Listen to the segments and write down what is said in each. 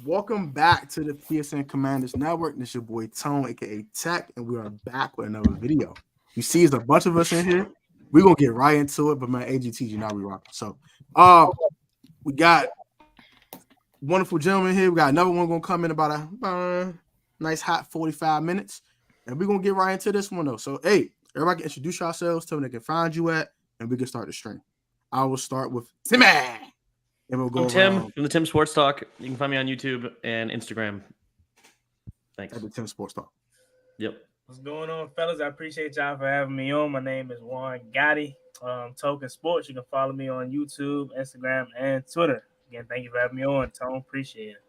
Welcome back to the PSN Commanders Network. This is your boy Tone, aka Tech, and we are back with another video. You see, there's a bunch of us in here. We're gonna get right into it, but man, AGT, you know we rocking. So we got wonderful gentlemen here. We got another one gonna come in about a nice hot 45 minutes, and we're gonna get right into this one though. So hey, everybody can introduce yourselves, tell me they can find you at, and we can start the stream. I will start with Timmy. And we'll go I'm Tim around. from the Tim Sports Talk. You can find me on YouTube and Instagram. Thanks. At the Tim Sports Talk. Yep. What's going on, fellas? I appreciate y'all for having me on. My name is Warren Gotti, Token Sports. You can follow me on YouTube, Instagram, and Twitter. Again, thank you for having me on, Tone. Appreciate it.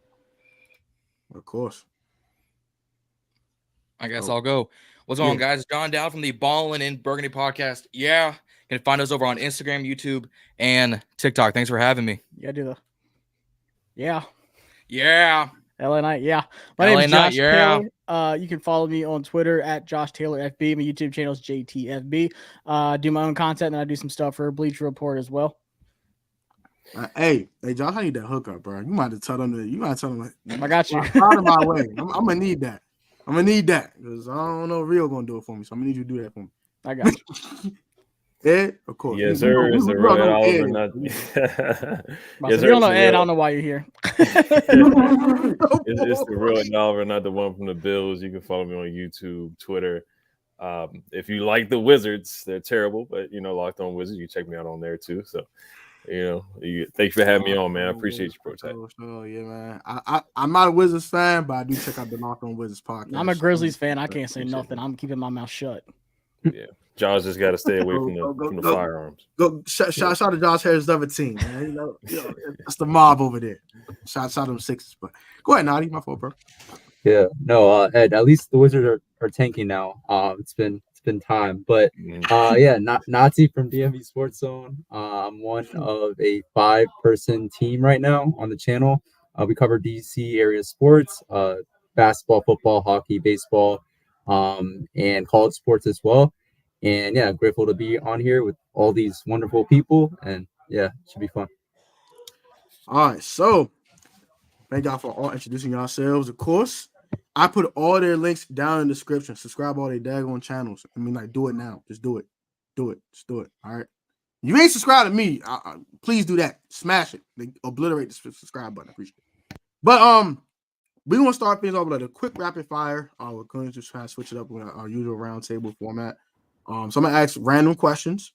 Of course. I guess I'll go. What's going on, guys? John Dowd from the Ballin and Burgundy podcast. Yeah. You can find us over on Instagram, YouTube, and TikTok. Thanks for having me. Yeah, do the. Yeah. Yeah. LA Knight. Yeah. My name is Josh Taylor. You can follow me on Twitter at Josh Taylor FB. My YouTube channel is JTFB. Do my own content, and I do some stuff for Bleacher Report as well. Hey, Josh, I need that hookup, bro. You might have to tell them that. You might tell them. I got you. Out of my way. I'm gonna need that. I'm gonna need that because I don't know if Rio gonna do it for me. So I'm gonna need you to do that for me. I got you. Ed, of course. Yes, sir. It's the real Oliver. Yes, you don't know Ed. I don't know why you're here. It's the real Oliver, not the one from the Bills. You can follow me on YouTube, Twitter. If you like the Wizards, they're terrible, but Locked On Wizards, you check me out on there too. So, thanks for having me on, man. I appreciate you, Protect. Oh yeah, man. I'm not a Wizards fan, but I do check out the Locked On Wizards podcast. I'm a Grizzlies fan. I can't say nothing. I'm keeping my mouth shut. Yeah. Josh just got to stay away from the firearms. Go shout out to Josh Harris' other team, man. That's the mob over there. Shout out to them Sixers. But go ahead, Nadi. My fault, bro. Yeah, no, Ed. At least the Wizards are tanking now. It's been time, but Nazi from DMV Sports Zone. I'm one of a 5-person team right now on the channel. We cover DC area sports, basketball, football, hockey, baseball, and college sports as well. And yeah, grateful to be on here with all these wonderful people. And yeah, it should be fun. All right. So thank y'all for all introducing yourselves. Of course, I put all their links down in the description. Subscribe all their daggone channels. I mean, do it now. Just do it. Just do it. All right. You ain't subscribed to me. Please do that. Smash it. Obliterate the subscribe button. I appreciate it. But we're gonna start things off with a quick rapid fire. We're going to just try to switch it up with our usual roundtable format. So I'm gonna ask random questions,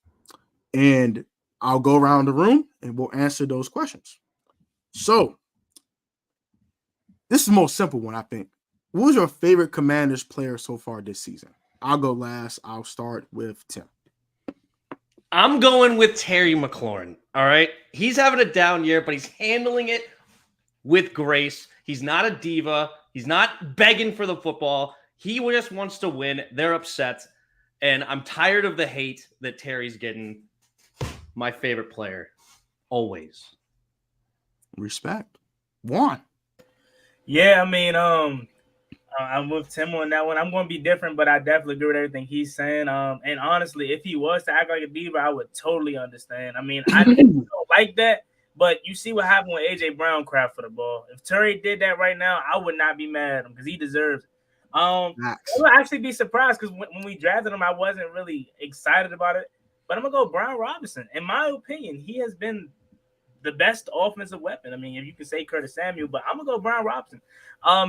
and I'll go around the room and we'll answer those questions. So this is the most simple one, I think. Who was your favorite Commanders player so far this season? I'll go last. I'll start with Tim. I'm going with Terry McLaurin. All right. He's having a down year, but he's handling it with grace. He's not a diva. He's not begging for the football. He just wants to win. They're upset. And I'm tired of the hate that Terry's getting. My favorite player. Always. Respect. One. Yeah, I mean, I'm with Tim on that one. I'm going to be different, but I definitely agree with everything he's saying. And honestly, if he was to act like a diva, I would totally understand. I mean, I don't like that, but you see what happened when A.J. Brown crapped for the ball. If Terry did that right now, I would not be mad at him because he deserves it. I would actually be surprised because when we drafted him, I wasn't really excited about it. But I'm going to go Brian Robinson. In my opinion, he has been the best offensive weapon. I mean, if you could say Curtis Samuel, but I'm going to go Brian Robinson.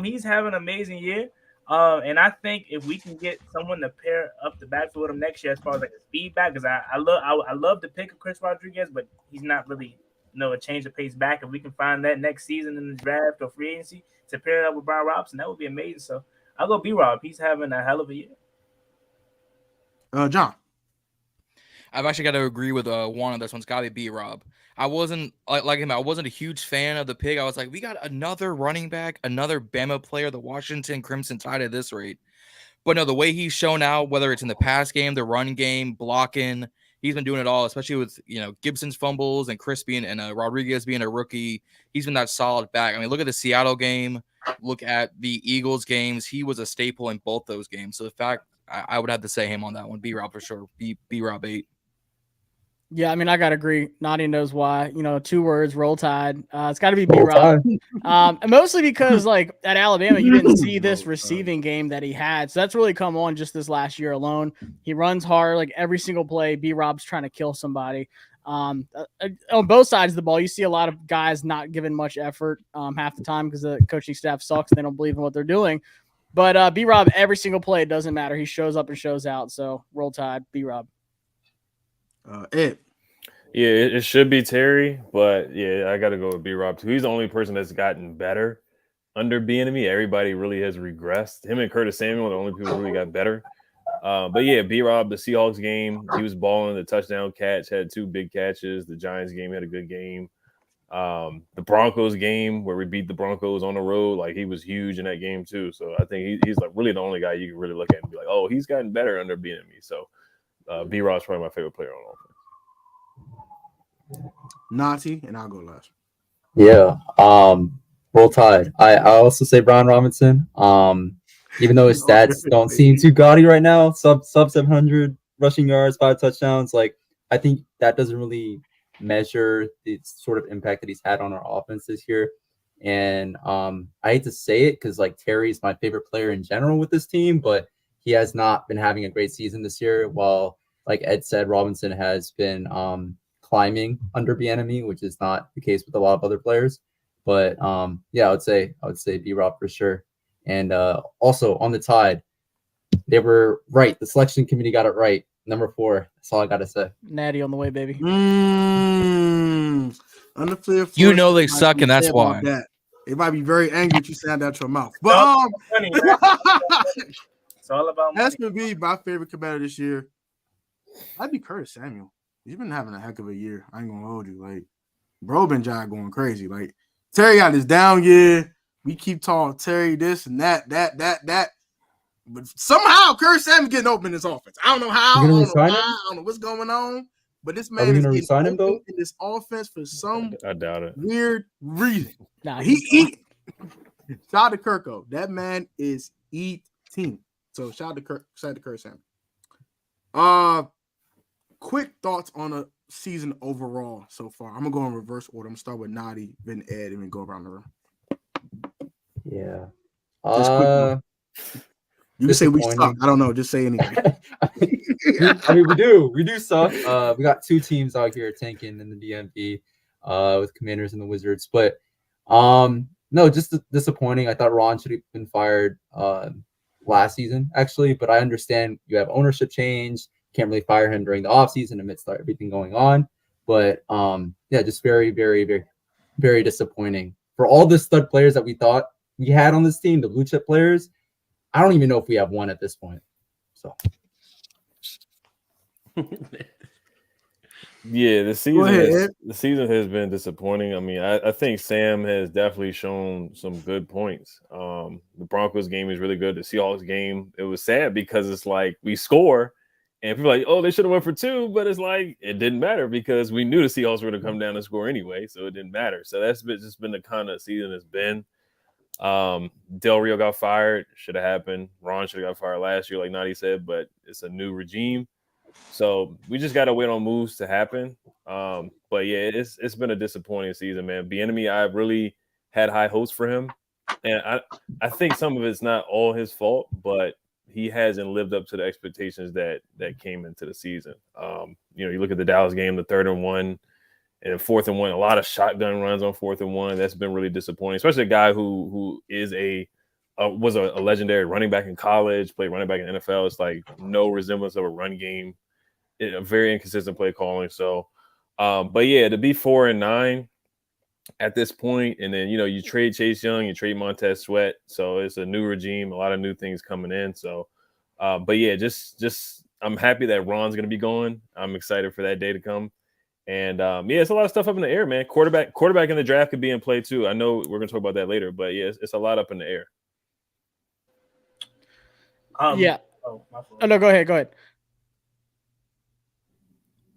He's having an amazing year. And I think if we can get someone to pair up the backfield with him next year as far as like a feedback, because I love the pick of Chris Rodriguez, but he's not really a change of pace back. If we can find that next season in the draft or free agency to pair it up with Brian Robinson, that would be amazing. So I'll go B-Rob. He's having a hell of a year. John. I've actually got to agree with one of this one's got to be B-Rob. I wasn't like him. I wasn't a huge fan of the pick. I was like, we got another running back, another Bama player, the Washington Crimson Tide at this rate. But no, the way he's shown out, whether it's in the pass game, the run game, blocking, he's been doing it all, especially with, Gibson's fumbles and Chris being and Rodriguez being a rookie. He's been that solid back. I mean, look at the Seattle game. Look at the Eagles games. He was a staple in both those games. So the fact I would have to say him on that one. B-Rob for sure. B-Rob 8. Yeah, I mean, I gotta agree. Naughty knows why. 2 words: Roll Tide. It's got to be B-Rob. And mostly because, like, at Alabama, you didn't see this receiving game that he had. So that's really come on just this last year alone. He runs hard, like every single play. B-Rob's trying to kill somebody. On both sides of the ball, you see a lot of guys not giving much effort half the time because the coaching staff sucks. They don't believe in what they're doing. But B-Rob, every single play, it doesn't matter. He shows up and shows out. So Roll Tide, B-Rob. Yeah, it should be Terry, but yeah, I got to go with B-Rob too. He's the only person that's gotten better under Bieniemy. Everybody really has regressed. Him and Curtis Samuel are the only people who really got better. But yeah, B-Rob, the Seahawks game, he was balling. The touchdown catch, had 2 big catches. The Giants game had a good game. The Broncos game where we beat the Broncos on the road, like he was huge in that game too. So I think he's like really the only guy you can really look at and be like, oh, he's gotten better under Bieniemy. So B-Rob's probably my favorite player on offense. Nati, and I'll go last. Yeah. Roll Tide. I also say Brian Robinson. Even though his stats don't seem too gaudy right now, sub 700 rushing yards, 5 touchdowns. Like, I think that doesn't really measure the sort of impact that he's had on our offense this year. And I hate to say it because like Terry's my favorite player in general with this team, but he has not been having a great season this year. While like Ed said, Robinson has been climbing under Bieniemy, which is not the case with a lot of other players. But yeah, I would say B-Rob for sure. And also on the Tide, they were right. The selection committee got it right. Number 4. That's all I gotta say. Natty on the way, baby. Unclear. You know they suck, and that's why. That. They might be very angry at you saying that out your mouth. But funny, right? It's all about money. That's gonna be my favorite commander this year. I'd be Curtis Samuel. He's been having a heck of a year. I ain't gonna hold you. Like, bro been going crazy. Like, Terry got his down year. We keep talking Terry this and that. But somehow Curtis Samuel getting open in this offense. I don't know how. I don't know what's going on. But this man is getting open in this offense for some I doubt it. weird reason. Nah, he shout out to Kirko. That man is eating. So shout out to Curtis Samuel. Quick thoughts on a season overall so far. I'm gonna go in reverse order. I'm gonna start with Nadi, then Ed, and then go around the room. Yeah. You can say we suck. I don't know. Just say anything. I mean, we do suck. We got 2 teams out here tanking in the DMV with Commanders and the Wizards. But no, just disappointing. I thought Ron should have been fired last season, actually. But I understand you have ownership change. Can't really fire him during the offseason amidst everything going on. But yeah, just very, very, very, very disappointing. For all the stud players that we thought we had on this team, the blue chip players, I don't even know if we have one at this point. So yeah, the season has been disappointing. I mean, I think Sam has definitely shown some good points. The Broncos game is really good. The Seahawks game, it was sad because it's like we score and people are like, oh, they should have went for 2, but it's like it didn't matter because we knew the Seahawks were going to come down and score anyway, so it didn't matter. So that's just been the kind of season it's been. Del Rio got fired. Should have happened. Ron should have got fired last year, like Nadi said, but it's a new regime. So we just got to wait on moves to happen. But yeah, it's been a disappointing season, man. Bieniemy, I really had high hopes for him. And I think some of it's not all his fault, but he hasn't lived up to the expectations that came into the season. You look at the Dallas game, the 3rd and 1, and 4th and 1, a lot of shotgun runs on 4th and 1. That's been really disappointing, especially a guy who is was a legendary running back in college, played running back in the NFL. It's like no resemblance of a run game. A very inconsistent play calling. So, but yeah, to be 4-9 at this point, and then you trade Chase Young, you trade Montez Sweat, so it's a new regime, a lot of new things coming in. So, but yeah, just I'm happy that Ron's going to be going. I'm excited for that day to come. And yeah, it's a lot of stuff up in the air, man. Quarterback in the draft could be in play too. I know we're going to talk about that later, but yeah, it's a lot up in the air. Yeah. Oh, no, go ahead.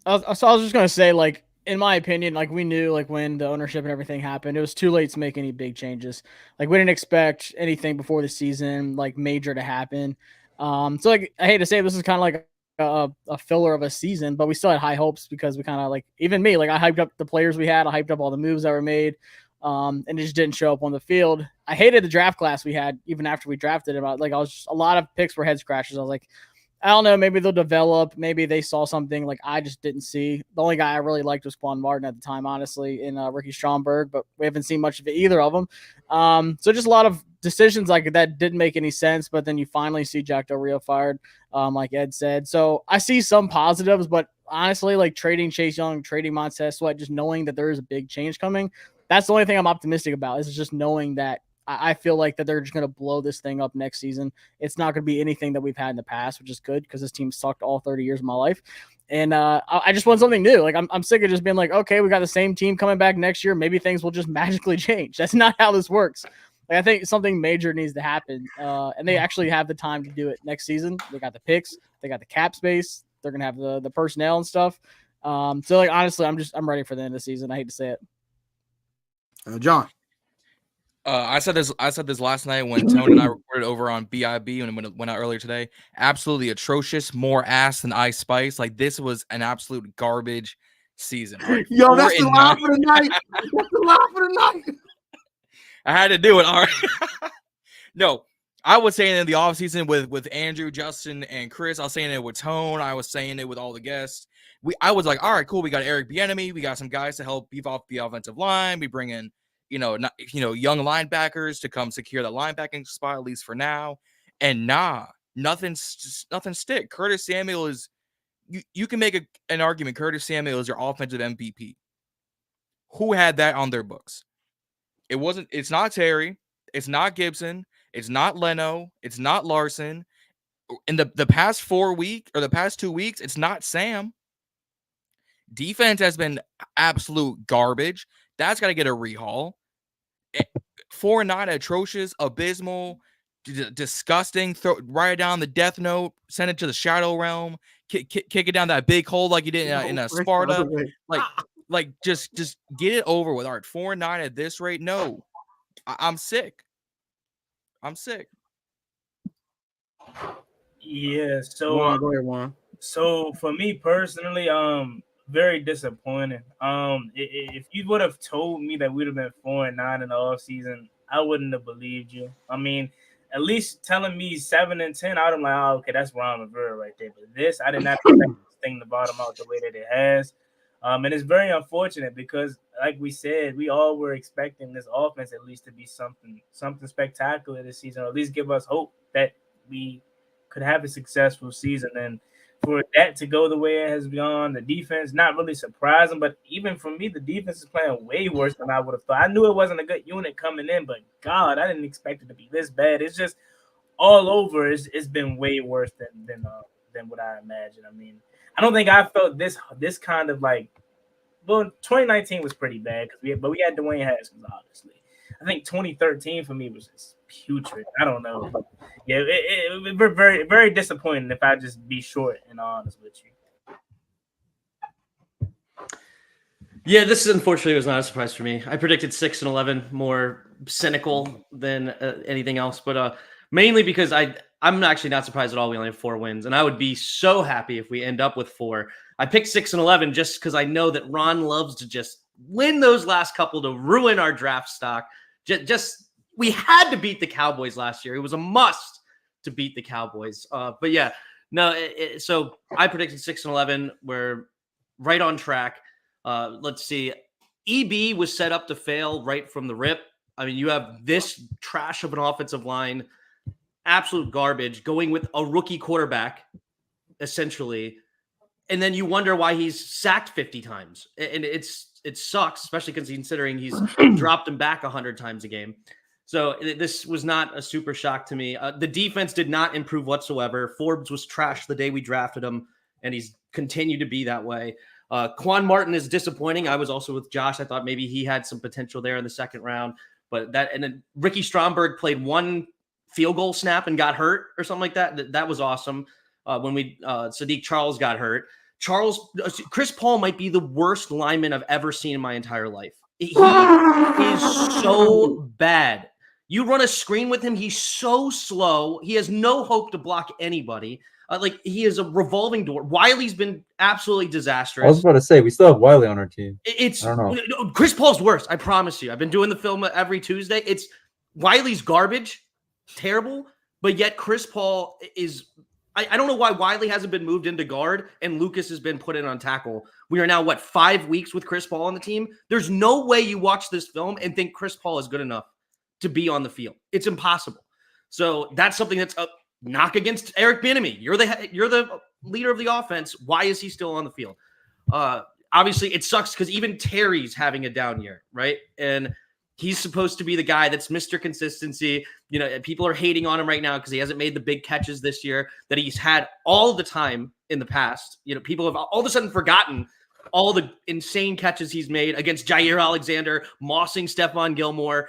I was just going to say, like, in my opinion, like, we knew, like, when the ownership and everything happened, it was too late to make any big changes. Like, we didn't expect anything before the season, like, major to happen. So, like, I hate to say this is kind of like a filler of a season, but we still had high hopes because we kind of like, even me, like I hyped up the players we had, I hyped up all the moves that were made, and it just didn't show up on the field. I hated the draft class we had even after we drafted him. Like a lot of picks were head scratchers. I was like, I don't know, maybe they'll develop, maybe they saw something like I just didn't see. The only guy I really liked was Quan Martin at the time, honestly, in Ricky Stromberg, but we haven't seen much of either of them. So just a lot of decisions like that didn't make any sense, but then you finally see Jack Del Rio fired, like Ed said. So I see some positives, but honestly, like trading Chase Young, trading Montez Sweat, just knowing that there is a big change coming, that's the only thing I'm optimistic about, is just knowing that I feel like that they're just going to blow this thing up next season. It's not going to be anything that we've had in the past, which is good because this team sucked all 30 years of my life. And I just want something new. Like I'm sick of just being like, okay, we got the same team coming back next year. Maybe things will just magically change. That's not how this works. Like I think something major needs to happen, and they actually have the time to do it next season. They got the picks, they got the cap space, they're gonna have the personnel and stuff. So like honestly, I'm ready for the end of the season. I hate to say it. John. I said this last night when Tony and I recorded over on BIB when it went out earlier today. Absolutely atrocious, more ass than ice spice. Like this was an absolute garbage season. Right? Yo, that's the line for the night. That's the line for the night. I had to do it. All right. No, I was saying it in the offseason with Andrew, Justin, and Chris. I was saying it with Tone. I was saying it with all the guests. I was like, all right, cool. We got Eric Bieniemy. We got some guys to help beef off the offensive line. We bring in, young linebackers to come secure the linebacking spot, at least for now. And nothing stick. Curtis Samuel is, you can make an argument. Curtis Samuel is your offensive MVP. Who had that on their books? It's not Terry. It's not Gibson. It's not Leno. It's not Larson. In the past 2 weeks, it's not Sam. Defense has been absolute garbage. That's got to get a rehaul. 4-9, atrocious, abysmal, disgusting. Write it down the death note. Send it to the shadow realm. Kick it down that big hole like you did in a Sparta. Like just get it over with. All right, 4-9 at this rate. No, I'm sick. Yeah. So Go ahead, Juan. So for me personally, very disappointing. If you would have told me that we'd have been 4-9 in the offseason, I wouldn't have believed you. I mean, at least telling me 7-10, I'd have been like, oh, okay, that's Ron Rivera right there. But this, I did not expect this thing to bottom out the way that it has. And it's very unfortunate because, like we said, we all were expecting this offense at least to be something spectacular this season, or at least give us hope that we could have a successful season. And for that to go the way it has gone, the defense, not really surprising, but even for me, the defense is playing way worse than I would have thought. I knew it wasn't a good unit coming in, but God, I didn't expect it to be this bad. It's just all over. It's been way worse than what I imagined. I mean, I don't think I felt this kind of like. Well, 2019 was pretty bad but we had Dwayne Haskins, obviously. I think 2013 for me was just putrid. I don't know. But yeah, it was very, very disappointing if I just be short and honest with you. Yeah, this unfortunately was not a surprise for me. I predicted 6-11, more cynical than anything else, but mainly because I'm actually not surprised at all. We only have 4 wins, and I would be so happy if we end up with 4. I picked 6-11 just because I know that Ron loves to just win those last couple to ruin our draft stock. We had to beat the Cowboys last year. It was a must to beat the Cowboys. But yeah, no. So I predicted 6-11. We're right on track. Let's see. EB was set up to fail right from the rip. I mean, you have this trash of an offensive line, absolute garbage, going with a rookie quarterback, essentially. And then you wonder why he's sacked 50 times. And it sucks, especially considering he's dropped him back 100 times a game. So this was not a super shock to me. The defense did not improve whatsoever. Forbes was trash the day we drafted him, and he's continued to be that way. Quan Martin is disappointing. I was also with Josh. I thought maybe he had some potential there in the second round. And then Ricky Stromberg played 1 field goal snap and got hurt or something like that. That was awesome. When Sadiq Charles got hurt. Chris Paul might be the worst lineman I've ever seen in my entire life. He is so bad. You run a screen with him, he's so slow. He has no hope to block anybody. Like he is a revolving door. Wiley's been absolutely disastrous. I was about to say we still have Wiley on our team. It's I don't know. Chris Paul's worse. I promise you. I've been doing the film every Tuesday. It's Wiley's garbage, terrible, but yet Chris Paul is. I don't know why Wiley hasn't been moved into guard and Lucas has been put in on tackle. We are now 5 weeks with Chris Paul on the team. There's no way you watch this film and think Chris Paul is good enough to be on the field. It's impossible. So that's something that's a knock against Eric Bieniemy. You're the leader of the offense. Why is he still on the field? Obviously, it sucks because even Terry's having a down year, right? And he's supposed to be the guy that's Mr. Consistency. You know, people are hating on him right now because he hasn't made the big catches this year that he's had all the time in the past. You know, people have all of a sudden forgotten all the insane catches he's made against Jair Alexander, mossing Stephon Gilmore,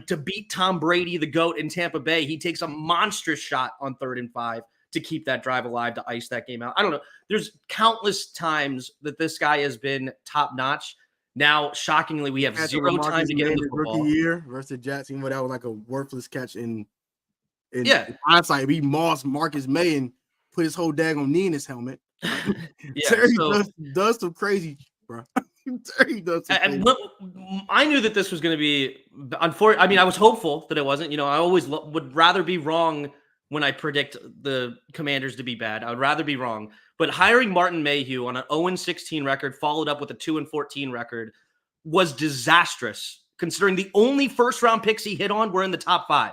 to beat Tom Brady, the GOAT in Tampa Bay. He takes a monstrous shot on 3rd and 5 to keep that drive alive, to ice that game out. I don't know. There's countless times that this guy has been top notch. Now, shockingly, we have zero time to get in the football. Rookie year versus Jackson, that was like a worthless catch in hindsight. He mossed Marcus May and put his whole daggone knee in his helmet. Terry does some crazy, bro. Terry does some crazy. I knew that this was going to be unfortunate. I mean, I was hopeful that it wasn't. You know, I always would rather be wrong when I predict the Commanders to be bad. I would rather be wrong. But hiring Martin Mayhew on an 0-16 record, followed up with a 2-14 record, was disastrous, considering the only first-round picks he hit on were in the top 5.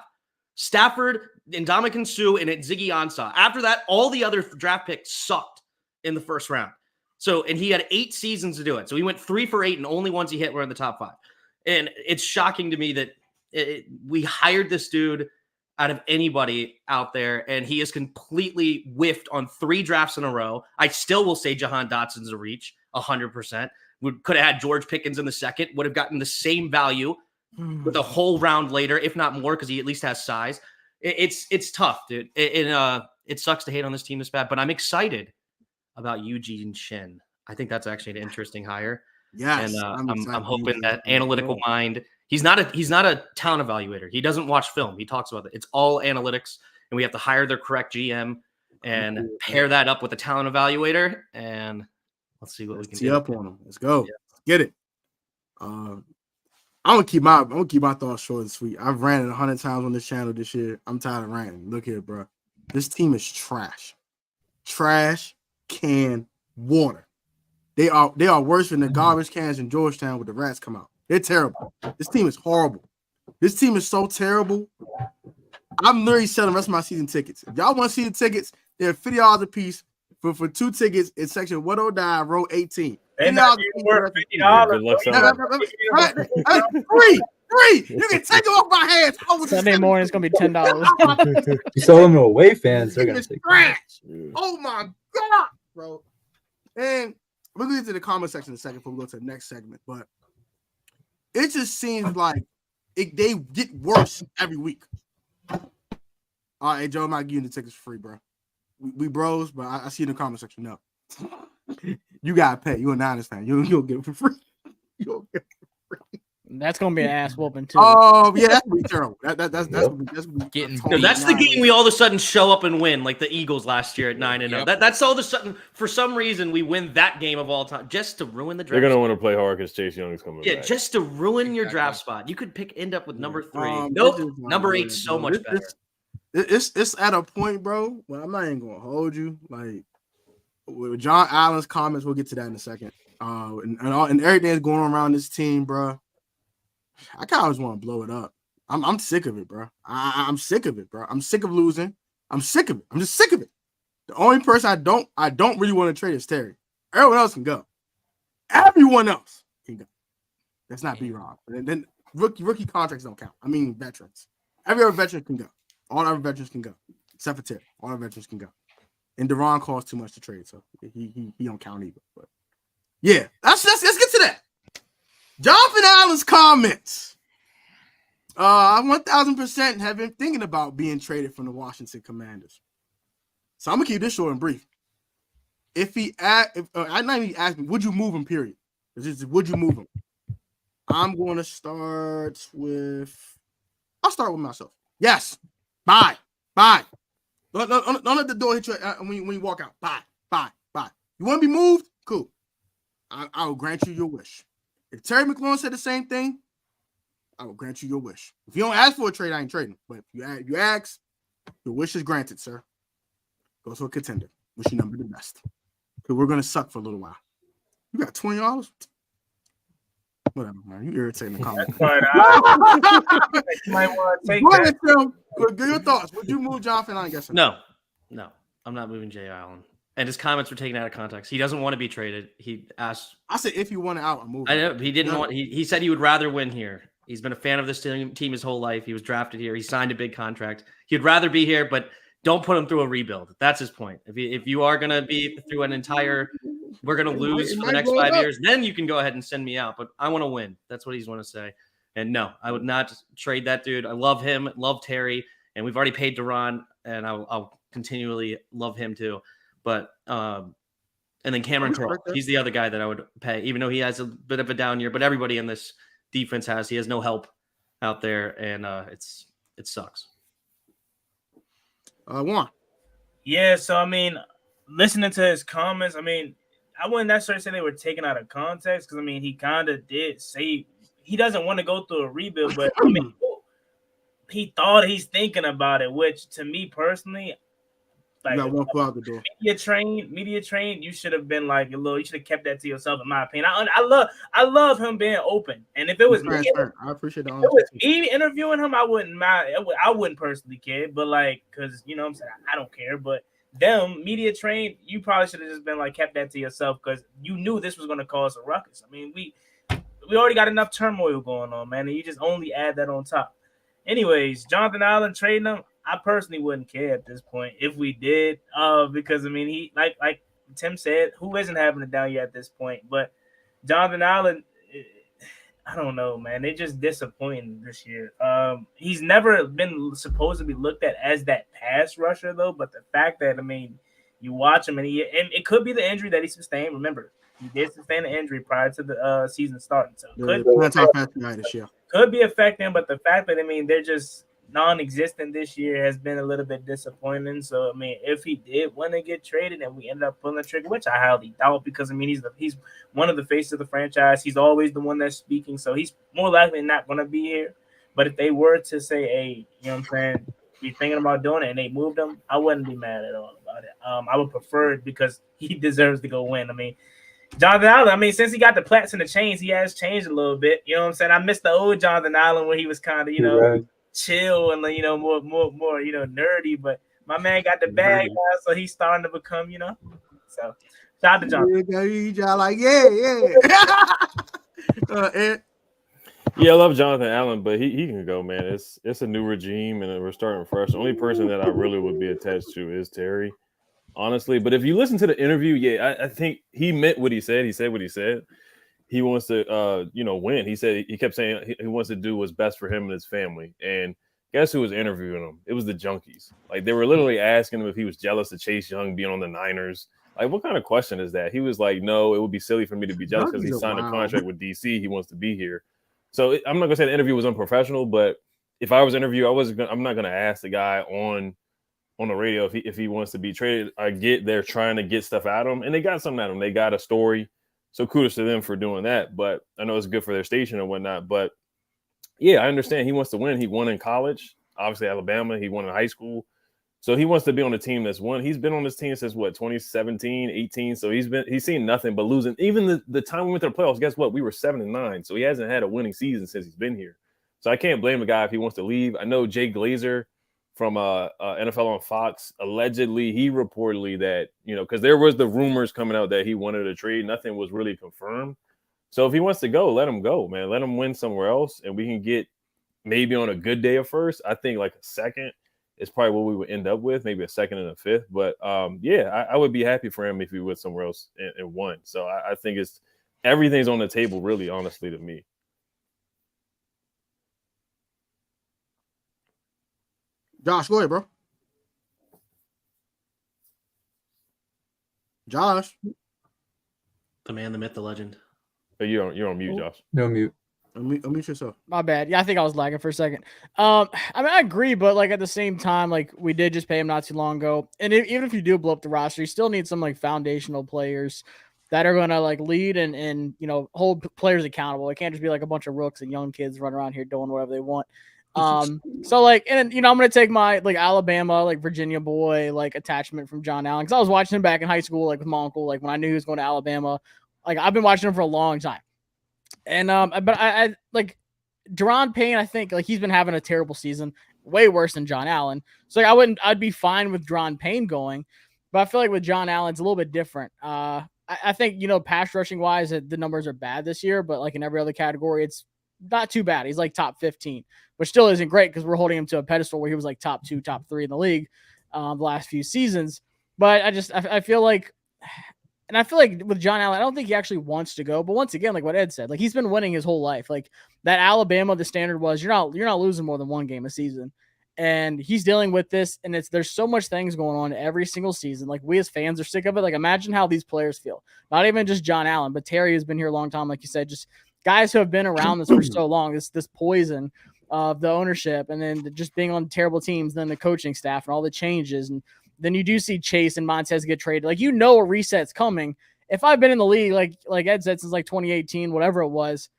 Stafford, Ndamukong Suh, and Ziggy Ansah. After that, all the other draft picks sucked in the first round. So, and he had 8 seasons to do it. So he went 3 for 8, and only ones he hit were in the top 5. And it's shocking to me that we hired this dude out of anybody out there, and he has completely whiffed on 3 drafts in a row. I still will say Jahan Dotson's a reach, 100%. We could have had George Pickens in the second, would have gotten the same value with a whole round later, if not more, because he at least has size. It's tough, dude. It sucks to hate on this team this bad, but I'm excited about Eugene Shen. I think that's actually an interesting hire. Yes, and I'm hoping that analytical mind. He's not a talent evaluator. He doesn't watch film. He talks about it. It's all analytics, and we have to hire their correct GM and pair that up with a talent evaluator. And let's see what we can tee do. up on them. Let's go. Yeah. Let's get it. I'm gonna keep my thoughts short and sweet. I've ranted 100 times on this channel this year. I'm tired of ranting. Look here, bro. This team is trash. Trash can water. They are worse than the garbage cans in Georgetown when the rats come out. They're terrible. This team is horrible. This team is so terrible. I'm literally selling the rest of my season tickets. If y'all want to see the tickets, they're $50 a piece for 2 tickets in section 109, row 18. They're not worth $50. Free. You can take them off my hands. Sunday morning it's gonna be $10. You sell them to away fans. They're gonna take trash. Oh my god, bro. And we'll get to the comment section in a second before we go to the next segment. But it just seems like they get worse every week. All right, Joe, I'm not giving you the tickets for free, bro. We bros, but I see in the comment section. No, you gotta pay. You're a Niners fan. You'll get it for free. You'll get it for free. That's gonna be an ass whooping too. Oh yeah, that's gonna be terrible. That's Getting that's the game we all of a sudden show up and win, like the Eagles last year at 9-0. That's all of a sudden, for some reason, we win that game of all time just to ruin the draft. They're gonna want to play hard because Chase Young is coming. Yeah, back. Just to ruin your draft spot. You could end up with number 3. Nope, number 8 so much better. It's at a point, bro. Well, I'm not even gonna hold you. Like with John Allen's comments, we'll get to that in a second. And everything that's going on around this team, bro. I kind of just want to blow it up. I'm sick of it, bro. I'm sick of it, bro. I'm sick of losing. I'm sick of it. I'm just sick of it. The only person I don't really want to trade is Terry. Everyone else can go. Everyone else can go. That's not B-Rob. And then rookie contracts don't count. I mean veterans. Every other veteran can go. All other veterans can go. Except for Terry. All other veterans can go. And Deron costs too much to trade, so he don't count either. But yeah, let's get to that. Jonathan Allen's comments. 1000% have been thinking about being traded from the Washington Commanders. So I'm gonna keep this short and brief. I not even ask me, would you move him? Period. Would you move him? I'm going to start with. I'll start with myself. Yes. Bye. Don't let the door hit you when you walk out. Bye. You want to be moved? Cool. I will grant you your wish. If Terry McLaurin said the same thing, I will grant you your wish. If you don't ask for a trade, I ain't trading. But if you ask, your wish is granted, sir. Go to a contender. Wish you number the best. Because we're going to suck for a little while. You got $20? Whatever, man. You irritating the comments. You might want to take Go that. ahead, Phil. Give your thoughts. Would you move Jonathan? I guess No. I'm not moving Jay Allen. And his comments were taken out of context. He doesn't want to be traded. He asked. I said if you want it out, I'm moving. I know he didn't want. He said he would rather win here. He's been a fan of this team his whole life. He was drafted here. He signed a big contract. He'd rather be here, but don't put him through a rebuild. That's his point. If you are going to be through an entire, we're going to lose for the next 5 years, then you can go ahead and send me out. But I want to win. That's what he's want to say. And no, I would not trade that dude. I love him. Love Terry. And we've already paid Duran, and I'll continually love him too. But and then Cameron Terrell, he's the other guy that I would pay, even though he has a bit of a down year. But everybody in this defense has. He has no help out there, and it sucks. Juan. Yeah, so I mean, listening to his comments, I mean, I wouldn't necessarily say they were taken out of context because I mean, he kind of did say he doesn't want to go through a rebuild, but I mean, he thought he's thinking about it, which to me personally, like you got one foot out the door. Media train, you should have been like you should have kept that to yourself, in my opinion. I love him being open, and if it was me, I appreciate that. If it was me interviewing him, I wouldn't mind. I wouldn't personally care, but like, because you know what I'm saying, I don't care. But them media train, you probably should have just been like kept that to yourself because you knew this was going to cause a ruckus. I mean, we already got enough turmoil going on, man, and you just only add that on top. Anyways, Jonathan Allen trading him, I personally wouldn't care at this point if we did, because I mean, he like Tim said, who isn't having a down year at this point? But Jonathan Allen, I don't know, man. They just disappointing this year. He's never been supposed to be looked at as that pass rusher though. But the fact that I mean, you watch him and it could be the injury that he sustained. Remember, he did sustain an injury prior to the season starting, so could be affecting him. But the fact that I mean, they're just non-existent this year has been a little bit disappointing. So I mean, if he did want to get traded and we end up pulling the trigger, which I highly doubt, because I mean he's one of the faces of the franchise. He's always the one that's speaking, so he's more likely not going to be here. But if they were to say, hey, you know what I'm saying, be thinking about doing it, and they moved him, I wouldn't be mad at all about it. I would prefer it because he deserves to go win. I mean, Jonathan Allen, I mean, since he got the plaits and the chains, he has changed a little bit. You know what I'm saying? I miss the old Jonathan Allen where he was kind of, you know, chill and you know more you know nerdy, but my man got the bag now, so he's starting to become, you know. So shout out to Jonathan. Yeah, I love Jonathan Allen, but he can go, man. It's a new regime and we're starting fresh. The only person that I really would be attached to is Terry, honestly. But if you listen to the interview, yeah, I think he meant what he said. He said what he said. He wants to, win. He said he kept saying he wants to do what's best for him and his family. And guess who was interviewing him? It was the junkies. Like they were literally asking him if he was jealous of Chase Young being on the Niners. Like, what kind of question is that? He was like, no, it would be silly for me to be jealous because he signed a contract with DC. He wants to be here. So I'm not gonna say the interview was unprofessional, but if I was interviewed, I'm not gonna ask the guy on the radio if he wants to be traded. I get they're trying to get stuff out of him, and they got something out of him. They got a story. So kudos to them for doing that. But I know it's good for their station and whatnot. But yeah, I understand he wants to win. He won in college, obviously Alabama. He won in high school. So he wants to be on a team that's won. He's been on this team since 2017, 18. So he's seen nothing but losing. Even the time we went to the playoffs, guess what? We were 7-9. So he hasn't had a winning season since he's been here. So I can't blame a guy if he wants to leave. I know Jay Glazer from NFL on Fox, allegedly, he reportedly that, because there was the rumors coming out that he wanted a trade. Nothing was really confirmed. So if he wants to go, let him go, man. Let him win somewhere else, and we can get maybe on a good day of first. I think like a second is probably what we would end up with, maybe a second and a fifth. But, I would be happy for him if he went somewhere else and won. So I think everything's on the table, really, honestly, to me. Josh, go ahead, bro. Josh. The man, the myth, the legend. You're on mute, Josh. No mute. Unmute yourself. My bad. Yeah, I think I was lagging for a second. I mean, I agree, but like at the same time, like we did just pay him not too long ago, and even if you do blow up the roster, you still need some like foundational players that are gonna like lead and hold players accountable. It can't just be like a bunch of rooks and young kids running around here doing whatever they want. So like, and I'm gonna take my like Alabama, like Virginia boy, like attachment from John Allen, because I was watching him back in high school, like with my uncle, like when I knew he was going to Alabama. Like I've been watching him for a long time. And but I like Deron Payne, I think like he's been having a terrible season, way worse than John Allen. So like, I'd be fine with Deron Payne going, but I feel like with John Allen, it's a little bit different. I think, pass rushing wise, the numbers are bad this year, but like in every other category, it's not too bad. He's like top 15, which still isn't great because we're holding him to a pedestal where he was like top 2, top 3 in the league the last few seasons. But I feel like, and I feel like with John Allen, I don't think he actually wants to go. But once again, like what Ed said, like he's been winning his whole life. Like that Alabama, the standard was you're not losing more than one game a season. And he's dealing with this, and there's so much things going on every single season. Like we as fans are sick of it. Like imagine how these players feel. Not even just John Allen, but Terry has been here a long time, like you said. Just guys who have been around this for so long. This poison of the ownership, and then just being on terrible teams, then the coaching staff and all the changes, and then you do see Chase and Montez get traded. Like a reset's coming. If I've been in the league, like Ed said, since like 2018, whatever it was,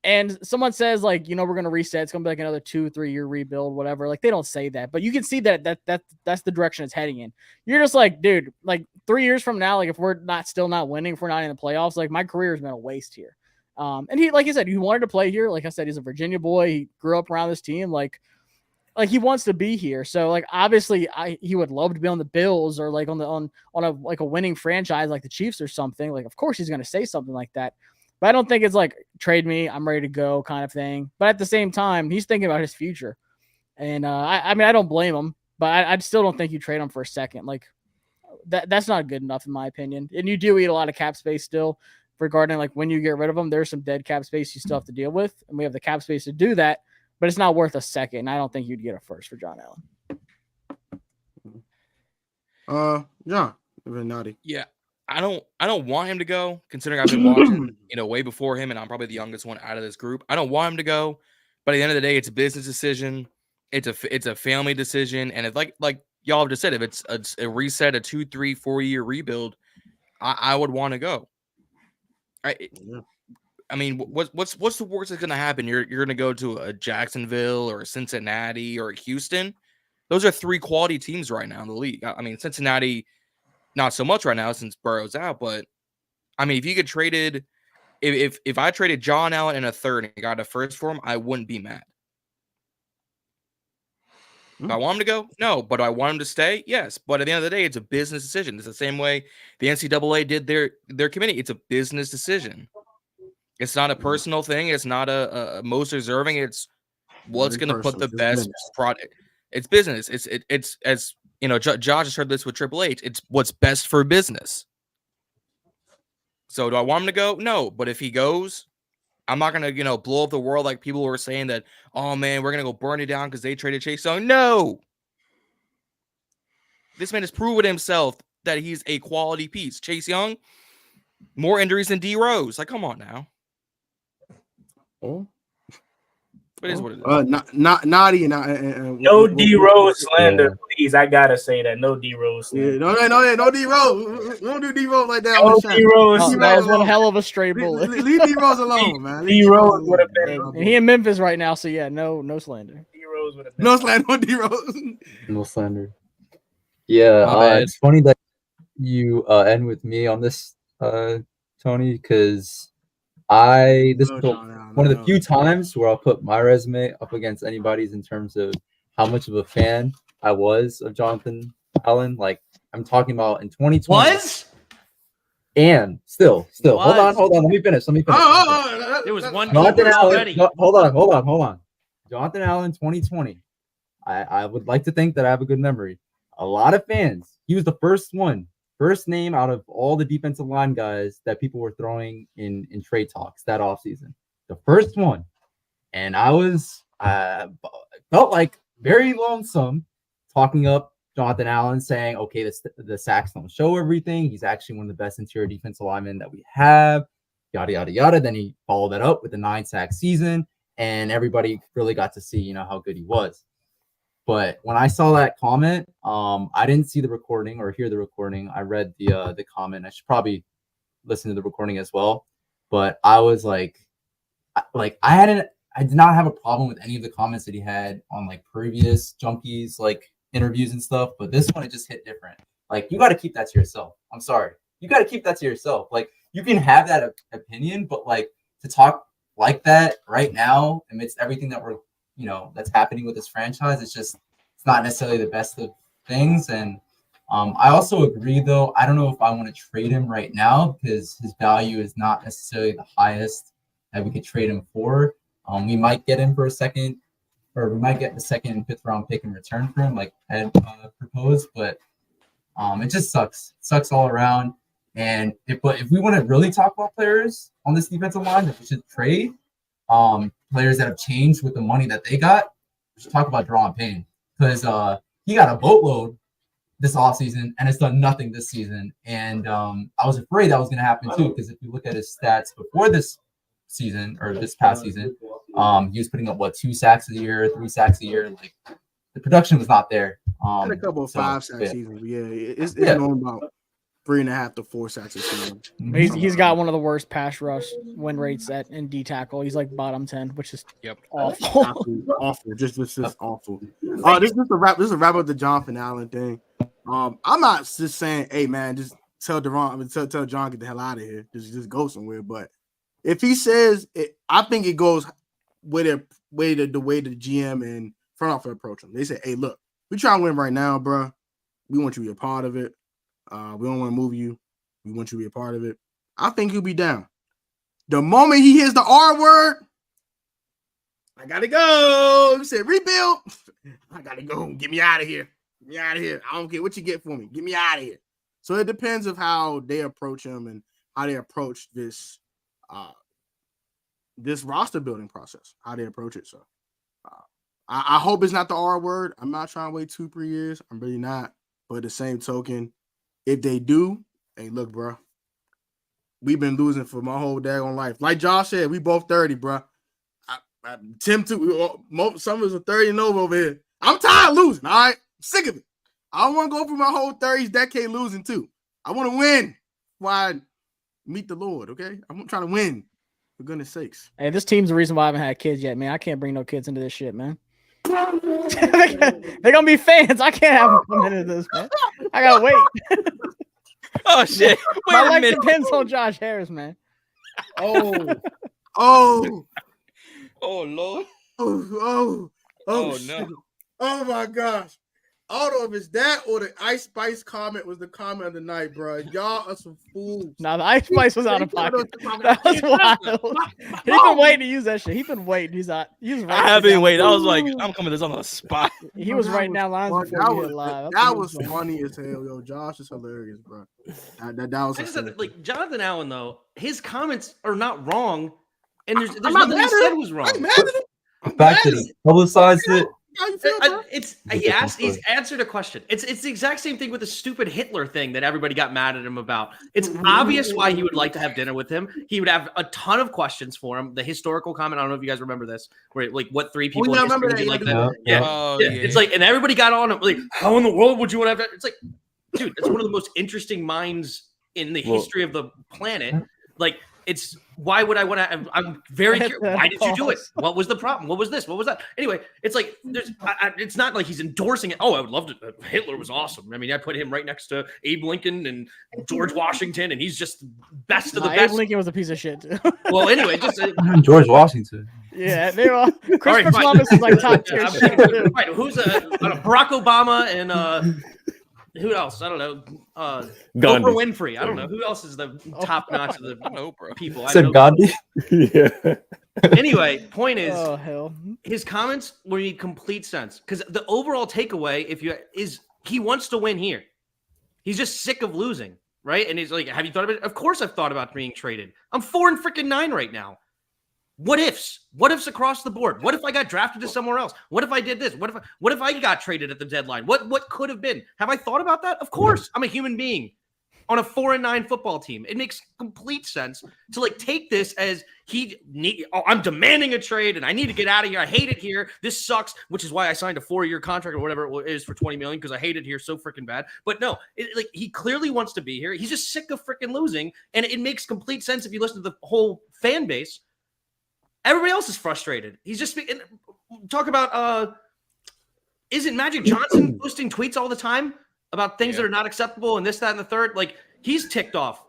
and someone says like, we're going to reset, it's going to be like another 2-3 year rebuild, whatever. Like they don't say that, but you can see that's the direction it's heading in. You're just like, dude, like 3 years from now, like if we're still not winning, if we're not in the playoffs, like my career has been a waste here. And he, like you said, he wanted to play here. Like I said, he's a Virginia boy. He grew up around this team. Like he wants to be here. So like, obviously he would love to be on the Bills or like on a winning franchise like the Chiefs or something. Like, of course he's going to say something like that. But I don't think it's like trade me, I'm ready to go kind of thing. But at the same time, he's thinking about his future. And I mean, I don't blame him, but I still don't think you trade him for a second. Like that's not good enough in my opinion. And you do eat a lot of cap space still regarding like when you get rid of him, there's some dead cap space you still have to deal with. And we have the cap space to do that, but it's not worth a second. I don't think you'd get a first for John Allen. John, Renati. Yeah. I don't want him to go, considering I've been watching, way before him, and I'm probably the youngest one out of this group. I don't want him to go, but at the end of the day, it's a business decision. It's a family decision, and it's like y'all have just said, if it's a reset, a 2, 3, 4 year rebuild, I would want to go. I mean, what's the worst that's going to happen? You're going to go to a Jacksonville or a Cincinnati or a Houston. Those are 3 quality teams right now in the league. I mean, Cincinnati. Not so much right now since Burrow's out, but I mean, if you get traded, if I traded John Allen in a third and got a first for him, I wouldn't be mad. Do I want him to go? No. But do I want him to stay? Yes. But at the end of the day, it's a business decision. It's the same way the NCAA did their committee. It's a business decision. It's not a personal thing. It's not a most deserving. It's what's going to put the best product. It's business. It's as Josh has heard this with Triple H. It's what's best for business. So do I want him to go? No. But if he goes, I'm not going to, blow up the world like people were saying that, oh, man, we're going to go burn it down because they traded Chase Young. No. This man has proven himself that he's a quality piece. Chase Young, more injuries than D Rose. Like, come on now. Oh. It is what it is. Naughty no D Rose slander, please. I gotta say that no D Rose slander. No D Rose. We don't do D Rose like that. No D Rose. That was one hell of a stray bullet. Leave D Rose alone, man. D Rose would have been. And he in Memphis right now, so yeah, no slander. D Rose would have been. No slander on D Rose. No slander. Yeah, it's funny that you end with me on this, Tony, because this is one of the few times where I'll put my resume up against anybody's in terms of how much of a fan I was of Jonathan Allen. Like I'm talking about in 2020. Was? And still. Hold on. Let me finish. There was one Jonathan Allen. already. Hold on. Jonathan Allen, 2020. I would like to think that I have a good memory. A lot of fans. He was the first name out of all the defensive line guys that people were throwing in trade talks that offseason. The first one. And I felt like very lonesome talking up Jonathan Allen, saying, okay, the sacks don't show everything. He's actually one of the best interior defensive linemen that we have. yada, yada, yada. Then he followed that up with a 9-sack season, and everybody really got to see, how good he was. But when I saw that comment, I didn't see the recording or hear the recording. I read the comment. I should probably listen to the recording as well. But I was like I did not have a problem with any of the comments that he had on like previous Junkies like interviews and stuff. But this one, it just hit different. Like, you got to keep that to yourself. I'm sorry. You got to keep that to yourself. Like, you can have that opinion, but like to talk like that right now amidst everything that we're that's happening with this franchise, it's not necessarily the best of things. And I also agree, though, I don't know if I want to trade him right now because his value is not necessarily the highest that we could trade him for. We might get him for a second, or we might get the 2nd and 5th round pick in return for him, like Ed proposed, but it just sucks. It sucks all around. And if we want to really talk about players on this defensive line that we should trade, players that have changed with the money that they got, we should talk about Deron Payne, because he got a boatload this offseason and it's done nothing this season. And I was afraid that was going to happen too, because if you look at his stats before this season or this past season, he was putting up 2 sacks a year, 3 sacks a year. Like, the production was not there. Had a couple of 5-sack seasons, but it's going about 3.5 to 4 sacks a season. He's got one of the worst pass rush win rates in D tackle. He's like bottom 10, which is awful. Awful. Just awful. This is a wrap. This is a wrap up the Jonathan Allen thing. I'm not just saying, hey man, just tell Deron, tell John get the hell out of here. Just go somewhere. But if he says it, I think it goes with the way the GM and front office approach him. They say, hey, look, we trying to win right now, bro. We want you to be a part of it. We don't want to move you. We want you to be a part of it. I think he'll be down. The moment he hears the R word, I gotta go. He said, rebuild. I gotta go. Get me out of here. Get me out of here. I don't care what you get for me. Get me out of here. So it depends of how they approach him and how they approach this this roster building process, how they approach it. So I hope it's not the R word. I'm not trying to wait 2-3 years. I'm really not. But at the same token, if they do, hey, look, bro, we've been losing for my whole daggone life. Like Josh said, we both 30, bro. Tim too. Some of us are 30 and over here. I'm tired of losing. All right, I'm sick of it. I don't want to go through my whole 30s decade losing too. I want to win. Why meet the Lord? Okay, I'm trying to win. For goodness sakes. Hey, this team's the reason why I haven't had kids yet, man. I can't bring no kids into this shit, man. They're gonna be fans. I can't have them come into this, man. I gotta wait. Oh shit! My life depends on Josh Harris, man. Oh Lord! Oh no! Oh my gosh! I don't know if it's that or the Ice Spice comment was the comment of the night, bro. Y'all are some fools. Nah, the Ice Spice was out of pocket. That was wild. He been waiting to use that shit. He been waiting. He was. I have been waiting. I was like, I'm coming this on the spot. He was writing down lines before we hit live. That was funny as hell, yo. Josh is hilarious, bro. That was. I just said, like, Jonathan Allen, though, his comments are not wrong, and there's not nothing he mad at said him. was wrong. I'm mad at him. The fact that he publicized it. How you feel, bro? He's answered a question. It's the exact same thing with the stupid Hitler thing that everybody got mad at him about. It's obvious why he would like to have dinner with him. He would have a ton of questions for him. The historical comment, I don't know if you guys remember this, where like what 3 people in history did like that. Yeah. It's like, and everybody got on him like, how in the world would you want to have? It's like, dude, it's one of the most interesting minds in the history of the planet. Like, it's why would I want to? I'm very curious. Why did you do it? What was the problem? What was this? What was that? Anyway, it's like it's not like he's endorsing it. Oh, I would love to. Hitler was awesome. I mean, I put him right next to Abe Lincoln and George Washington, and he's just best of the best. Abe Lincoln was a piece of shit too. Well, anyway, just George Washington. Yeah, they were. Christopher Columbus is like top tier. Right, who's Barack Obama and who else? I don't know. Oprah Winfrey. I don't know. Who else is the top notch of the people? Said Gandhi. Yeah. Anyway, point is, oh hell, his comments made complete sense because the overall takeaway, is he wants to win here. He's just sick of losing, right? And he's like, "Have you thought about it?" Of course, I've thought about being traded. I'm 4-9 right now. What ifs? What ifs across the board? What if I got drafted to somewhere else? What if I did this? What if I got traded at the deadline? What could have been? Have I thought about that? Of course. I'm a human being on a 4-9 football team. It makes complete sense to like take this as I'm demanding a trade and I need to get out of here. I hate it here. This sucks, which is why I signed a 4-year contract or whatever it is for $20 million because I hate it here so freaking bad. But no, like he clearly wants to be here. He's just sick of freaking losing, and it makes complete sense if you listen to the whole fan base. Everybody else is frustrated. He's just talk about isn't Magic Johnson posting tweets all the time about things that are not acceptable and this, that, and the third? Like he's ticked off.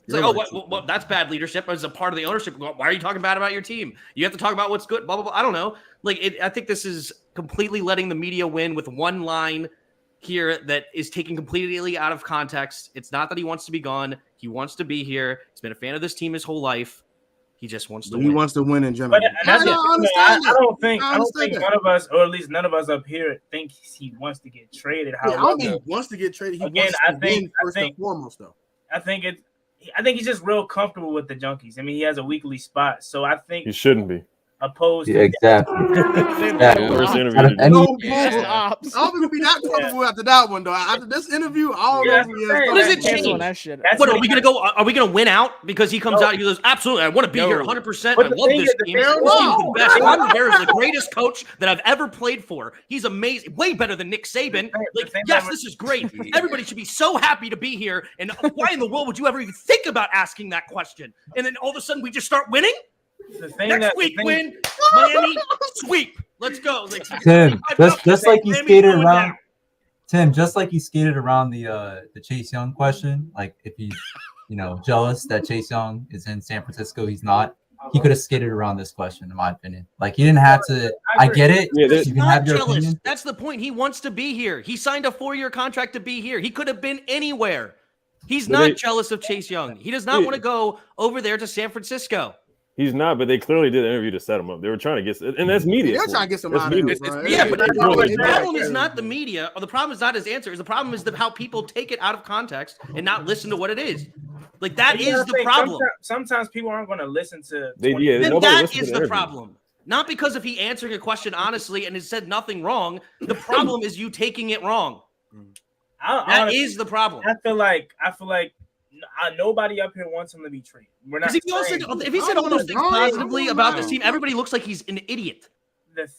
It's like, what, that's bad leadership as a part of the ownership. Why are you talking bad about your team? You have to talk about what's good, blah, blah, blah. I don't know. Like, I think this is completely letting the media win with one line here that is taken completely out of context. It's not that he wants to be gone. He wants to be here. He's been a fan of this team his whole life. He just wants to win. He wants to win in general. But I don't think one of us, or at least none of us up here, thinks he wants to get traded. I don't think he wants to get traded. He wants to win first and foremost, though. I think he's just real comfortable with the Junkies. I mean, he has a weekly spot, so I think he shouldn't be. Opposed to exactly. First interview. I don't think he'll be that comfortable after that one, though. After this interview, I don't know if he is. What does it change? What are we gonna go? Are we gonna win out because he comes out and he goes, absolutely, I want to be here 100%. I love this team. This team's the best. Ron Rivera is the greatest coach that I've ever played for. He's amazing, way better than Nick Saban. Like, yes, this is great. Everybody should be so happy to be here. And why in the world would you ever even think about asking that question? And then all of a sudden we just start winning? Next week, win Miami sweep. Let's go. Like, Tim, just like you skated around. Tim, just like you skated around the Chase Young question. Like if he's jealous that Chase Young is in San Francisco, he's not. He could have skated around this question, in my opinion. Like he didn't have to. I get it. Yeah, you can have your opinion. That's the point. He wants to be here. He signed a 4-year contract to be here. He could have been anywhere. He's not jealous of Chase Young. He does not want to go over there to San Francisco. He's not, but they clearly did an interview to set him up. They were trying to get, and that's media. They're trying to get some out of it, right? Yeah, but the problem is not the media, or the problem is not his answer. The problem is how people take it out of context and not listen to what it is. Like that is the problem. Sometimes people aren't going to listen to. That is the problem. Not because if he answered a question honestly and has said nothing wrong. The problem is you taking it wrong. That is the problem. I feel like. Nobody up here wants him to be traded. We're not. If he said all those things positively about this team, everybody looks like he's an idiot. What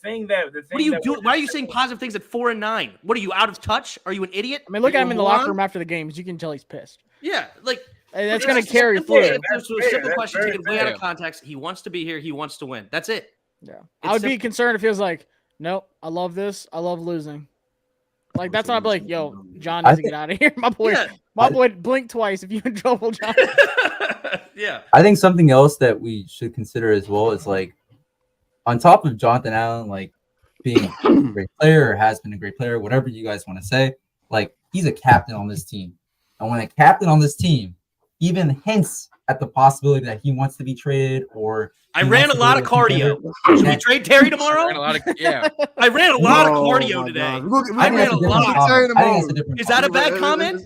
are you doing? Why are you saying positive things at 4-9? What are you, out of touch? Are you an idiot? I mean, look at him in the locker room after the games. You can tell he's pissed. Yeah, like that's going to carry through. It's a simple question taken way out of context. He wants to be here. He wants to win. That's it. Yeah, I would be concerned if he was like, "Nope, I love this. I love losing." Like that's not like, yo, John needs to get out of here. My boy, blink twice if you in trouble, John. Yeah. I think something else that we should consider as well is like, on top of Jonathan Allen, like being a great player or has been a great player, whatever you guys want to say, like he's a captain on this team. And when a captain on this team even hints at the possibility that he wants to be traded or I ran a lot of cardio. Should we trade Terry tomorrow? I ran a lot of cardio today. I ran a lot of cardio. Is that a bad comment?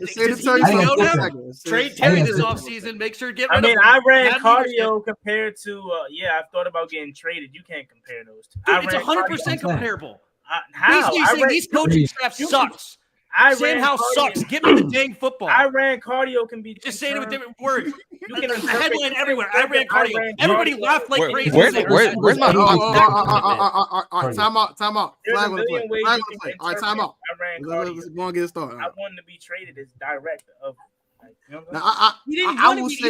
Trade Terry this offseason. Make sure to get rid of him. I ran cardio compared to I've thought about getting traded. You can't compare those two. Dude, it's 100% comparable. How? Basically saying these coaching staff sucks. Sam Howell sucks. Give me the dang football. I ran cardio can be just saying it with different words. You can a headline everywhere. I ran cardio. Everybody laughed like crazy. Where's my time out? Flag on the play. All right, time out. Let's go and get it started. I wanted to be traded as director of. He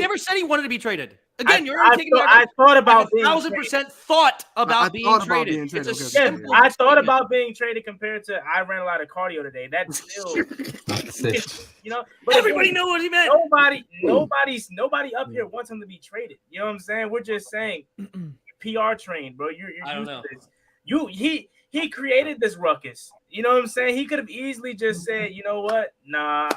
never said he wanted to be traded. Again, you're already taking I thought about being 1,000% thought about being traded. It's a simple. I thought about being traded compared to I ran a lot of cardio today. That's still, but everybody knows what he meant. Nobody up here wants him to be traded. You know what I'm saying? We're just saying PR train, bro. You're used to this. He created this ruckus. You know what I'm saying? He could have easily just said, you know what? Nah,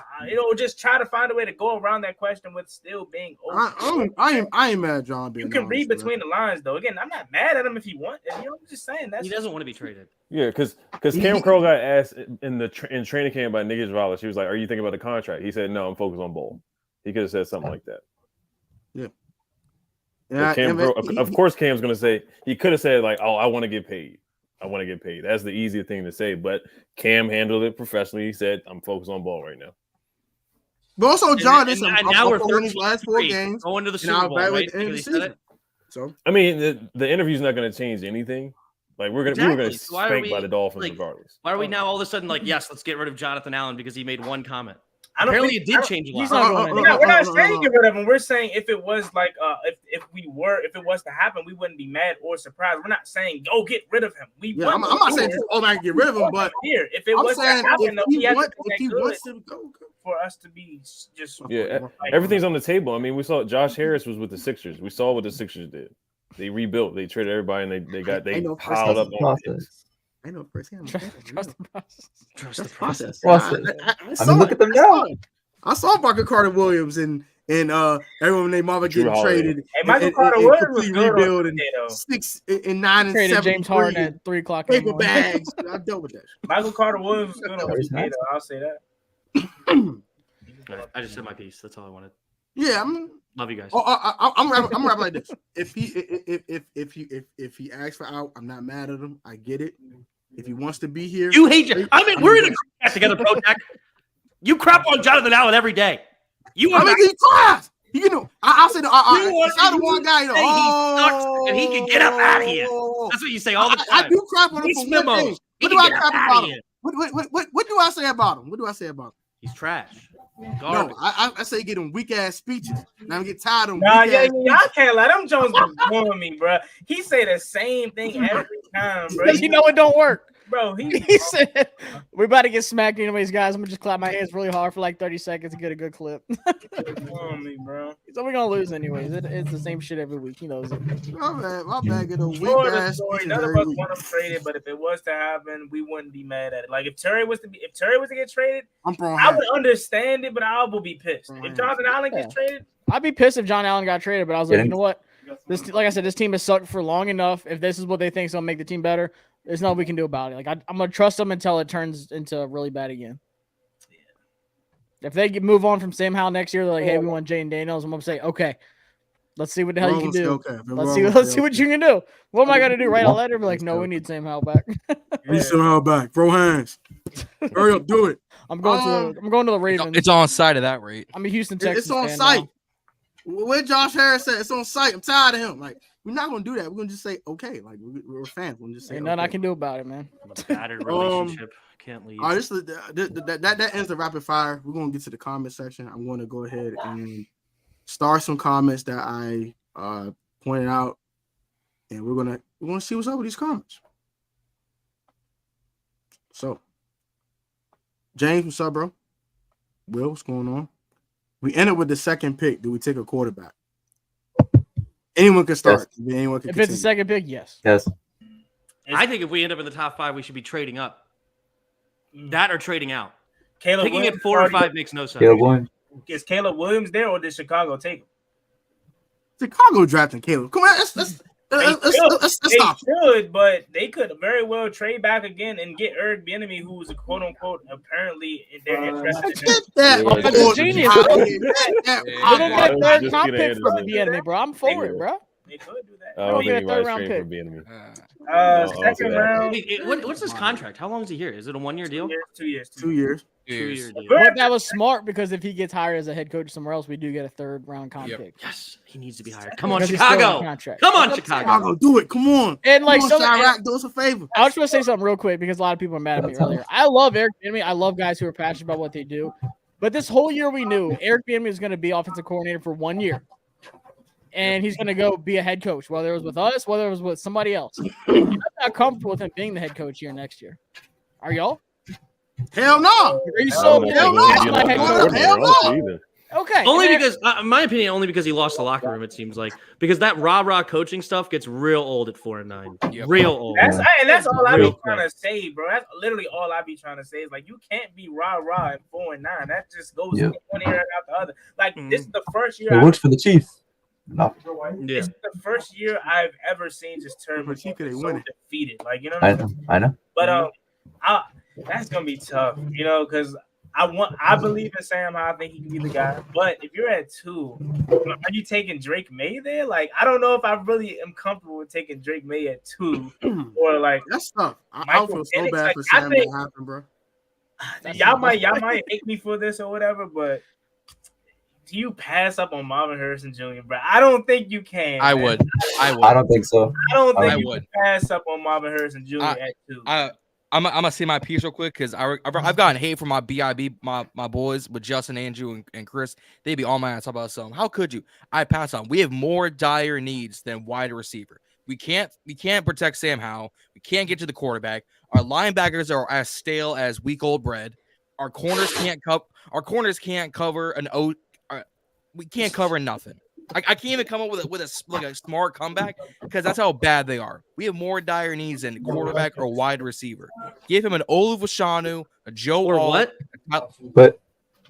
just try to find a way to go around that question with still being open. I ain't mad at John being You can read between the lines, though. Again, I'm not mad at him if he wants. I'm just saying he doesn't want to be traded. Yeah, because Cam Crow got asked in training camp by Nick Valas. She was like, "Are you thinking about the contract?" He said, "No, I'm focused on bowl." He could have said something like that. Yeah. Of course, Cam's going to say he could have said like, "Oh, I want to get paid. I want to get paid." That's the easier thing to say. But Cam handled it professionally. He said, "I'm focused on ball right now." But also, John, and now we're winning his last 4 13-3, games. going to the and Super I'll Bowl, evaluate right? the end of the Because he said season. it. So I mean, the interview's not going to change anything. Like we were going to Exactly. So why are spank we, by the Dolphins like, regardless. Why are we now all of a sudden like, yes, let's get rid of Jonathan Allen because he made one comment? I don't Apparently, think- it did change a lot. He's not going anywhere. We're not saying get rid of him. We're saying if it was like if it was to happen, we wouldn't be mad or surprised. We're not saying go get rid of him. I'm not saying just automatically get rid of him, but here if it I'm was to saying happen, if he wants to go. for us to be just Everything's on the table. I mean, we saw Josh Harris was with the Sixers. We saw what the Sixers did. They rebuilt. They traded everybody, and they piled up on picks. I know firsthand. Trust the process. Trust the process. I mean, look at them now. I saw Michael Carter Williams and everyone named Marvin Drew getting Holiday. traded. Hey, Michael and Carter Williams was completely good on rebuild and Sunday, though. 6 and 9 and Traded 7 James Harden at 3 o'clock. in the paper morning. bags. I dealt with that. Michael Carter Williams was good on Very Sunday, nice. though. I'll say that. I just said my piece. That's all I wanted. Yeah, Love you guys. I'm rapping like this. If he asks for out, I'm not mad at him. I get it. If he wants to be here, You hate you. I mean, we're in a group chat together, Pro Jack. You crap on Jonathan Allen every day. You I mean, he tries. You know, I'll say the one guy. He sucks and he can get up out of here. That's what you say all the time. I do crap on him He's for one memos. thing. He What do can I get crap up about outta him? here. What do I say about him? What do I say about him? He's trash. No, I say get him weak ass speeches, and I'm get tired of him. Nah, y'all can't let them Jones be blowing me, bro. He say the same thing every time, bro. Because you know it don't work. Bro, He said, "We're about to get smacked anyways, guys. I'm gonna just clap my hands really hard for like 30 seconds to get a good clip." blowing me, bro. So we're gonna lose anyways. It's the same shit every week. He knows it. My bad, get a weak Moral of the ass story, speeches none of every us week. want him traded, but if it was to happen, we wouldn't be mad at it. Like if Terry was to get traded, I'm throwing I hands. would understand it, but I will be pissed. Throwing If Jonathan Allen gets traded, I'd be pissed if John Allen got traded, but I was like, Yeah. you know what? This, like I said, this team has sucked for long enough. If this is what they think is gonna make the team better, there's nothing we can do about it. Like I'm gonna trust them until it turns into really bad again. If they move on from Sam Howell next year, they're like, hey, we want Jane Daniels. I'm gonna say, okay, let's see what the hell you can do. Okay. Let's see what you can do. What am I gonna do? Write a letter? Be like, no, we need Sam Howell back. We somehow back. Throw hands. Hurry up, do it. I'm going to the Ravens. It's on side of that rate. I'm a Houston Texans It's on fan site. now. Where Josh Harris said it's on site. I'm tired of him. Like we're not gonna do that. We're gonna just say okay. Like we're fans. We're gonna just say Ain't nothing I okay. can do about it, man. A battered relationship. Can't leave. All right, that ends the rapid fire. We're gonna get to the comment section. I'm gonna go ahead and start some comments that I pointed out, and we're gonna see what's up with these comments. So, James, what's up, bro? Will, what's going on? We ended with the second pick. Do we take a quarterback? Anyone can start. Anyone can If it's a continue. second pick, yes. Yes. I think if we end up in the top 5, we should be trading up. That or trading out. Caleb Picking Williams at 4 or already- 5 makes no sense. Caleb Williams. Is Caleb Williams there, or did Chicago take him? Chicago drafting Caleb. Come on, let's They stop. should, but they could very well trade back again and get Bieniemy, who was a quote unquote apparently they're interested in. Get that. Yeah, that's a genius, bro. Get We're gonna I get was third just top gonna pick add from to the that. Bieniemy, bro. I'm for it, bro. They could do that. I don't get a think third anybody's round trading pick. for Bieniemy. Second round, Wait, what's his contract? How long is he here? Is it a 1-year deal? 2 years. 2 years. 2-year deal. But that was smart because if he gets hired as a head coach somewhere else, we do get a third round comp Yep. pick. Yes, he needs to be hired. Come on, Because he's still on Chicago. contract. Come on, Chicago. Chicago, do it. Come on. And like Come some, on, Chirac, do us a favor. I was going to say something real quick because a lot of people are mad at me earlier. I love Eric Bieniemy. I love guys who are passionate about what they do. But this whole year we knew Eric Bieniemy was going to be offensive coordinator for 1 year. And he's going to go be a head coach, whether it was with us, whether it was with somebody else. I'm not comfortable with him being the head coach here next year. Are y'all? Hell no. Are you so Hell no. Hell no. okay? Only and because, in my opinion, only because he lost the locker room. It seems like because that rah coaching stuff gets real old at 4-9. Yep. Real old. That's all I be Real trying to say, bro. That's literally all I be trying to say is like you can't be rah at 4-9. That just goes Yeah. one ear out the other. Like this is the first year. It works for the Chiefs. No. Yeah. This is the first year I've ever seen just turn But you could so win it. defeated. Like you know what I mean? I know. But that's gonna be tough, you know, because I believe in Sam Howell. I think he can be the guy. But if you're at 2, are you taking Drake May there? Like I don't know if I really am comfortable with taking Drake May at 2 or like That's tough. I Michael feel so Penix, bad like, for I Sam think- that happened, bro. y'all might hate me for this or whatever, but do you pass up on Marvin Harrison Jr., bro? I don't think you can. I man. would. I don't think so. I don't think I you would. can pass up on Marvin Harrison Jr. at 2. I'm gonna say my piece real quick because I've gotten hate from my BIB, my boys with Justin, Andrew, and Chris. They be on my ass about something. How could you? I pass on. We have more dire needs than wide receiver. We can't protect Sam Howell. We can't get to the quarterback. Our linebackers are as stale as week old bread. Our corners can't cover an O. We can't cover nothing. I can't even come up with a smart comeback because that's how bad they are. We have more dire needs than quarterback or wide receiver. Give him an Olu Fashanu, a Joe Or Hall, what? But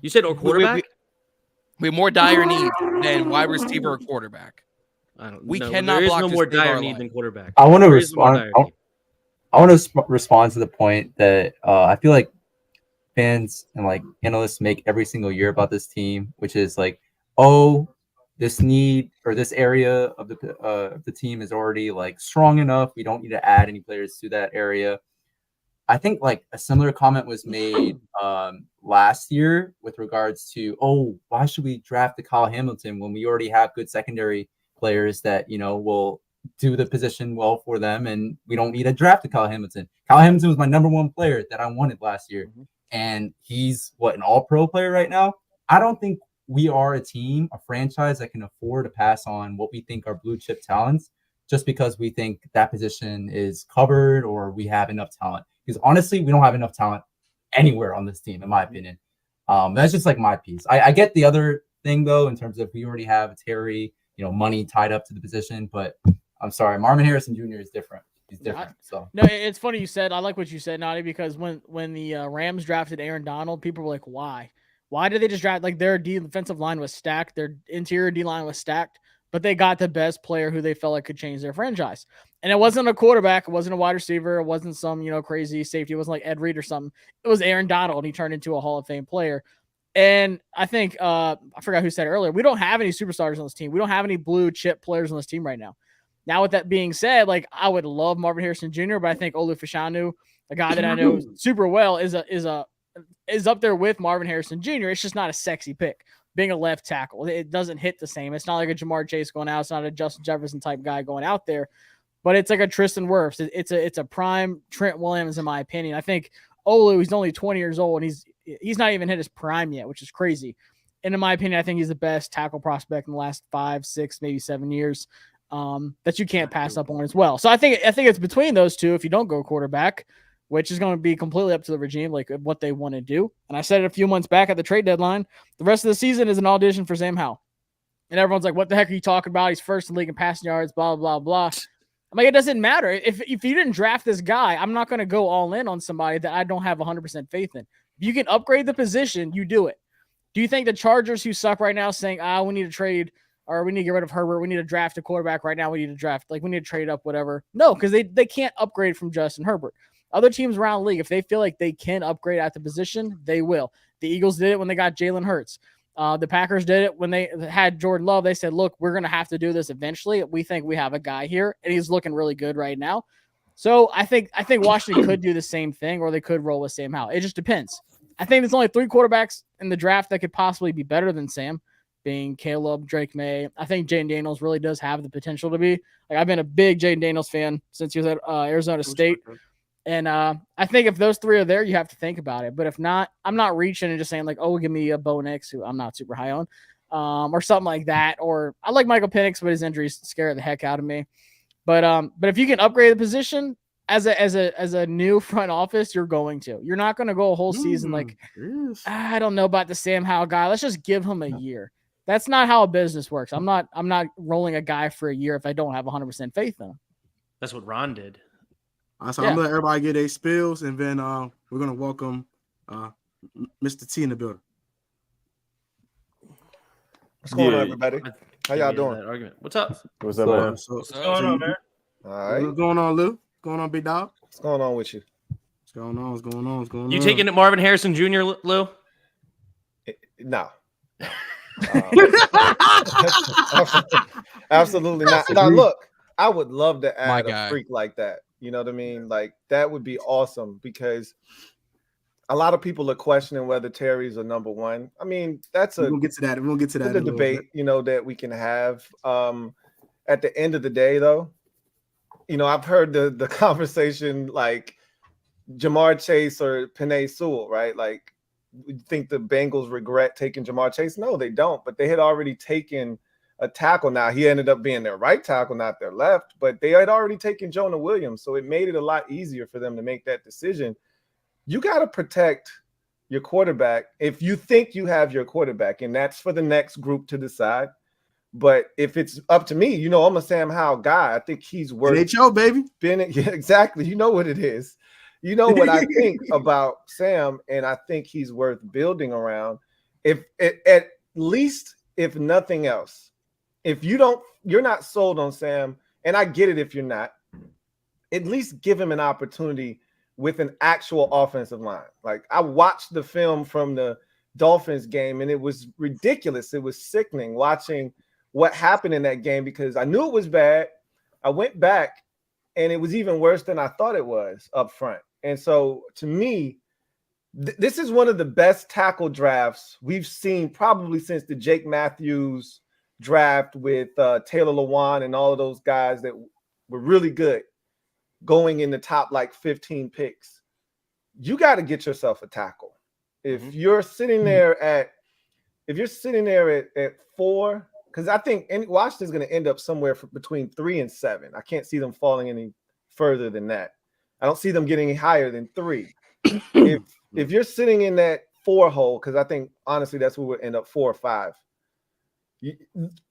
You said or quarterback? We have more dire needs than wide receiver or quarterback. I don't We know. cannot There is block no to more save dire our need life. than quarterback. I want to There is no more respond. dire need. I want to respond to the point that I feel like fans and like analysts make every single year about this team, which is like, oh, this need or this area of the team is already like strong enough. We don't need to add any players to that area. I think like a similar comment was made last year with regards to, oh, why should we draft the Kyle Hamilton when we already have good secondary players that, you know, will do the position well for them, and we don't need to draft the Kyle Hamilton. Kyle Hamilton was my number 1 player that I wanted last year, and he's an all-pro player right now. I don't think we are a team, a franchise that can afford to pass on what we think are blue chip talents just because we think that position is covered or we have enough talent. Because honestly, we don't have enough talent anywhere on this team, in my opinion. That's just like my piece. I get the other thing though, in terms of we already have Terry, you know, money tied up to the position, but I'm sorry, Marvin Harrison Jr. is different. He's different. So no, it's funny you said. I like what you said, Nadi, because when the Rams drafted Aaron Donald, people were like, "Why? Why did they just draft?" Like their defensive line was stacked, their interior D line was stacked, but they got the best player who they felt like could change their franchise. And it wasn't a quarterback, it wasn't a wide receiver, it wasn't some crazy safety, it wasn't like Ed Reed or something. It was Aaron Donald, and he turned into a Hall of Fame player. And I think I forgot who said it earlier. We don't have any superstars on this team. We don't have any blue chip players on this team right now. Now, with that being said, like I would love Marvin Harrison Jr., but I think Olu Fashanu, a guy that I know super well, is up there with Marvin Harrison Jr. It's just not a sexy pick. Being a left tackle, it doesn't hit the same. It's not like a Jamar Chase going out. It's not a Justin Jefferson type guy going out there, but it's like a Tristan Wirfs. It's a prime Trent Williams, in my opinion. I think Olu, he's only 20 years old, and he's not even hit his prime yet, which is crazy. And in my opinion, I think he's the best tackle prospect in the last 5, 6, maybe 7 years that you can't pass up on as well. So I think it's between those two if you don't go quarterback, which is going to be completely up to the regime, like what they want to do. And I said it a few months back at the trade deadline, the rest of the season is an audition for Sam Howell. And everyone's like, what the heck are you talking about? He's first in the league in passing yards, blah, blah, blah. I'm like, it doesn't matter. If you didn't draft this guy, I'm not going to go all in on somebody that I don't have 100% faith in. If you can upgrade the position, you do it. Do you think the Chargers, who suck right now, saying, we need to trade or we need to get rid of Herbert, we need to draft a quarterback right now, we need to trade up, whatever? No, because they can't upgrade from Justin Herbert. Other teams around the league, if they feel like they can upgrade at the position, they will. The Eagles did it when they got Jalen Hurts. The Packers did it when they had Jordan Love. They said, look, we're going to have to do this eventually. We think we have a guy here, and he's looking really good right now. So I think Washington could do the same thing, or they could roll with Sam Howell. It just depends. I think there's only 3 quarterbacks in the draft that could possibly be better than Sam, being Caleb, Drake May. I think Jaden Daniels really does have the potential to be. Like, I've been a big Jaden Daniels fan since he was at Arizona State. And I think if those 3 are there, you have to think about it. But if not, I'm not reaching and just saying like, give me a Bo Nix, who I'm not super high on, or something like that. Or I like Michael Penix, but his injuries scare the heck out of me. But if you can upgrade the position as a new front office, you're going to. You're not going to go a whole season like, I don't know about the Sam Howell guy. Let's just give him a year. That's not how a business works. I'm not rolling a guy for a year if I don't have 100% faith in him. That's what Ron did. So I'm gonna let everybody get their spills, and then we're gonna welcome Mr. T in the building. What's going on, everybody? How y'all doing? What's up? What's up, man? What's going on, man? All right. What's going on, Lou? What's going on, big dog? What's going on with you? What's going on? What's going on? What's going on? You taking it Marvin Harrison Jr., Lou? No. Absolutely not. Now, look, I would love to add a freak like that. You know what I mean? Like, that would be awesome because a lot of people are questioning whether Terry's a number one. I mean, that's We'll get to that. We'll get to that. the debate, that we can have. At the end of the day, though, I've heard the conversation like Jamar Chase or Penei Sewell, right? Like, you think the Bengals regret taking Jamar Chase? No, they don't. But they had already taken a tackle. Now, he ended up being their right tackle, not their left. But they had already taken Jonah Williams, so it made it a lot easier for them to make that decision. You got to protect your quarterback if you think you have your quarterback, and that's for the next group to decide. But if it's up to me, I'm a Sam Howell guy. I think he's worth NHL, baby. Yeah, exactly. You know what it is. You know what I think about Sam, and I think he's worth building around. If at least, if nothing else, if you're not sold on Sam, and I get it if you're not, at least give him an opportunity with an actual offensive line. Like, I watched the film from the Dolphins game, and it was ridiculous. It was sickening watching what happened in that game because I knew it was bad. I went back, and it was even worse than I thought it was up front. And so, to me, this is one of the best tackle drafts we've seen probably since the Jake Matthews draft with Taylor Lewan and all of those guys that were really good going in the top like 15 picks. You got to get yourself a tackle. If you're sitting there at 4, because I think Washington's going to end up somewhere between 3 and 7. I can't see them falling any further than that. I don't see them getting higher than 3. If you're sitting in that 4 hole, because I think honestly that's where we'll end up 4 or 5.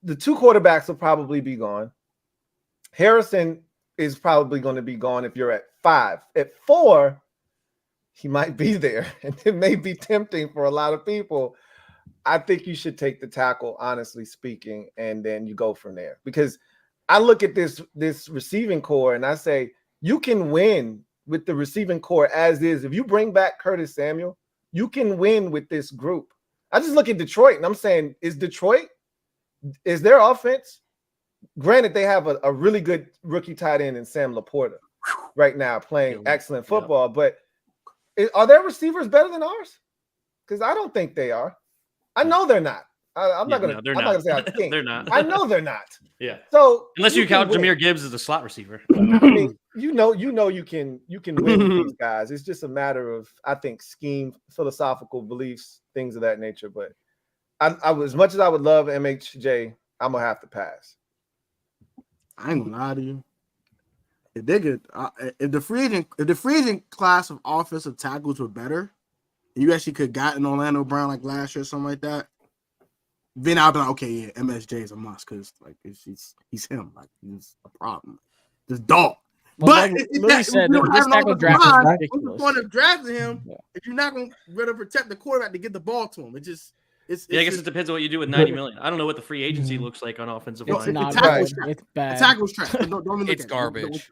The 2 quarterbacks will probably be gone. Harrison is probably going to be gone if you're at 5. At 4, he might be there, and it may be tempting for a lot of people. I think you should take the tackle, honestly speaking, and then you go from there. Because I look at this receiving core and I say, you can win with the receiving core as is. If you bring back Curtis Samuel, you can win with this group. I just look at Detroit and I'm saying, is their offense? Granted, they have a really good rookie tight end in Sam Laporta right now playing excellent football, but are their receivers better than ours? Because I don't think they are. I know they're not. I'm not going to say I think. They're not. I know they're not. Yeah. So unless you count Jahmyr Gibbs as a slot receiver. I mean, you know you can win with these guys. It's just a matter of, I think, scheme, philosophical beliefs, things of that nature. But I as much as I would love MHJ, I'm gonna have to pass. I ain't gonna lie to you. If they could, if the free agent class of offensive tackles were better, and you actually could have gotten Orlando Brown like last year or something like that, then I'd be like, okay, yeah, MSJ is a must because like he's him, like he's a problem, this dog. Well, but like Louis said, this tackle draft is ridiculous. What's the point of drafting him if you're not going to protect the quarterback to get the ball to him? I guess it depends on what you do with $90 million. I don't know what the free agency looks like on offensive line. It's bad. The tackle's trash. It's garbage.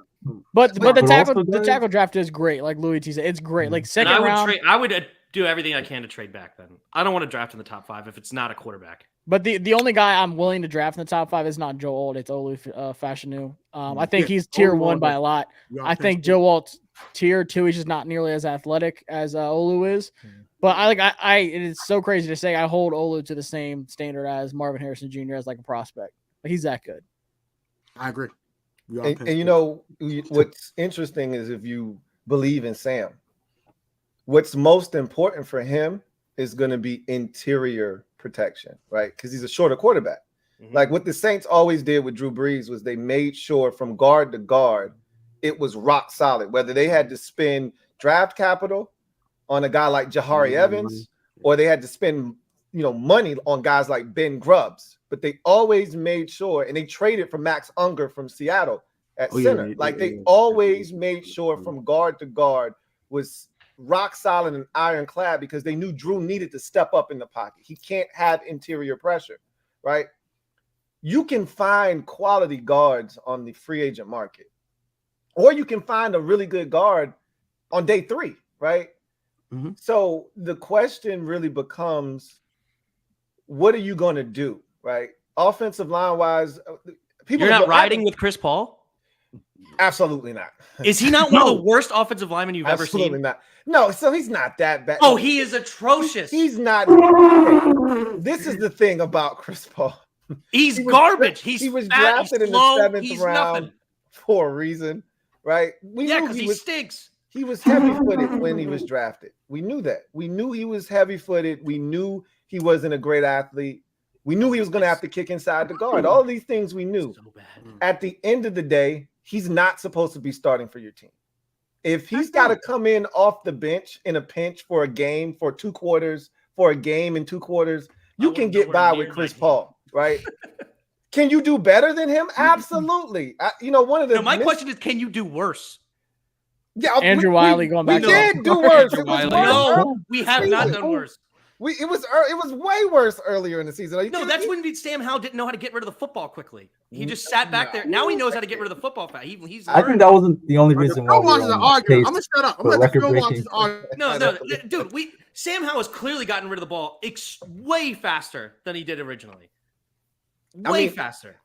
But the tackle draft is great. Like Louis T said, it's great. Like second round. I would do everything I can to trade back then. I don't want to draft in the top 5 if it's not a quarterback. But the only guy I'm willing to draft in the top 5 is not Joe Alt. It's Olu Fashanu. I think he's tier 1 by a lot. I think Joe Alt's tier 2. He's just not nearly as athletic as Olu is. But it is so crazy to say I hold Olu to the same standard as Marvin Harrison Jr. as like a prospect. But he's that good. I agree. And you know what's interesting is if you believe in Sam, what's most important for him is going to be interior protection, right? Because he's a shorter quarterback. Mm-hmm. Like what the Saints always did with Drew Brees was they made sure from guard to guard it was rock solid, whether they had to spend draft capital on a guy like Jahari Evans or they had to spend money on guys like Ben Grubbs, but they always made sure, and they traded for Max Unger from Seattle at center. They always made sure from guard to guard was rock solid and ironclad because they knew Drew needed to step up in the pocket. He can't have interior pressure, right? You can find quality guards on the free agent market, or you can find a really good guard on day 3, right? Mm-hmm. So the question really becomes, what are you going to do, right? Offensive line wise, you're not riding with Chris Paul. Absolutely not. Is he not one of the worst offensive linemen you've ever Absolutely seen? not. No, so he's not that bad. Oh, he is atrocious. He's not. This is the thing about Chris Paul. He's garbage. He was fat, drafted he's in slow, the 7th he's round nothing. for a reason, right? We knew because he stinks. He was heavy-footed when he was drafted. We knew that. We knew he was heavy-footed. We knew he wasn't a great athlete. We knew he was going to have to kick inside the guard. All these things we knew. So bad. At the end of the day, he's not supposed to be starting for your team. If he's got to come in off the bench in a pinch for a game, for 2 quarters, for a game in 2 quarters, you can get by with Chris Paul, right? Can you do better than him? Absolutely. One of the my question is, can you do worse? Yeah, Andrew Wiley going back. We did do worse. It was worse. No, we have not done worse. It was way worse earlier in the season. No, that's when Sam Howell didn't know how to get rid of the football quickly. He just sat back there. Now he knows how to get rid of the football fast. He's I think that wasn't the only reason why. I'm gonna shut up. I'm gonna let Phil watch this argument. No, dude. Sam Howell has clearly gotten rid of the ball way faster than he did originally. Way faster.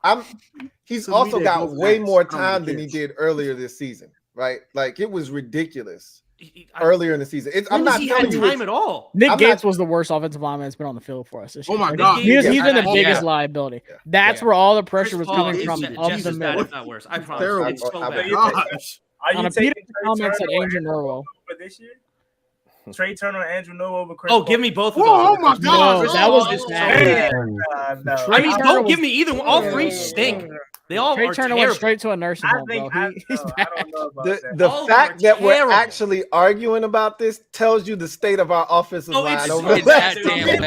He's also got way more time than he did earlier this season, right? Like it was ridiculous earlier in the season. I'm not telling you time at all. Nick Gates was the worst offensive lineman that's been on the field for us this year. Oh my God, he's been the biggest liability. That's where all the pressure was coming from. Just as bad, if not worse. I promise. It's so bad. Are you taking comments at Andrew Norwell for this year? Trey Turner and Andrew Norwell over Chris. Oh, give me both of those. Oh my God, no, that was just bad. No. I mean, don't give me either one. All 3 stink. They all Trey are Turner terrible. went straight to a nursing home, bro. He's bad. I don't know about The fact that we're actually arguing about this tells you the state of our offensive line over the last 2 years.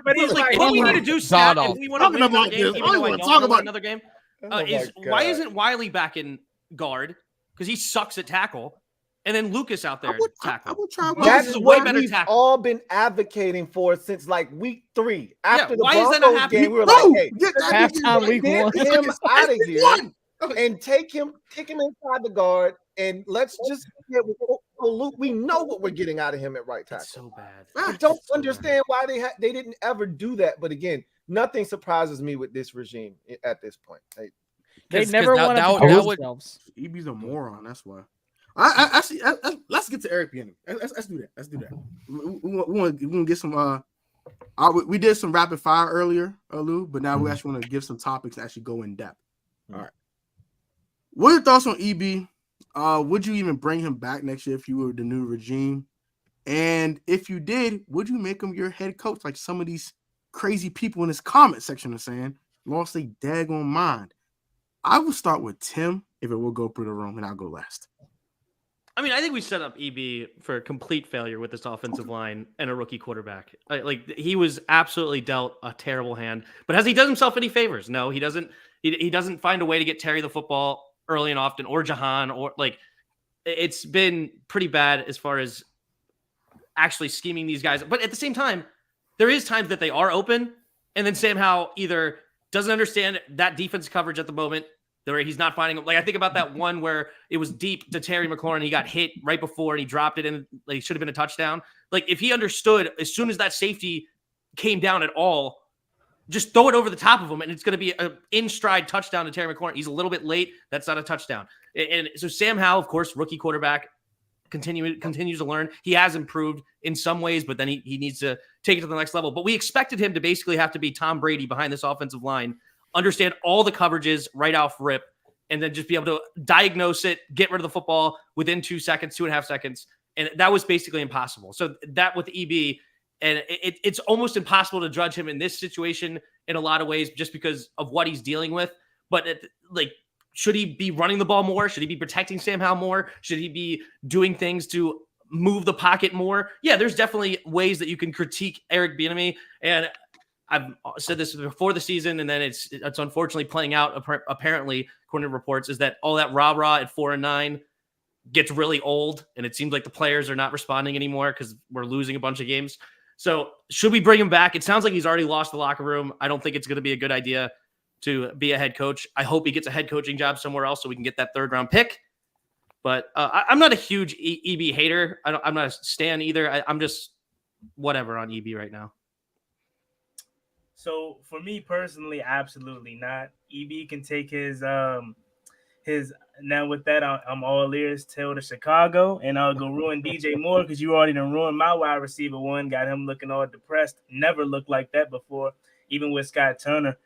But he's like, what we need to do, Scott, if we want to win another game, even though I don't want another game, why isn't Wiley back in guard? Because he sucks at tackle. And then Lucas out there tackle. That's what we've all been advocating for since like week 3. After the Broncos game, we were like, hey, halftime week 1. Get him out of here and take him inside the guard, and let's just get with Luke. We know what we're getting out of him at right tackle. It's so bad. I don't understand why they didn't ever do that. But again, nothing surprises me with this regime at this point. They never wanted to prove themselves. EB's a moron. That's why. Let's get to Eric Bieniemy. Let's do that. We want to get some. We did some rapid fire earlier, Lou, but now we actually want to give some topics to actually go in depth. All right. What are your thoughts on EB? Would you even bring him back next year if you were the new regime? And if you did, would you make him your head coach like some of these crazy people in this comment section are saying? Lost a daggone mind. I will start with Tim if it will go through the room, and I'll go last. I mean, I think we set up EB for complete failure with this offensive line and a rookie quarterback. Like he was absolutely dealt a terrible hand. But has he done himself any favors? No, he doesn't. He doesn't find a way to get Terry the football early and often, or Jahan, or like it's been pretty bad as far as actually scheming these guys. But at the same time, there is times that they are open, and then Sam Howell either doesn't understand that defense coverage at the moment, where he's not finding them. Like I think about that one where it was deep to Terry McLaurin. He got hit right before and he dropped it, and like, it should have been a touchdown. Like if he understood as soon as that safety came down at all, just throw it over the top of him, and it's going to be an in stride touchdown to Terry McLaurin. He's a little bit late. That's not a touchdown. And so Sam Howell, of course, rookie quarterback, continues to learn. He has improved in some ways, but then he needs to take it to the next level. But we expected him to basically have to be Tom Brady behind this offensive line, understand all the coverages right off rip, and then just be able to diagnose it, get rid of the football within 2 seconds, 2.5 seconds. And that was basically impossible. So that with EB, and it's almost impossible to judge him in this situation in a lot of ways just because of what he's dealing with. But should he be running the ball more? Should he be protecting Sam Howell more? Should he be doing things to move the pocket more? Yeah, there's definitely ways that you can critique Eric Bieniemy, and I've said this before the season, and then it's unfortunately playing out. Apparently, according to reports, is that all that rah-rah at 4-9 gets really old, and it seems like the players are not responding anymore because we're losing a bunch of games. So should we bring him back? It sounds like he's already lost the locker room. I don't think it's going to be a good idea to be a head coach. I hope he gets a head coaching job somewhere else so we can get that 3rd round pick. But I'm not a huge EB hater. I'm not a stan either. I'm just whatever on EB right now. So for me personally, absolutely not. EB can take his his. Now with that, I'm all ears. Tell to Chicago, and I'll go ruin DJ Moore because you already done ruined my wide receiver one. Got him looking all depressed. Never looked like that before, even with Scott Turner.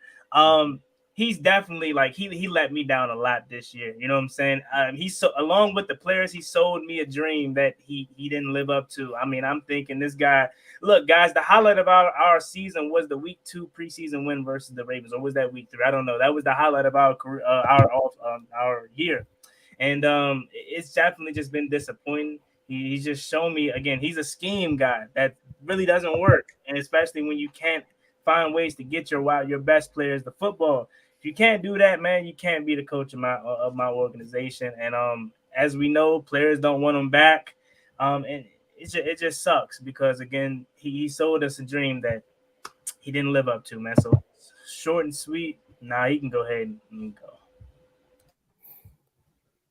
He's definitely like he let me down a lot this year. You know what I'm saying? He's so along with the players, he sold me a dream that he didn't live up to. I mean, I'm thinking this guy. Look, guys, the highlight of our season was the week 2 preseason win versus the Ravens, or was that week 3? I don't know. That was the highlight of our career, our year, and it's definitely just been disappointing. He's just shown me again. He's a scheme guy that really doesn't work, and especially when you can't find ways to get your best players the football. If you can't do that, man, you can't be the coach of my organization. And as we know, players don't want him back. And it just sucks because again, he sold us a dream that he didn't live up to, man. So short and sweet. Nah, he can go ahead and go.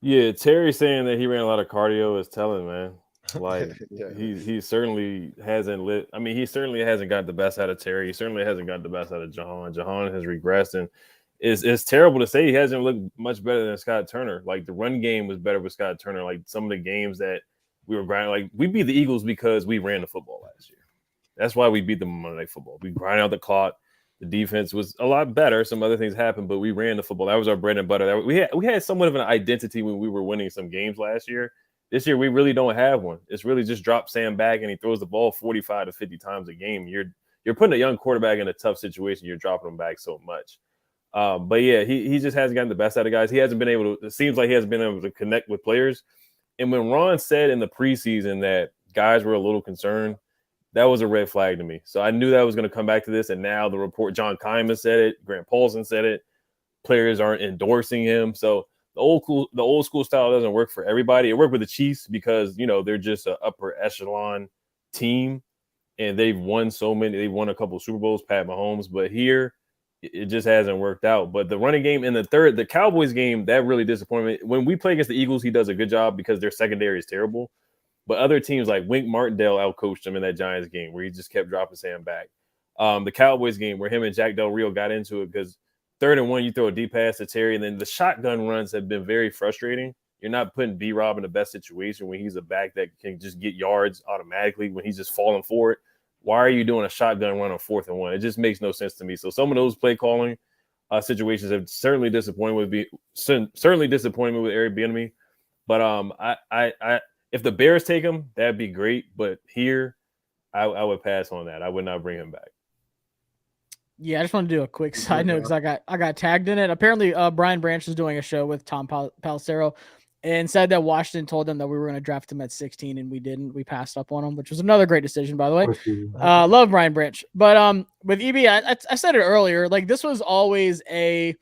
Yeah, Terry saying that he ran a lot of cardio is telling, man. Like he certainly hasn't lit. I mean, he certainly hasn't got the best out of Terry. He certainly hasn't got the best out of Jahan. Jahan has regressed, and it's terrible to say he hasn't looked much better than Scott Turner. Like the run game was better with Scott Turner. Like some of the games that we were grinding, like we beat the Eagles because we ran the football last year. That's why we beat them on Monday Night Football. We grind out the clock. The defense was a lot better. Some other things happened, but we ran the football. That was our bread and butter. We had somewhat of an identity when we were winning some games last year. This year, we really don't have one. It's really just drop Sam back and he throws the ball 45 to 50 times a game. You're putting a young quarterback in a tough situation. You're dropping him back so much. But yeah, he just hasn't gotten the best out of guys. He hasn't been able to. It seems like he hasn't been able to connect with players. And when Ron said in the preseason that guys were a little concerned, that was a red flag to me. So I knew that was going to come back to this. And now the report, John Kyman said it, Grant Paulson said it. Players aren't endorsing him. So the old school style doesn't work for everybody. It worked with the Chiefs because, you know, they're just an upper echelon team and they've won so many. They've won a couple of Super Bowls, Pat Mahomes, but here it just hasn't worked out. But the running game in the Cowboys game, that really disappointed me. When we play against the Eagles, he does a good job because their secondary is terrible. But other teams like Wink Martindale outcoached him in that Giants game where he just kept dropping Sam back. The Cowboys game where him and Jack Del Rio got into it because 3rd and 1, you throw a deep pass to Terry, and then the shotgun runs have been very frustrating. You're not putting B-Rob in the best situation when he's a back that can just get yards automatically when he's just falling for it. Why are you doing a shotgun run on 4th and 1? It just makes no sense to me. So some of those play calling situations have certainly disappointed me with Eric Bieniemy. But I if the Bears take him, that'd be great. But here, I would pass on that. I would not bring him back. Yeah, I just want to do a quick side note because I got tagged in it. Apparently, Brian Branch was doing a show with Tom Pelissero and said that Washington told them that we were going to draft him at 16, and we didn't. We passed up on him, which was another great decision, by the way. Love Brian Branch. But with EB, I said it earlier, like this was always a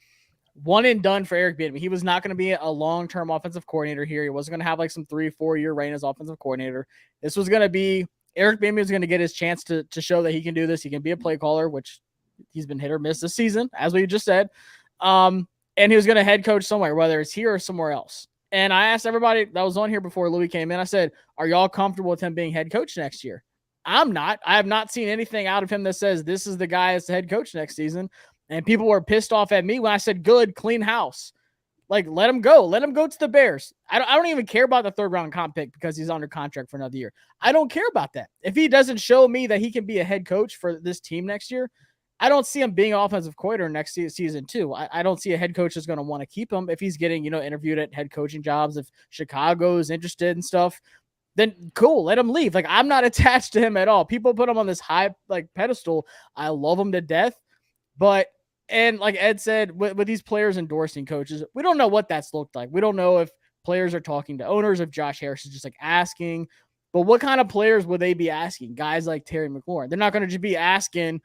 one and done for Eric Bieniemy. He was not going to be a long-term offensive coordinator here. He wasn't going to have like some 3-4 year reign as offensive coordinator. This was going to be Eric Bieniemy was going to get his chance to show that he can do this. He can be a play caller, which he's been hit or miss this season, as we just said. And he was going to head coach somewhere, whether it's here or somewhere else. And I asked everybody that was on here before Louis came in, I said, are y'all comfortable with him being head coach next year? I'm not. I have not seen anything out of him that says this is the guy as the head coach next season. And people were pissed off at me when I said, good, clean house. Like, let him go. Let him go to the Bears. I don't even care about the 3rd round comp pick because he's under contract for another year. I don't care about that. If he doesn't show me that he can be a head coach for this team next year, I don't see him being offensive coordinator next season too. I don't see a head coach that's going to want to keep him if he's getting, interviewed at head coaching jobs. If Chicago is interested and stuff, then cool, let him leave. Like, I'm not attached to him at all. People put him on this high pedestal. I love him to death, and like Ed said, with these players endorsing coaches, we don't know what that's looked like. We don't know if players are talking to owners, if Josh Harris is just like asking. But what kind of players would they be asking? Guys like Terry McLaurin. They're not going to just be asking,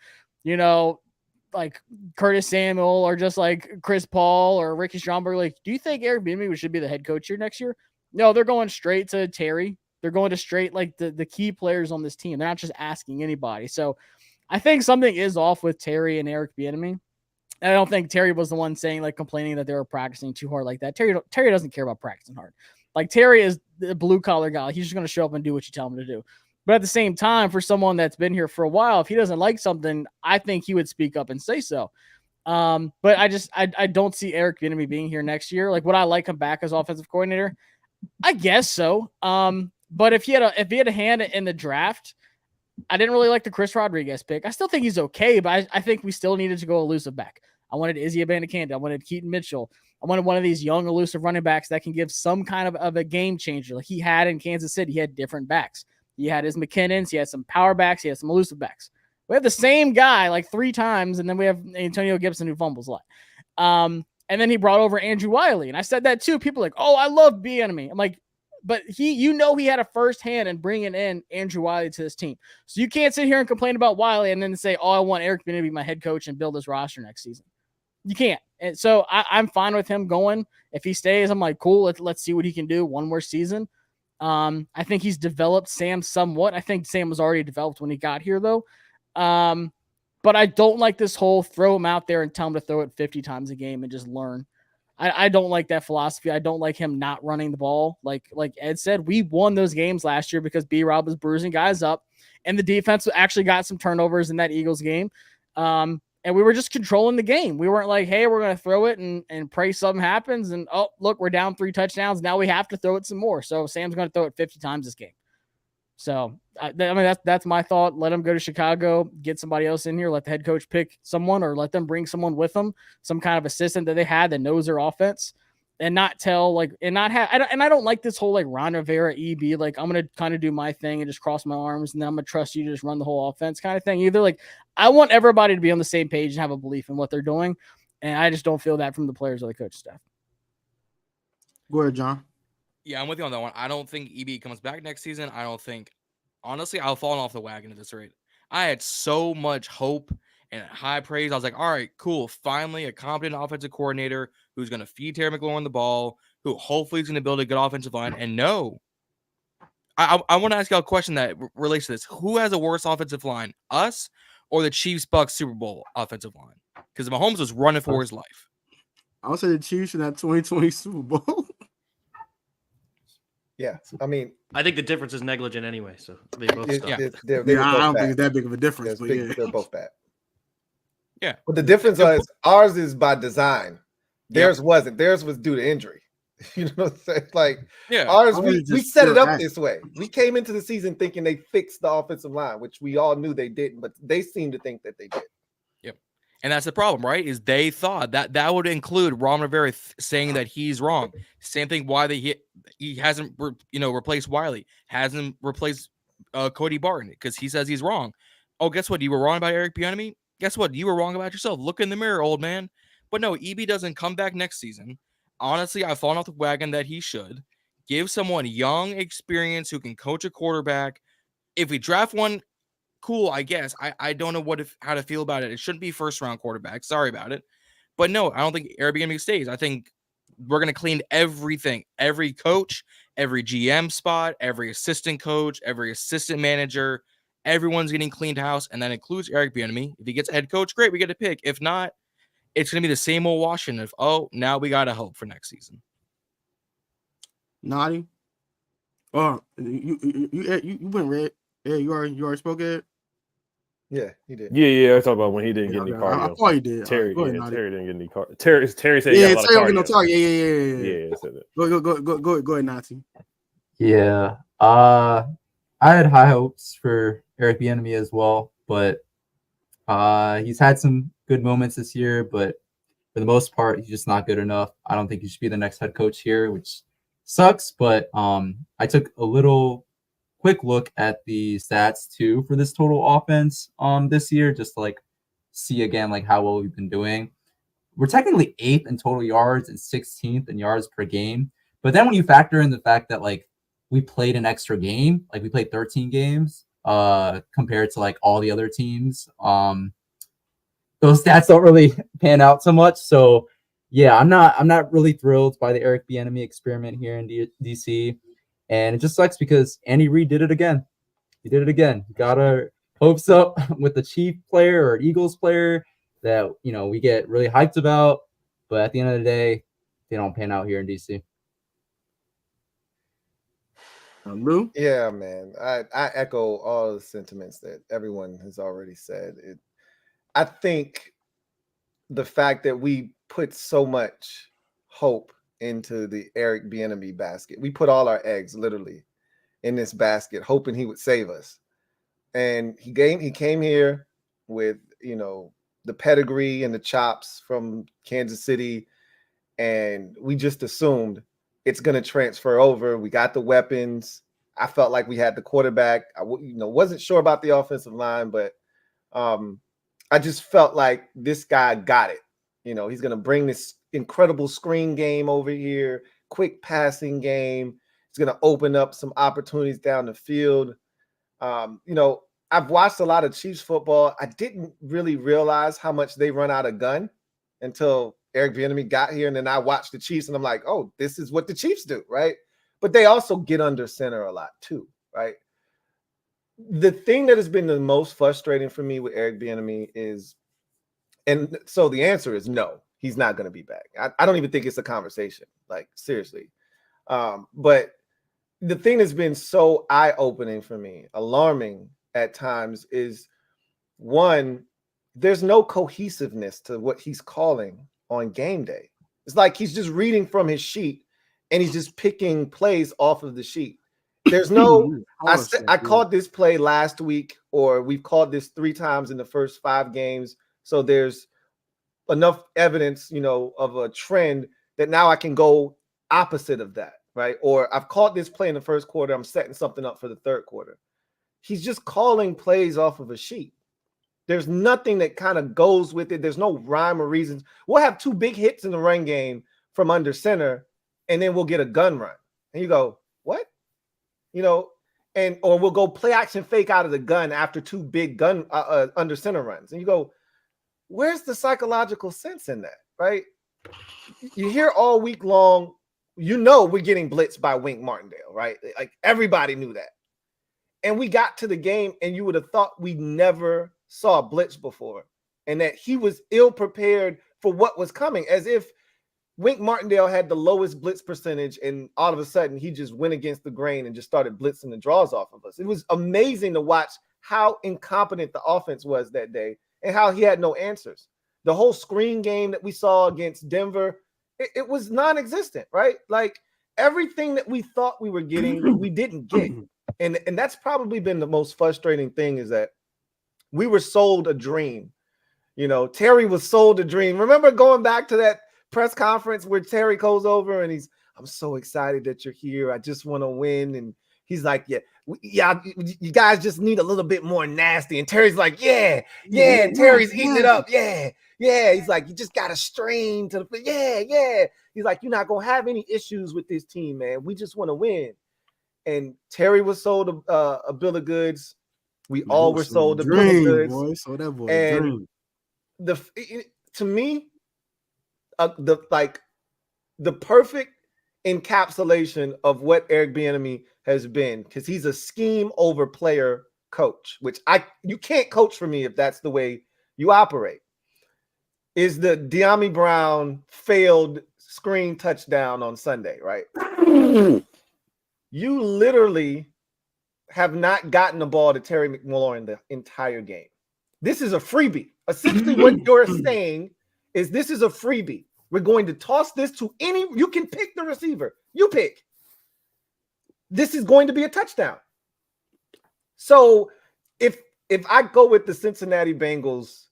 like Curtis Samuel or just like Chris Paul or Ricky Stromberg. Like, do you think Eric Bieniemy should be the head coach here next year? No, they're going straight to Terry. They're going to straight like the key players on this team. They're not just asking anybody. So I think something is off with Terry and Eric Bieniemy. And I don't think Terry was the one saying, like, complaining that they were practicing too hard like that. Terry doesn't care about practicing hard. Like, Terry is the blue-collar guy. He's just going to show up and do what you tell him to do. But at the same time, for someone that's been here for a while, if he doesn't like something, I think he would speak up and say so. But I don't see Eric Bieniemy being here next year. Like, would I like him back as offensive coordinator? I guess so. But if he had a hand in the draft, I didn't really like the Chris Rodriguez pick. I still think he's okay, but I think we still needed to go elusive back. I wanted Izzy Abanikanda. I wanted Keaton Mitchell. I wanted one of these young, elusive running backs that can give some kind of a game changer. Like he had in Kansas City, he had different backs. He had his McKinnons. He had some power backs. He had some elusive backs. We have the same guy like 3 times, and then we have Antonio Gibson who fumbles a lot. And then he brought over Andrew Wiley, and I said that too. People are like, oh, I love Bieniemy. I'm like, but he had a first hand in bringing in Andrew Wiley to this team. So you can't sit here and complain about Wiley and then say, oh, I want Eric Bieniemy to be my head coach and build his roster next season. You can't. And so I'm fine with him going. If he stays, I'm like, cool. Let's see what he can do one more season. I think he's developed Sam somewhat. I think Sam was already developed when he got here, though. But I don't like this whole throw him out there and tell him to throw it 50 times a game and just learn. I don't like that philosophy. I don't like him not running the ball. Like Ed said, we won those games last year because B-Rob was bruising guys up, and the defense actually got some turnovers in that Eagles game. And we were just controlling the game. We weren't like, hey, we're going to throw it and pray something happens. And, oh, look, we're down 3 touchdowns. Now we have to throw it some more. So Sam's going to throw it 50 times this game. So, I mean, that's my thought. Let him go to Chicago, get somebody else in here, let the head coach pick someone or let them bring someone with them, some kind of assistant that they had that knows their offense, and not tell like and not have. I don't like this whole like Ron Rivera EB, like I'm going to kind of do my thing and just cross my arms and then I'm going to trust you to just run the whole offense kind of thing. Either like I want everybody to be on the same page and have a belief in what they're doing, and I just don't feel that from the players or the coach staff. Go ahead, John. Yeah, I'm with you on that one. I don't think EB comes back next season. I don't think, honestly, I'll fall off the wagon at this rate. I had so much hope and high praise. I was like, all right, cool. Finally, a competent offensive coordinator who's going to feed Terry McLaurin the ball, who hopefully is going to build a good offensive line. And no, I want to ask you a question that relates to this. Who has a worse offensive line, us or the Chiefs-Bucks Super Bowl offensive line? Because Mahomes was running for his life. I would say the Chiefs in that 2020 Super Bowl. Yeah, I mean, I think the difference is negligent anyway. So they both stop. I don't think it's that big of a difference. But they're both bad. Yeah, but the difference is ours is by design. Theirs wasn't. Theirs was due to injury. You know what I'm saying? Like ours, we set it up this way. We came into the season thinking they fixed the offensive line, which we all knew they didn't, but they seem to think that they did. And that's the problem, right? Is they thought that would include Ron Rivera saying that he's wrong. Same thing. Why he hasn't replaced Wiley, hasn't replaced Cody Barton because he says he's wrong. Oh, guess what? You were wrong about Eric Bieniemy. Guess what? You were wrong about yourself. Look in the mirror, old man. But no, EB doesn't come back next season. Honestly, I've fallen off the wagon that he should give someone young experience who can coach a quarterback. If we draft one, cool, I guess. I don't know how to feel about it. It shouldn't be first round quarterback. Sorry about it. But no, I don't think Airbnb stays. I think we're going to clean everything. Every coach, every GM spot, every assistant coach, every assistant manager. Everyone's getting cleaned house, and that includes Eric Bieniemy. If he gets a head coach, great, we get a pick. If not, it's going to be the same old Washington of, oh, now we got to hope for next season. Naughty. Oh, you went red. Yeah, you already spoke it. Yeah, he did. Yeah. I talked about when he didn't get any cardio. I thought he did. Terry, Terry didn't get any cardio. Terry said he got a lot of cardio. Yeah. Said that. Go ahead, Nazi. Yeah. I had high hopes for Eric Bieniemy as well, but he's had some good moments this year, but for the most part, he's just not good enough. I don't think he should be the next head coach here, which sucks. But I took a little quick look at the stats too for this total offense this year, just to like see again like how well we've been doing. We're technically 8th in total yards and 16th in yards per game. But then when you factor in the fact that like we played an extra game, like we played 13 games compared to like all the other teams, those stats don't really pan out so much. So yeah, I'm not really thrilled by the Eric Bieniemy experiment here in DC. And it just sucks because Andy Reid did it again. He did it again. Got our hopes up with the Chief player or Eagles player that, we get really hyped about. But at the end of the day, they don't pan out here in DC. Lou? Yeah, man. I echo all the sentiments that everyone has already said. I think the fact that we put so much hope into the Eric Bieniemy basket. We put all our eggs literally in this basket, hoping he would save us. And he came here with, you know, the pedigree and the chops from Kansas City, and we just assumed it's going to transfer over. We got the weapons. I felt like we had the quarterback. I wasn't sure about the offensive line, but I just felt like this guy got it. You know, he's going to bring this incredible screen game over here, quick passing game. It's going to open up some opportunities down the field. You know, I've watched a lot of Chiefs football. I didn't really realize how much they run out of gun until Eric Bieniemy got here. And then I watched the Chiefs and I'm like, oh, this is what the Chiefs do, right? But they also get under center a lot too, right? The thing that has been the most frustrating for me with Eric Bieniemy is, and so the answer is no, he's not going to be back. I don't even think it's a conversation, like seriously. But the thing that's been so eye-opening for me, alarming at times, is one, there's no cohesiveness to what he's calling on game day. It's like he's just reading from his sheet and he's just picking plays off of the sheet. There's no, I called this play last week, or we've called this 3 times in the first 5 games. So there's enough evidence, you know, of a trend that now I can go opposite of that, right? Or I've called this play in the first quarter. I'm setting something up for the third quarter. He's just calling plays off of a sheet. There's nothing that kind of goes with it. There's no rhyme or reasons. We'll have 2 big hits in the run game from under center, and then we'll get a gun run. And you go, what? You know, or we'll go play action fake out of the gun after 2 big gun under center runs. And you go, where's the psychological sense in that, right? You hear all week long, you know, we're getting blitzed by Wink Martindale, right? Like everybody knew that. And we got to the game and you would have thought we never saw a blitz before and that he was ill prepared for what was coming, as if Wink Martindale had the lowest blitz percentage and all of a sudden he just went against the grain and just started blitzing the draws off of us. It was amazing to watch how incompetent the offense was that day and how he had no answers. The whole screen game that we saw against Denver, it was non-existent, right? Like everything that we thought we were getting, we didn't get. And that's probably been the most frustrating thing, is that we were sold a dream. You know, Terry was sold a dream. Remember going back to that press conference where Terry goes over and I'm so excited that you're here. I just want to win. And he's like, yeah, you guys just need a little bit more nasty. And Terry's like, yeah. And Terry's eating it up. Yeah. He's like, you just got to strain to the, yeah. He's like, you're not going to have any issues with this team, man. We just want to win. And Terry was sold a bill of goods. We all were sold a bill of goods. Boy. So that boy, and to me, the perfect encapsulation of what Eric Bieniemy has been, because he's a scheme over player coach, which you can't coach for me if that's the way you operate, is the Bieniemy Brown failed screen touchdown on Sunday, right? You literally have not gotten the ball to Terry McLaurin the entire game. This is a freebie. Essentially, what you're saying is this is a freebie. We're going to toss this to you can pick the receiver. You pick. This is going to be a touchdown. So if I go with the Cincinnati Bengals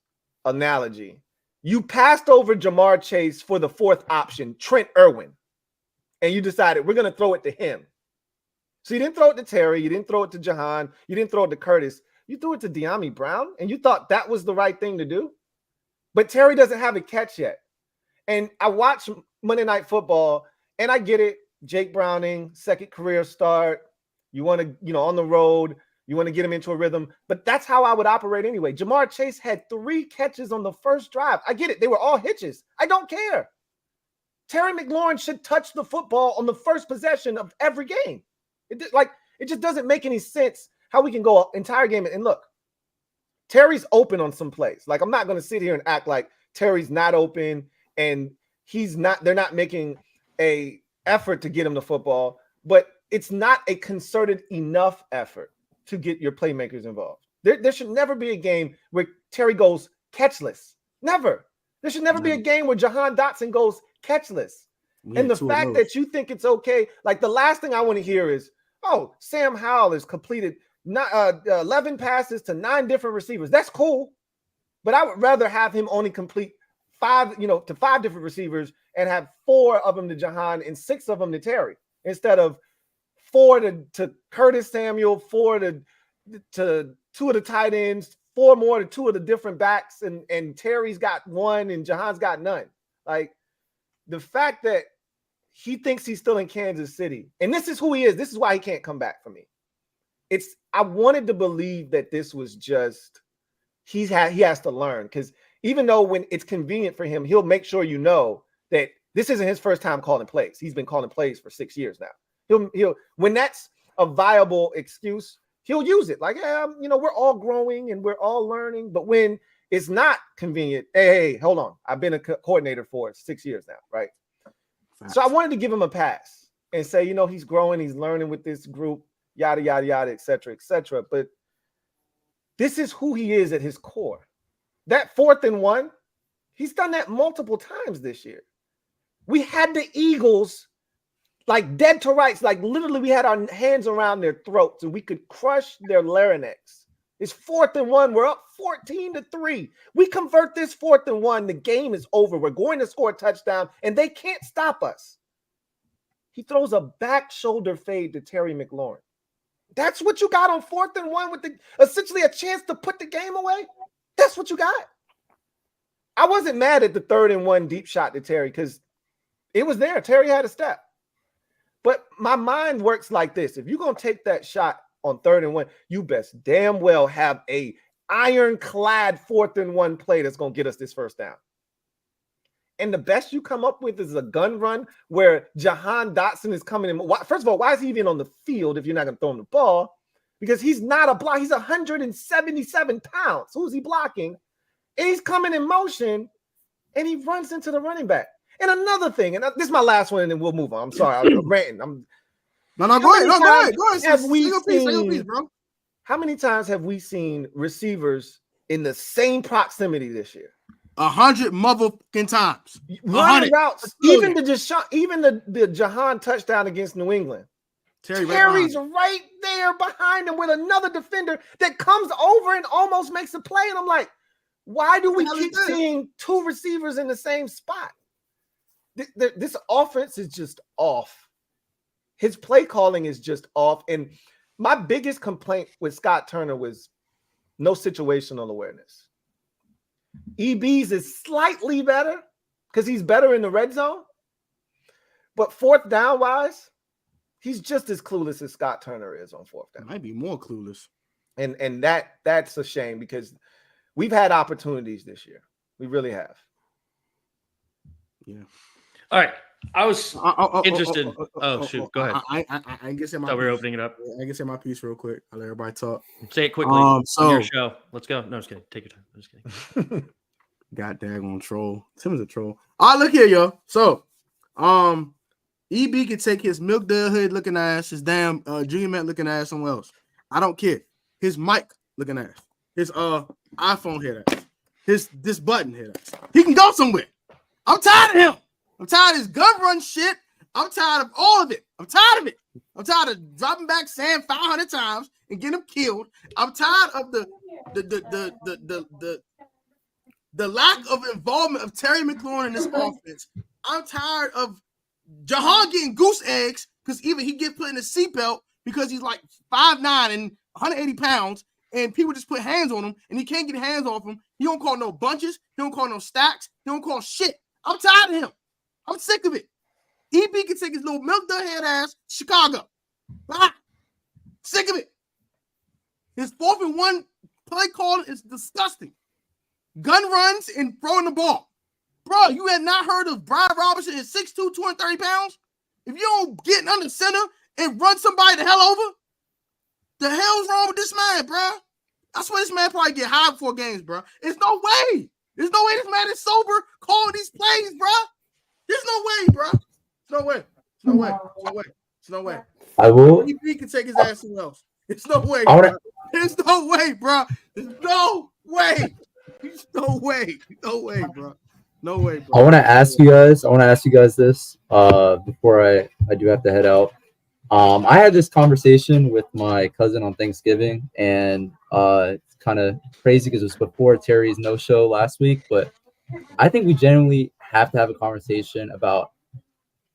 analogy, you passed over Jamar Chase for the 4th option, Trent Irwin, and you decided we're going to throw it to him. So you didn't throw it to Terry. You didn't throw it to Jahan. You didn't throw it to Curtis. You threw it to Bieniemy Brown, and you thought that was the right thing to do. But Terry doesn't have a catch yet. And I watch Monday Night Football, and I get it. Jake Browning, 2nd career start. You want to, on the road, you want to get him into a rhythm. But that's how I would operate anyway. Jamar Chase had 3 catches on the first drive. I get it. They were all hitches. I don't care. Terry McLaurin should touch the football on the first possession of every game. It just doesn't make any sense how we can go an entire game. And look, Terry's open on some plays. Like, I'm not going to sit here and act like Terry's not open and they're not making a effort to get him the football, but it's not a concerted enough effort to get your playmakers involved. There should never be a game where Terry goes catchless. Never. There should never be a game where Jahan Dotson goes catchless. And the fact that you think it's okay, like the last thing I want to hear is, oh, Sam Howell has completed 11 passes to 9 different receivers. That's cool. But I would rather have him only complete 5 different receivers and have 4 of them to Jahan and 6 of them to Terry instead of 4 to Curtis Samuel, 4 to 2 of the tight ends, 4 more to 2 of the different backs, and Terry's got 1 and Jahan's got none. Like the fact that he thinks he's still in Kansas City, and this is who he is. This is why he can't come back for me. I wanted to believe that this was just he has to learn, because even though when it's convenient for him, he'll make sure you know that this isn't his first time calling plays. He's been calling plays for 6 years now. He'll when that's a viable excuse, he'll use it. Like, yeah, we're all growing and we're all learning. But when it's not convenient, hey, hold on. I've been a coordinator for 6 years now, right? So I wanted to give him a pass and say, he's growing, he's learning with this group, yada, yada, yada, et cetera, et cetera. But this is who he is at his core. That 4th and 1, he's done that multiple times this year. We had the Eagles like dead to rights, like literally we had our hands around their throats and we could crush their larynx. It's 4th and 1. We're up 14-3. We convert this 4th and 1. The game is over. We're going to score a touchdown and they can't stop us. He throws a back shoulder fade to Terry McLaurin. That's what you got on 4th and 1 with essentially a chance to put the game away. That's what you got. I wasn't mad at the 3rd and 1 deep shot to Terry because it was there. Terry had a step. But my mind works like this. If you're going to take that shot on 3rd and 1, you best damn well have a ironclad 4th and 1 play that's going to get us this first down. And the best you come up with is a gun run where Jahan Dotson is coming in. First of all, why is he even on the field if you're not going to throw him the ball? Because he's not a block. He's 177 pounds. Who's he blocking? And he's coming in motion, and he runs into the running back. And another thing, and this is my last one, and then we'll move on. I'm sorry, I'm ranting. Go ahead. How many times have we seen receivers in the same proximity this year? 100 motherfucking times. Running routes. Even the Jahan touchdown against New England. Terry's right there behind him with another defender that comes over and almost makes a play. And I'm like, why do we keep seeing 2 receivers in the same spot? This offense is just off. His play calling is just off. And my biggest complaint with Scott Turner was no situational awareness. EB's is slightly better because he's better in the red zone. But 4th down wise, he's just as clueless as Scott Turner is on 4th down. Might be more clueless. And that's a shame because we've had opportunities this year. We really have. Yeah. All right. I was interested. Shoot. Go ahead. I guess we were opening it up. I can say my piece real quick. I'll let everybody talk. Say it quickly. On your show. Let's go. No, just kidding. Take your time. I'm just kidding. God daggone troll. Tim is a troll. All right, look here, yo. So, EB can take his milk dud hood looking ass, his damn Junior Met looking ass somewhere else. I don't care. His mic looking ass, his iPhone head ass, this button head ass. He can go somewhere. I'm tired of him. I'm tired of his gun run shit. I'm tired of all of it. I'm tired of it. I'm tired of dropping back Sam 500 times and getting him killed. I'm tired of the lack of involvement of Terry McLaurin in this offense. I'm tired of Jahan getting goose eggs because even he gets put in a seatbelt because he's like 5'9" and 180 pounds, and people just put hands on him, and he can't get hands off him. He don't call no bunches. He don't call no stacks. He don't call shit. I'm tired of him. I'm sick of it. EB can take his little milk dud head ass Chicago. Sick of it. His 4th and 1 play call is disgusting. Gun runs and throwing the ball. Bro, you had not heard of Brian Robinson at 6'2", 230 pounds? If you don't get under center and run somebody the hell over, the hell's wrong with this man, bro? I swear this man probably get high before games, bro. There's no way. There's no way this man is sober calling these plays, bro. There's no way, bro. There's no way. There's no way. There's no way. There's no way. I will. He can take his ass somewhere else. There's no way, bro. There's no way, bro. There's no way. There's no way. No way, bro. No way, bro. I want to ask you guys this before I do have to head out. I had this conversation with my cousin on Thanksgiving, and it's kind of crazy because it was before Terry's no-show last week, but I think we genuinely have to have a conversation about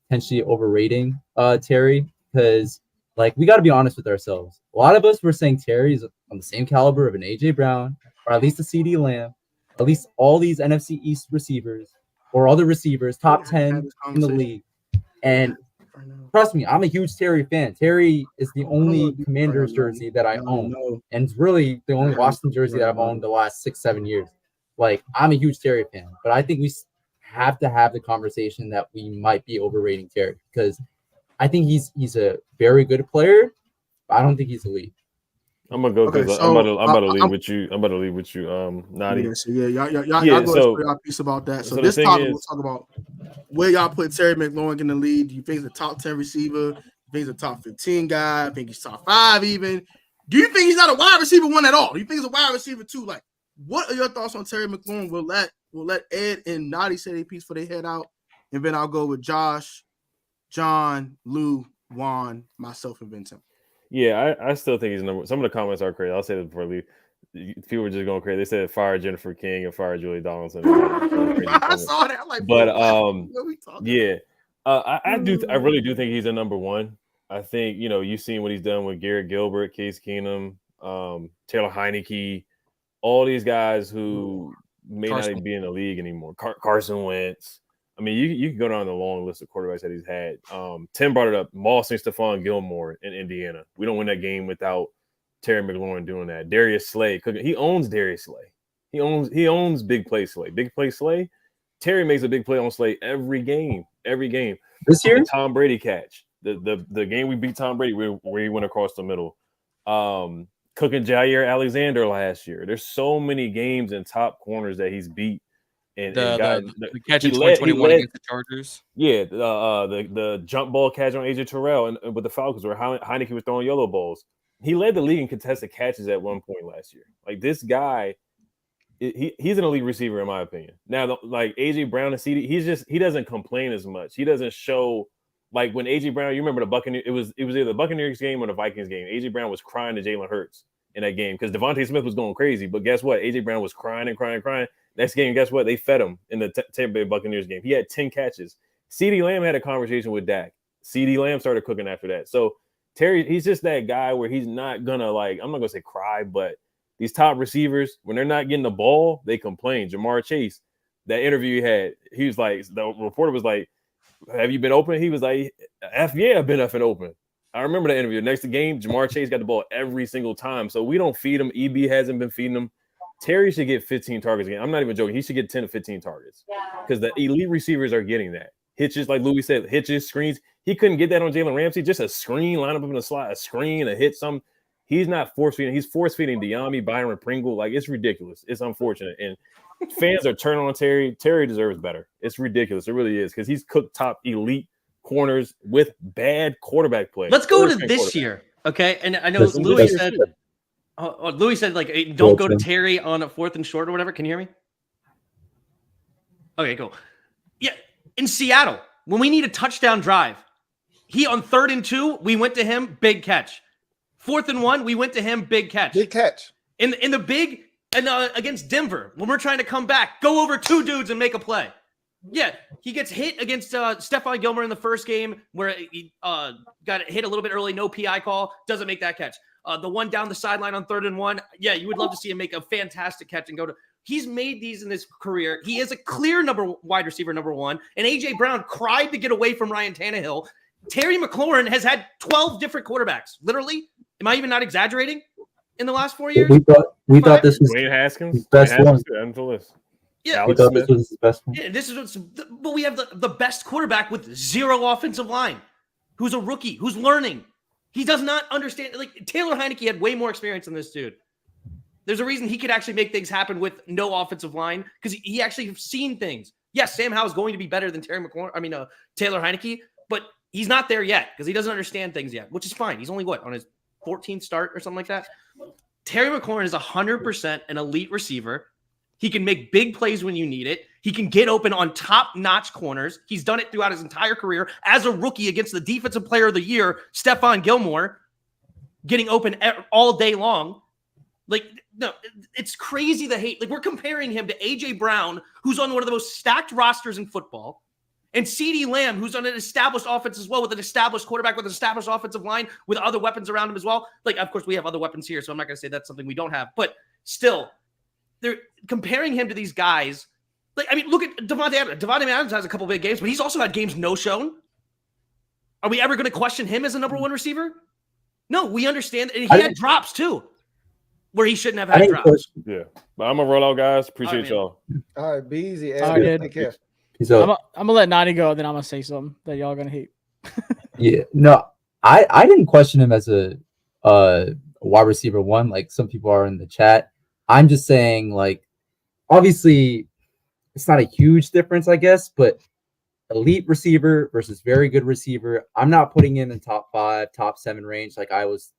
potentially overrating Terry, because like we got to be honest with ourselves. A lot of us were saying Terry's on the same caliber of an AJ Brown, or at least a CD Lamb, at least all these NFC East receivers or other receivers, top 10 in the league. And trust me, I'm a huge Terry fan. Terry is the only Commanders jersey that I own, and it's really the only Washington jersey that I've owned the last 6-7 years. Like, I'm a huge Terry fan, but I think we have to have the conversation that we might be overrating Terry, because I think he's a very good player, but I don't think he's elite. I'm gonna go because I'm about to leave with you. I'm about to leave with you, Nadi. Yeah, so y'all go y'all piece about that. So this topic we'll talk about where y'all put Terry McLaurin in the lead. Do you think he's a top 10 receiver? Do you think he's a top 15 guy? I think he's top 5 even. Do you think he's not a wide receiver one at all? Do you think he's a wide receiver too? Like, what are your thoughts on Terry McLaurin? We'll let Ed and Nadi say their piece for their head out, and then I'll go with Josh, John, Lou, Juan, myself, and Vincent. Yeah, I still think he's number. Some of the comments are crazy. I'll say this before I leave. People were just going crazy. They said fire Jennifer King and fire Julie Donaldson. I saw that. I'm like, but yeah, I really do think he's a number one. I think you've seen what he's done with Garrett Gilbert, Case Keenum, Taylor Heineke, all these guys who may not even be in the league anymore. Carson Wentz. I mean, you can go down the long list of quarterbacks that he's had. Tim brought it up. Moss and Stephon Gilmore in Indiana. We don't win that game without Terry McLaurin doing that. Darius Slay. He owns Darius Slay. He owns Big Play Slay. Big Play Slay. Terry makes a big play on Slay every game. Every game. This year? The Tom Brady catch. The game we beat Tom Brady where he went across the middle. Cooking Jair Alexander last year. There's so many games in top corners that he's beat. And the catch in 2021 against the Chargers. Yeah, the jump ball catch on AJ Terrell and with the Falcons where Heineke was throwing yellow balls. He led the league in contested catches at one point last year. Like, this guy, he's an elite receiver in my opinion. Now, like AJ Brown and CD, he doesn't complain as much. He doesn't show, like when AJ Brown, you remember the Buccaneers, it was either the Buccaneers game or the Vikings game. AJ Brown was crying to Jalen Hurts in that game because Devontae Smith was going crazy. But guess what? AJ Brown was crying and crying and crying. Next game, guess what? They fed him in the Tampa Bay Buccaneers game. He had 10 catches. CeeDee Lamb had a conversation with Dak. CeeDee Lamb started cooking after that. So Terry, he's just that guy where he's not gonna, like, I'm not gonna say cry, but these top receivers, when they're not getting the ball, they complain. Jamar Chase, that interview he had, he was like, the reporter was like, "Have you been open?" He was like, "Yeah, I've been up and open." I remember the interview. Next game, Jamar Chase got the ball every single time. So we don't feed him. EB hasn't been feeding him. Terry should get 15 targets again. I'm not even joking. He should get 10 to 15 targets because the elite receivers are getting that. Hitches, like Louis said, hitches, screens. He couldn't get that on Jalen Ramsey. Just a screen, line up in the slot, a screen, a hit, something. He's not force-feeding. He's force-feeding Bieniemy, Byron Pringle. Like, it's ridiculous. It's unfortunate. And fans are turning on Terry. Terry deserves better. It's ridiculous. It really is because he's cooked top elite corners with bad quarterback play. Let's go to this year, okay? And I know Louis said – Louis said, like, hey, don't go to Terry on a 4th and short or whatever. Can you hear me? Okay, cool. Yeah, in Seattle, when we need a touchdown drive, he on 3rd and 2, we went to him, big catch. 4th and 1, we went to him, big catch. Big catch. In the big and against Denver, when we're trying to come back, go over 2 dudes and make a play. Yeah, he gets hit against Stephon Gilmore in the first game where he got hit a little bit early, no PI call, doesn't make that catch. The one down the sideline on 3rd and 1. Yeah, you would love to see him make a fantastic catch and go to. He's made these in his career. He is a clear wide receiver number 1. And AJ Brown cried to get away from Ryan Tannehill. Terry McLaurin has had 12 different quarterbacks. Literally, am I even not exaggerating? In the last 4 years, we thought this was Wayne Haskins his best one. Yeah, we thought this was his best one. Yeah, but we have the best quarterback with 0 offensive line, who's a rookie, who's learning. He does not understand. Like, Taylor Heineke had way more experience than this dude. There's a reason he could actually make things happen with no offensive line because he actually has seen things. Yes, Sam Howell is going to be better than Taylor Heineke, but he's not there yet because he doesn't understand things yet, which is fine. He's only on his 14th start or something like that. Terry McLaurin is 100% an elite receiver. He can make big plays when you need it. He can get open on top-notch corners. He's done it throughout his entire career as a rookie against the Defensive Player of the Year, Stephon Gilmore, getting open all day long. Like, no, it's crazy the hate. Like, we're comparing him to A.J. Brown, who's on one of the most stacked rosters in football, and CeeDee Lamb, who's on an established offense as well, with an established quarterback, with an established offensive line, with other weapons around him as well. Like, of course, we have other weapons here, so I'm not going to say that's something we don't have. But still, they're comparing him to these guys. Like, I mean, look at Devontae Adams. Devontae Adams has a couple big games, but he's also had games no-shown. Are we ever going to question him as a number one receiver? No, we understand. And he had drops, too, where he shouldn't have had drops. Yeah. But I'm going to roll out, guys. Appreciate y'all. All right, be easy. All right, Take care. I'm going to let Nani go, then I'm going to say something that y'all going to hate. Yeah. No, I didn't question him as a wide receiver one, like some people are in the chat. I'm just saying, like, obviously, it's not a huge difference, I guess, but elite receiver versus very good receiver, I'm not putting him in top 5, top 7 range like I was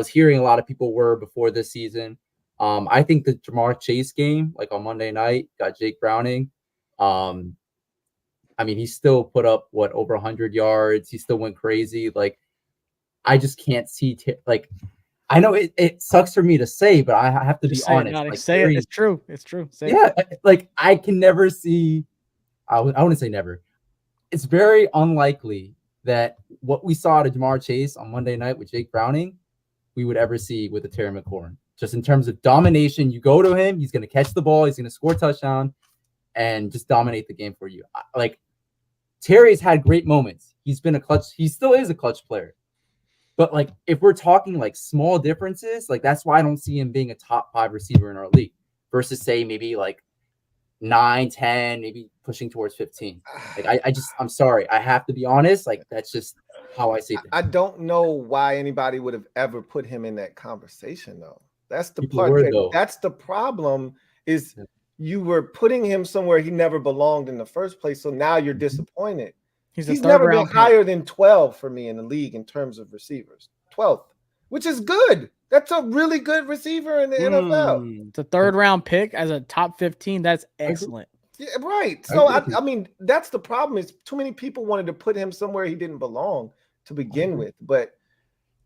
hearing a lot of people were before this season. I think the Jamar Chase game, like on Monday night, got Jake Browning. I mean, he still put up over 100 yards. He still went crazy. Like, I just can't see I know it sucks for me to say, but I have to be honest. Like, say it. It's true. It's true. Say it. Like, I can never see. I wouldn't say never. It's very unlikely that what we saw at Jamar Chase on Monday night with Jake Browning, we would ever see with a Terry McLaurin. Just in terms of domination, you go to him, he's going to catch the ball, he's going to score a touchdown, and just dominate the game for you. Like, Terry's had great moments. He's been a clutch. He still is a clutch player. But, like, if we're talking, like, small differences, like, that's why I don't see him being a top 5 receiver in our league versus, say, maybe, like, 9, 10, maybe pushing towards 15. Like, I'm sorry. I have to be honest. Like, that's just how I see it. I don't know why anybody would have ever put him in that conversation, though. That's the part. That's the problem is you were putting him somewhere he never belonged in the first place, so now you're disappointed. He's never been higher than 12 for me in the league in terms of receivers. 12th, which is good. That's a really good receiver in the NFL. It's a third-round pick as a top 15. That's excellent. Yeah, right. So, I mean, that's the problem is too many people wanted to put him somewhere he didn't belong to begin with. But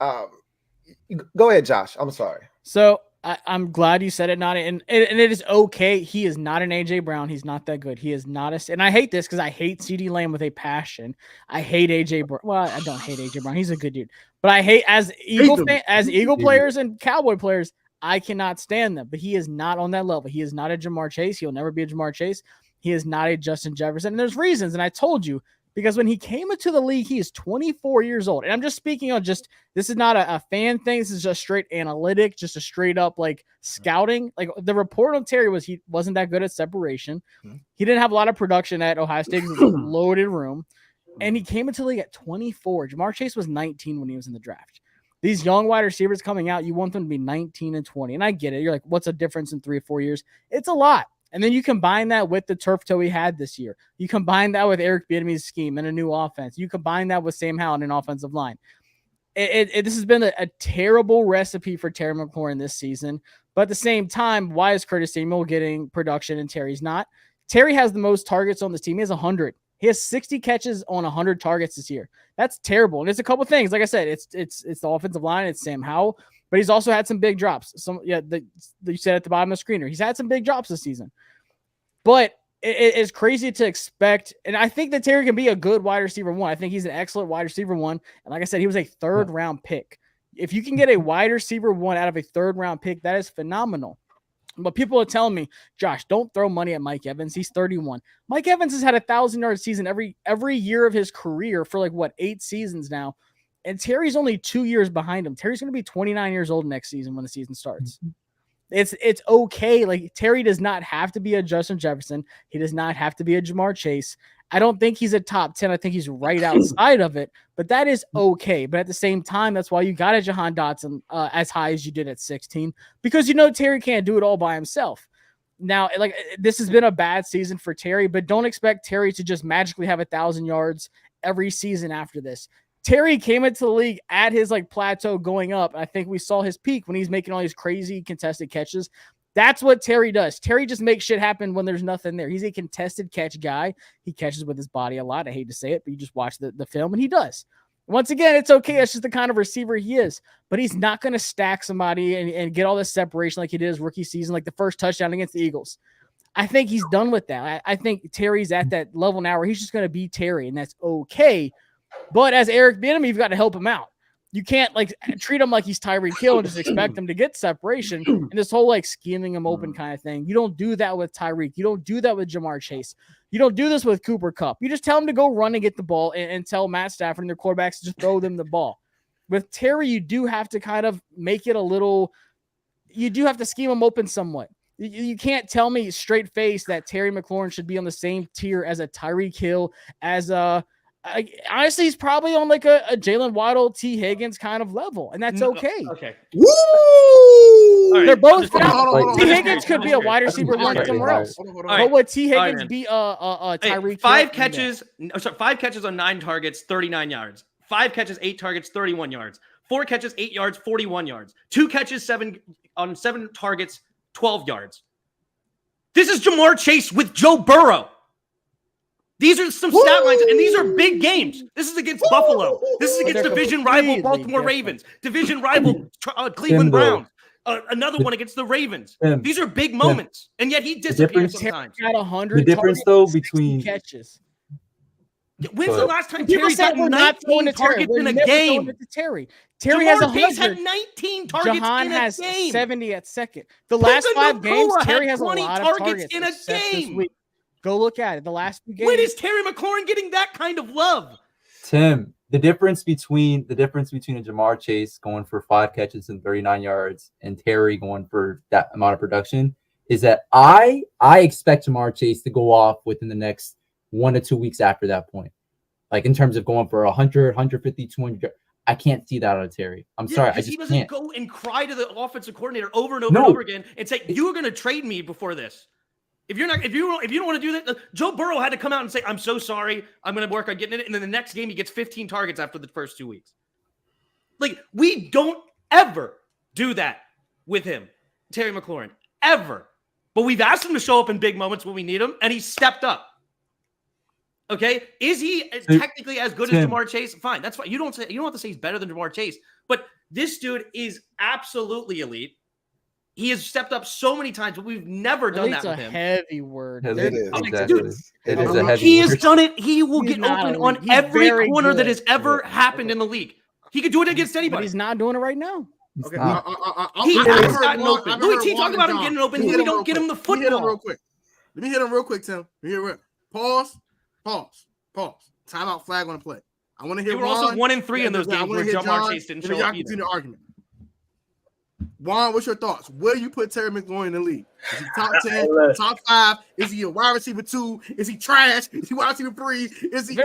go ahead, Josh. I'm sorry. So, I'm glad you said it, Nani, and it is okay. He is not an A.J. Brown. He's not that good. He is not and I hate this because I hate CeeDee Lamb with a passion. I hate A.J. Brown. Well, I don't hate A.J. Brown. He's a good dude. But I hate as Eagle players and Cowboy players, I cannot stand them. But he is not on that level. He is not a Jamar Chase. He'll never be a Jamar Chase. He is not a Justin Jefferson. And there's reasons, and I told you, because when he came into the league, he is 24 years old. And I'm just speaking on this is not a fan thing. This is just straight analytic, just a straight up like scouting. Like the report on Terry was he wasn't that good at separation. He didn't have a lot of production at Ohio State. It was a loaded room. And he came into the league at 24. Jamar Chase was 19 when he was in the draft. These young wide receivers coming out, you want them to be 19 and 20. And I get it. You're like, what's a difference in 3 or 4 years? It's a lot. And then you combine that with the turf toe he had this year. You combine that with Eric Bieniemy's scheme and a new offense. You combine that with Sam Howell and an offensive line. This has been a terrible recipe for Terry McLaurin this season. But at the same time, why is Curtis Samuel getting production and Terry's not? Terry has the most targets on this team. He has 100. He has 60 catches on 100 targets this year. That's terrible. And it's a couple things. Like I said, it's the offensive line. It's Sam Howell. But he's also had some big drops. You said at the bottom of the screener. He's had some big drops this season. But it's crazy to expect. And I think that Terry can be a good wide receiver one. I think he's an excellent wide receiver one. And like I said, he was a third-round pick. If you can get a wide receiver one out of a third-round pick, that is phenomenal. But people are telling me, Josh, don't throw money at Mike Evans. He's 31. Mike Evans has had a 1,000-yard season every year of his career for 8 seasons now. And Terry's only 2 years behind him. Terry's going to be 29 years old next season when the season starts. It's okay. Like, Terry does not have to be a Justin Jefferson. He does not have to be a Jamar Chase. I don't think he's a top 10. I think he's right outside of it. But that is okay. But at the same time, that's why you got a Jahan Dotson as high as you did at 16. Because Terry can't do it all by himself. Now, this has been a bad season for Terry, but don't expect Terry to just magically have 1,000 yards every season after this. Terry came into the league at his plateau going up. I think we saw his peak when he's making all these crazy contested catches. That's what Terry does. Terry just makes shit happen when there's nothing there. He's a contested catch guy. He catches with his body a lot. I hate to say it, but you just watch the film and he does. Once again, it's okay. That's just the kind of receiver he is. But he's not going to stack somebody and get all this separation like he did his rookie season, like the first touchdown against the Eagles. I think he's done with that. I think Terry's at that level now where he's just going to be Terry, and that's okay. But as Eric Bieniemy, you've got to help him out. You can't like treat him like he's Tyreek Hill and just expect him to get separation and this whole like scheming him open kind of thing. You don't do that with Tyreek. You don't do that with Jamar Chase. You don't do this with Cooper Kupp. You just tell him to go run and get the ball and tell Matt Stafford and their quarterbacks to just throw them the ball. With Terry, you do have to kind of make it a little – you do have to scheme him open somewhat. You can't tell me straight face that Terry McLaurin should be on the same tier as a Tyreek Hill, as a honestly, he's probably on like a Jalen Waddle, T. Higgins kind of level, and that's okay. Okay. Woo! Right. They're both. Hold T. on. Higgins could be a wide receiver one somewhere else. But would T. Higgins be Tyreek? Hey, 5 catches on 9 targets, 39 yards. 5 catches, 8 targets, 31 yards. 4 catches, 8 yards, 41 yards. 2 catches, 7 targets, 12 yards. This is Jamar Chase with Joe Burrow. These are some stat lines, and these are big games. This is against Buffalo. This is against division rival Baltimore Ravens, division rival Cleveland Browns, another one against the Ravens. These are big moments, and yet he disappears sometimes. Got 100 The difference, though, between catches. When's the last time People Terry's said got we're not 19 targets in a game? Terry has Jamar Chase 100. had 19 targets Jahan in a has game. 70 at second. The last 5 games, Nakua Terry had has a 20 lot of targets targets in a except this game. week. Go look at it. The last 2 games. When is Terry McLaurin getting that kind of love? Tim, the difference between a Jamar Chase going for 5 catches and 39 yards and Terry going for that amount of production is that I expect Jamar Chase to go off within the next 1 to 2 weeks after that point. Like in terms of going for 100, 150, 200. I can't see that out of Terry. I'm sorry. I just he doesn't can't. go and cry to the offensive coordinator over and over and over again and say, "You were going to trade me before this." If you don't want to do that, Joe Burrow had to come out and say, "I'm so sorry. I'm going to work on getting it." And then the next game, he gets 15 targets after the first 2 weeks. Like, we don't ever do that with him, Terry McLaurin, ever. But we've asked him to show up in big moments when we need him, and he stepped up. Okay, is he technically as good as Jamar Chase? Fine, that's fine. You don't have to say he's better than Jamar Chase, but this dude is absolutely elite. He has stepped up so many times, but we've never done that with him. It's a heavy word. It is Dude, it is a heavy he word. has done it. He will He's get not open elite. on He's every very corner good. that has ever happened in the league. He could do it against But anybody. he's not doing it right now. Okay, He I've has heard gotten Juan- open. I've Louis heard T, Juan talk and about him John. getting open. Let me We hit him don't real get him the quick. Let me hit him football. real quick. Let me hit him real quick, Tim. Pause. Timeout flag on the play. I want to hear They were also Juan. 1 and 3 in those I games wanna where hear Jamar John, Chase didn't and then show y'all up either. continue the argument. Juan, what's your thoughts? Where do you put Terry McLaurin in the league? Is he top 10, top 5? Is he a wide receiver 2? Is he trash? Is he wide receiver 3? Is he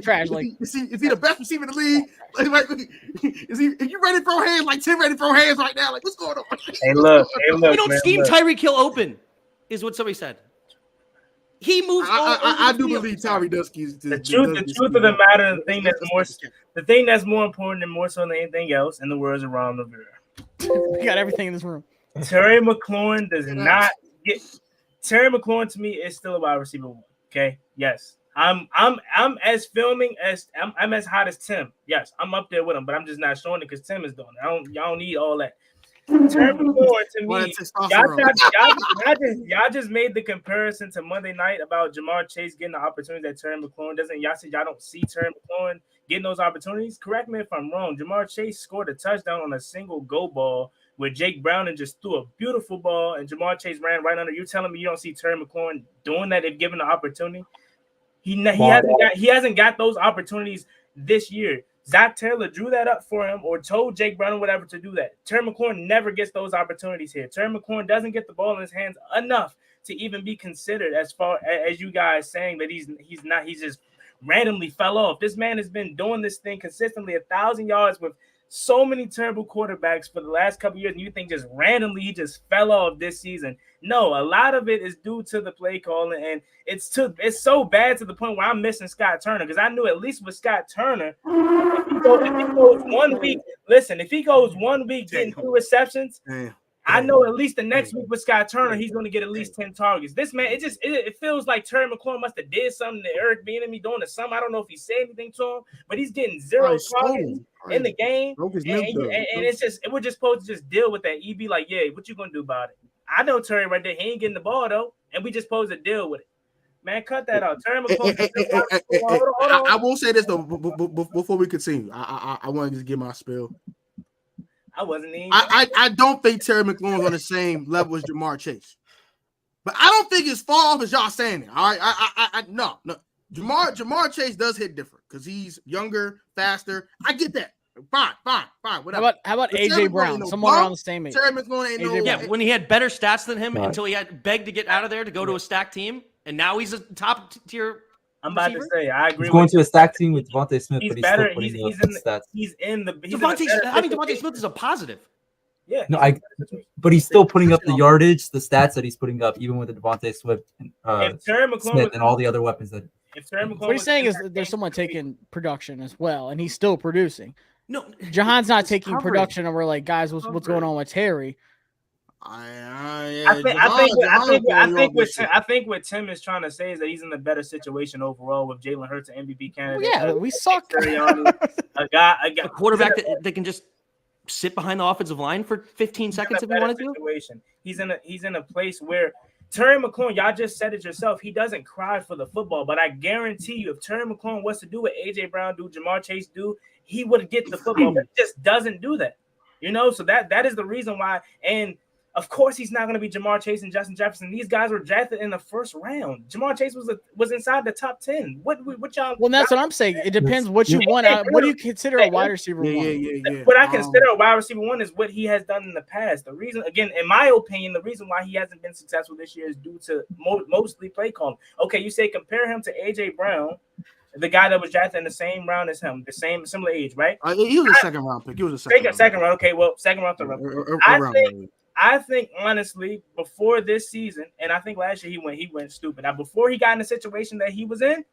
trash? Is he the best receiver in the league? Like, is you ready to throw hands like Tim ready to throw hands right now? Like, what's going on? Hey, look, We don't man, scheme look. Tyreek Hill open, is what somebody said. He moves. I do believe Tyreek does keys. The truth of the matter, the thing that's more important and more so than anything else, in the words of Ron Rivera. We got everything in this room. Terry McLaurin does not get. Terry McLaurin to me is still a wide receiver 1. Okay, yes, I'm as filming as I'm as hot as Tim. Yes, I'm up there with him, but I'm just not showing it because Tim is doing it. Y'all don't need all that. Terry McLaurin to me, y'all just made the comparison to Monday night about Jamar Chase getting the opportunity that Terry McLaurin doesn't. Y'all said y'all don't see Terry McLaurin getting those opportunities. Correct me if I'm wrong. Jamar Chase scored a touchdown on a single go ball where Jake Browning just threw a beautiful ball and Jamar Chase ran right under. You telling me you don't see Terry McLaurin doing that if given the opportunity? He hasn't got those opportunities this year. Zach Taylor drew that up for him or told Jake Brown or whatever to do that. Terry McLaurin never gets those opportunities here. Terry McLaurin doesn't get the ball in his hands enough to even be considered as far as you guys saying that he's just randomly fell off. This man has been doing this thing consistently 1,000 yards with so many terrible quarterbacks for the last couple of years, and you think just randomly he just fell off this season. No, a lot of it is due to the play calling, and it's so bad to the point where I'm missing Scott Turner because I knew at least with Scott Turner, if he goes 1 week, listen, if he goes 1 week getting 2 receptions, I know at least the next week with Scott Turner, he's going to get at least 10 targets. This man, it feels like Terry McLaurin must have did something to Eric Bieniemy doing to some. I don't know if he said anything to him, but he's getting 0 targets in the game. And we're just supposed to just deal with that. EB like, yeah, what you going to do about it? I know Terry right there. He ain't getting the ball, though, and we just supposed to deal with it. Man, cut that out. Terry McLaurin. Hold on. I will say this, though, before we continue. I want to just give my spiel. I wasn't even. I don't think Terry McLaurin's on the same level as Jamar Chase, but I don't think it's far off as y'all saying it. All right, no. Jamar Chase does hit different because he's younger, faster. I get that. Fine, whatever. How about AJ Brown? Someone around the same age. Terry McLaurin ain't when he had better stats than him until he had begged to get out of there to go to a stacked team, and now he's a top tier. I'm about to say, I agree. He's going to a stack team with Devontae Smith, but he's better. Still putting He's in the. Devontae Smith is a positive. Yeah. No, but he's still putting up the yardage, the stats that he's putting up, even with the Devontae Swift, Smith, and all the other weapons that. What he's saying is that there's someone taking production as well, and he's still producing. No, Jahan's not taking production, and we're like, guys, what's going on with Terry? I think what Tim is trying to say is that he's in a better situation overall with Jalen Hurts and MVP candidate. Yeah, we suck. A quarterback that can just sit behind the offensive line for 15 seconds if he wanted to. He's in a place where Terry McLaurin, y'all just said it yourself. He doesn't cry for the football, but I guarantee you, if Terry McLaurin was to do what AJ Brown do, Jamar Chase do, he would get the football. But he just doesn't do that. So that is the reason why. And of course, he's not going to be Jamar Chase and Justin Jefferson. These guys were drafted in the first round. Jamar Chase was inside the top 10. What y'all? Well, that's what I'm saying. It depends what you want. What do you consider a wide receiver one? Yeah. What I consider a wide receiver one is what he has done in the past. The reason, again, in my opinion, the reason why he hasn't been successful this year is due to mostly play calling. Okay, you say compare him to AJ Brown, the guy that was drafted in the same round as him, the same similar age, right? He was a second round pick. He was a second round. Okay, well, second round, third round. I think honestly, before this season, and I think last year he went stupid. Now, before he got in the situation that he was in,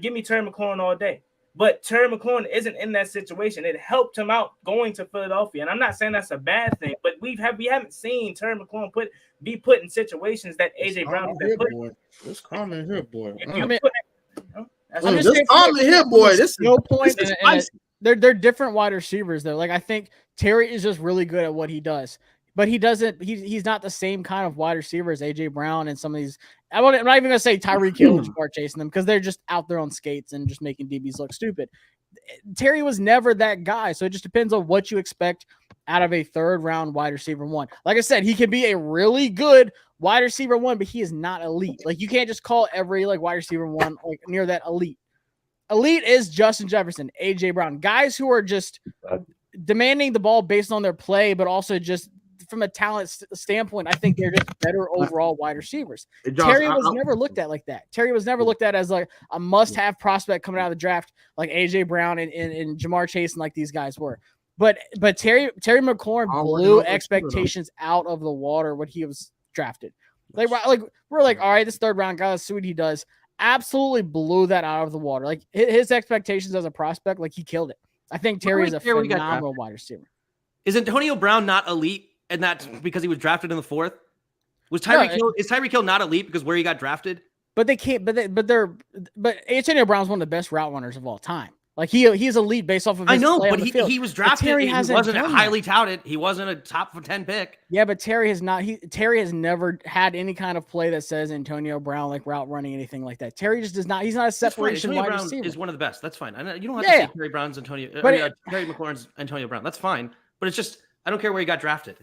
give me Terry McLaurin all day. But Terry McLaurin isn't in that situation. It helped him out going to Philadelphia, and I'm not saying that's a bad thing. But we haven't seen Terry McLaurin be put in situations that AJ Brown has been put in. It's calm in here, boy. I'm just calm in here, boy. This no point. They're different wide receivers though. Like I think Terry is just really good at what he does. But he doesn't. He's not the same kind of wide receiver as AJ Brown and some of these. I'm not even gonna say Tyreek Hill and Jamar chasing them because they're just out there on skates and just making DBs look stupid. Terry was never that guy, so it just depends on what you expect out of a third round wide receiver one. Like I said, he can be a really good wide receiver one, but he is not elite. Like you can't just call every wide receiver one near that elite. Elite is Justin Jefferson, AJ Brown, guys who are just demanding the ball based on their play, but also just from a talent standpoint, I think they're just better overall wide receivers. Terry was never looked at like that. Terry was never looked at as like a must-have prospect coming out of the draft, like AJ Brown and Jamar Chase and like these guys were. But Terry McLaurin blew expectations out of the water when he was drafted. Like we're like, all right, this third round guy, let's see what he does. Absolutely blew that out of the water. Like his expectations as a prospect, like he killed it. I think Terry is a phenomenal wide receiver. Is Antonio Brown not elite? And that's because he was drafted in the fourth. Is Tyreek Hill not elite because where he got drafted? But they can't. But Antonio Brown's one of the best route runners of all time. Like he's elite based off of. His play on the field. He was drafted. He wasn't highly touted. He wasn't a top 10 pick. Yeah, but Terry has not. Terry has never had any kind of play that says Antonio Brown like route running anything like that. Terry just does not. He's not a separation wide receiver. Brown is one of the best. That's fine. You don't have to say Terry Brown's Terry McLaurin's Antonio Brown. That's fine. But it's just I don't care where he got drafted.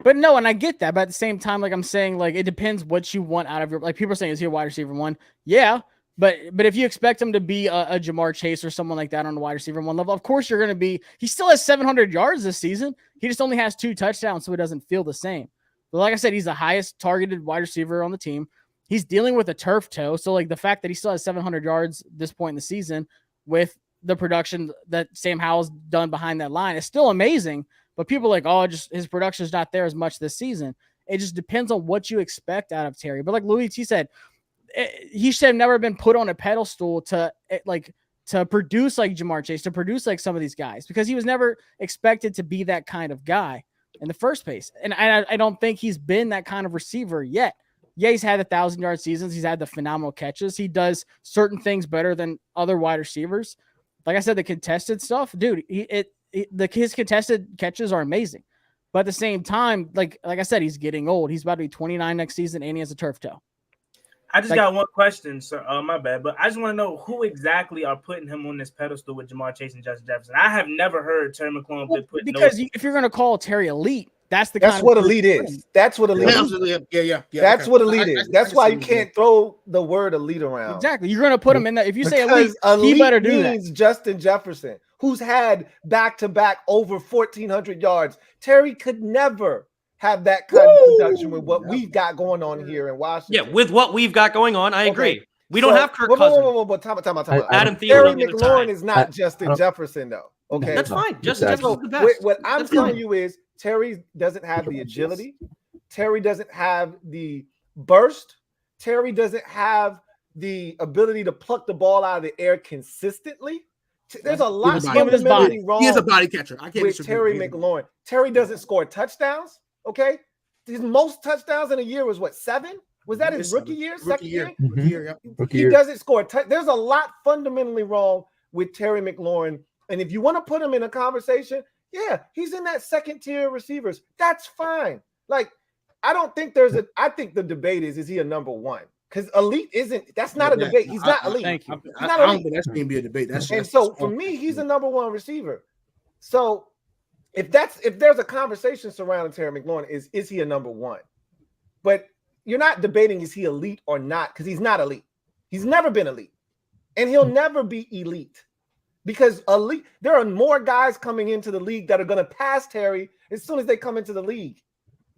But no, and I get that. But at the same time, like I'm saying, like it depends what you want out of your. Like people are saying, is he a wide receiver one? Yeah, but if you expect him to be a Jamar Chase or someone like that on the wide receiver one level, of course you're going to be. He still has 700 yards this season. He just only has 2 touchdowns, so it doesn't feel the same. But like I said, he's the highest targeted wide receiver on the team. He's dealing with a turf toe, so like the fact that he still has 700 yards at this point in the season with the production that Sam Howell's done behind that line is still amazing. But people are like, just his production is not there as much this season. It just depends on what you expect out of Terry. But like Louis T said, he should have never been put on a pedestal to produce like Jamar Chase, to produce like some of these guys, because he was never expected to be that kind of guy. in the first place. And I don't think he's been that kind of receiver yet. Yeah, he's had 1,000-yard seasons. He's had the phenomenal catches. He does certain things better than other wide receivers. Like I said, the contested stuff, dude, his contested catches are amazing. But at the same time, like I said, he's getting old. He's about to be 29 next season, and he has a turf toe. I just got one question, sir. My bad, but I just want to know who exactly are putting him on this pedestal with Jamar Chase and Justin Jefferson. I have never heard Terry McLaurin put because if you're going to call Terry elite, that's what elite is. That's what elite is. Yeah. That's what elite is. That's why you can't throw the word elite around. Exactly. You're going to put him in that. If you say elite, he better do that. Justin Jefferson, who's had back-to-back over 1,400 yards. Terry could never have that kind of production with what we've got going on here in Washington. Yeah, with what we've got going on, I agree. We don't have Kirk Cousins. Time. Adam Thielen. Terry McLaurin is not Justin Jefferson, though. Okay, that's fine. Justin Jefferson's the best. What I'm telling you is Terry doesn't have the agility. Terry doesn't have the burst. Terry doesn't have the ability to pluck the ball out of the air consistently. There's a lot fundamentally wrong. He is a body catcher. I can't with Terry McLaurin. Terry doesn't score touchdowns. Okay, his most touchdowns in a year was what, 7? Was that his rookie year? Second year? He doesn't score. There's a lot fundamentally wrong with Terry McLaurin. And if you want to put him in a conversation, yeah, he's in that second tier receivers. That's fine. Like, I don't think I think the debate is he a number one? Because elite isn't, that's not a debate. He's not elite. I don't think that's going to be a debate. So for me, he's a number one receiver. So if there's a conversation surrounding Terry McLaurin, is he a number one? But you're not debating is he elite or not, because he's not elite. He's never been elite. And he'll never be elite. Because elite, there are more guys coming into the league that are going to pass Terry as soon as they come into the league.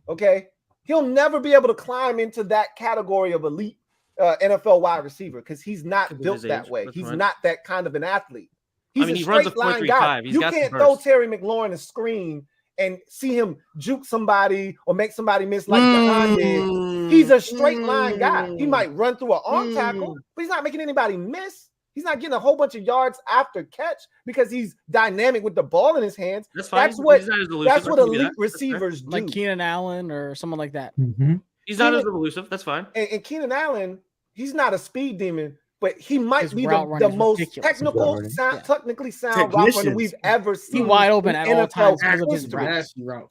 Okay? He'll never be able to climb into that category of elite NFL wide receiver because he's not built that way. He's not that kind of an athlete. He's a straight line guy. You can't throw Terry McLaurin a screen and see him juke somebody or make somebody miss like Ballin did. He's a straight line guy. He might run through an arm tackle, but he's not making anybody miss. He's not getting a whole bunch of yards after catch because he's dynamic with the ball in his hands. That's what elite receivers do. Like Keenan Allen or someone like that. He's not as elusive. That's fine. And Keenan Allen, he's not a speed demon, but he might be the most technically sound route runner we've ever seen. He's wide open at all times.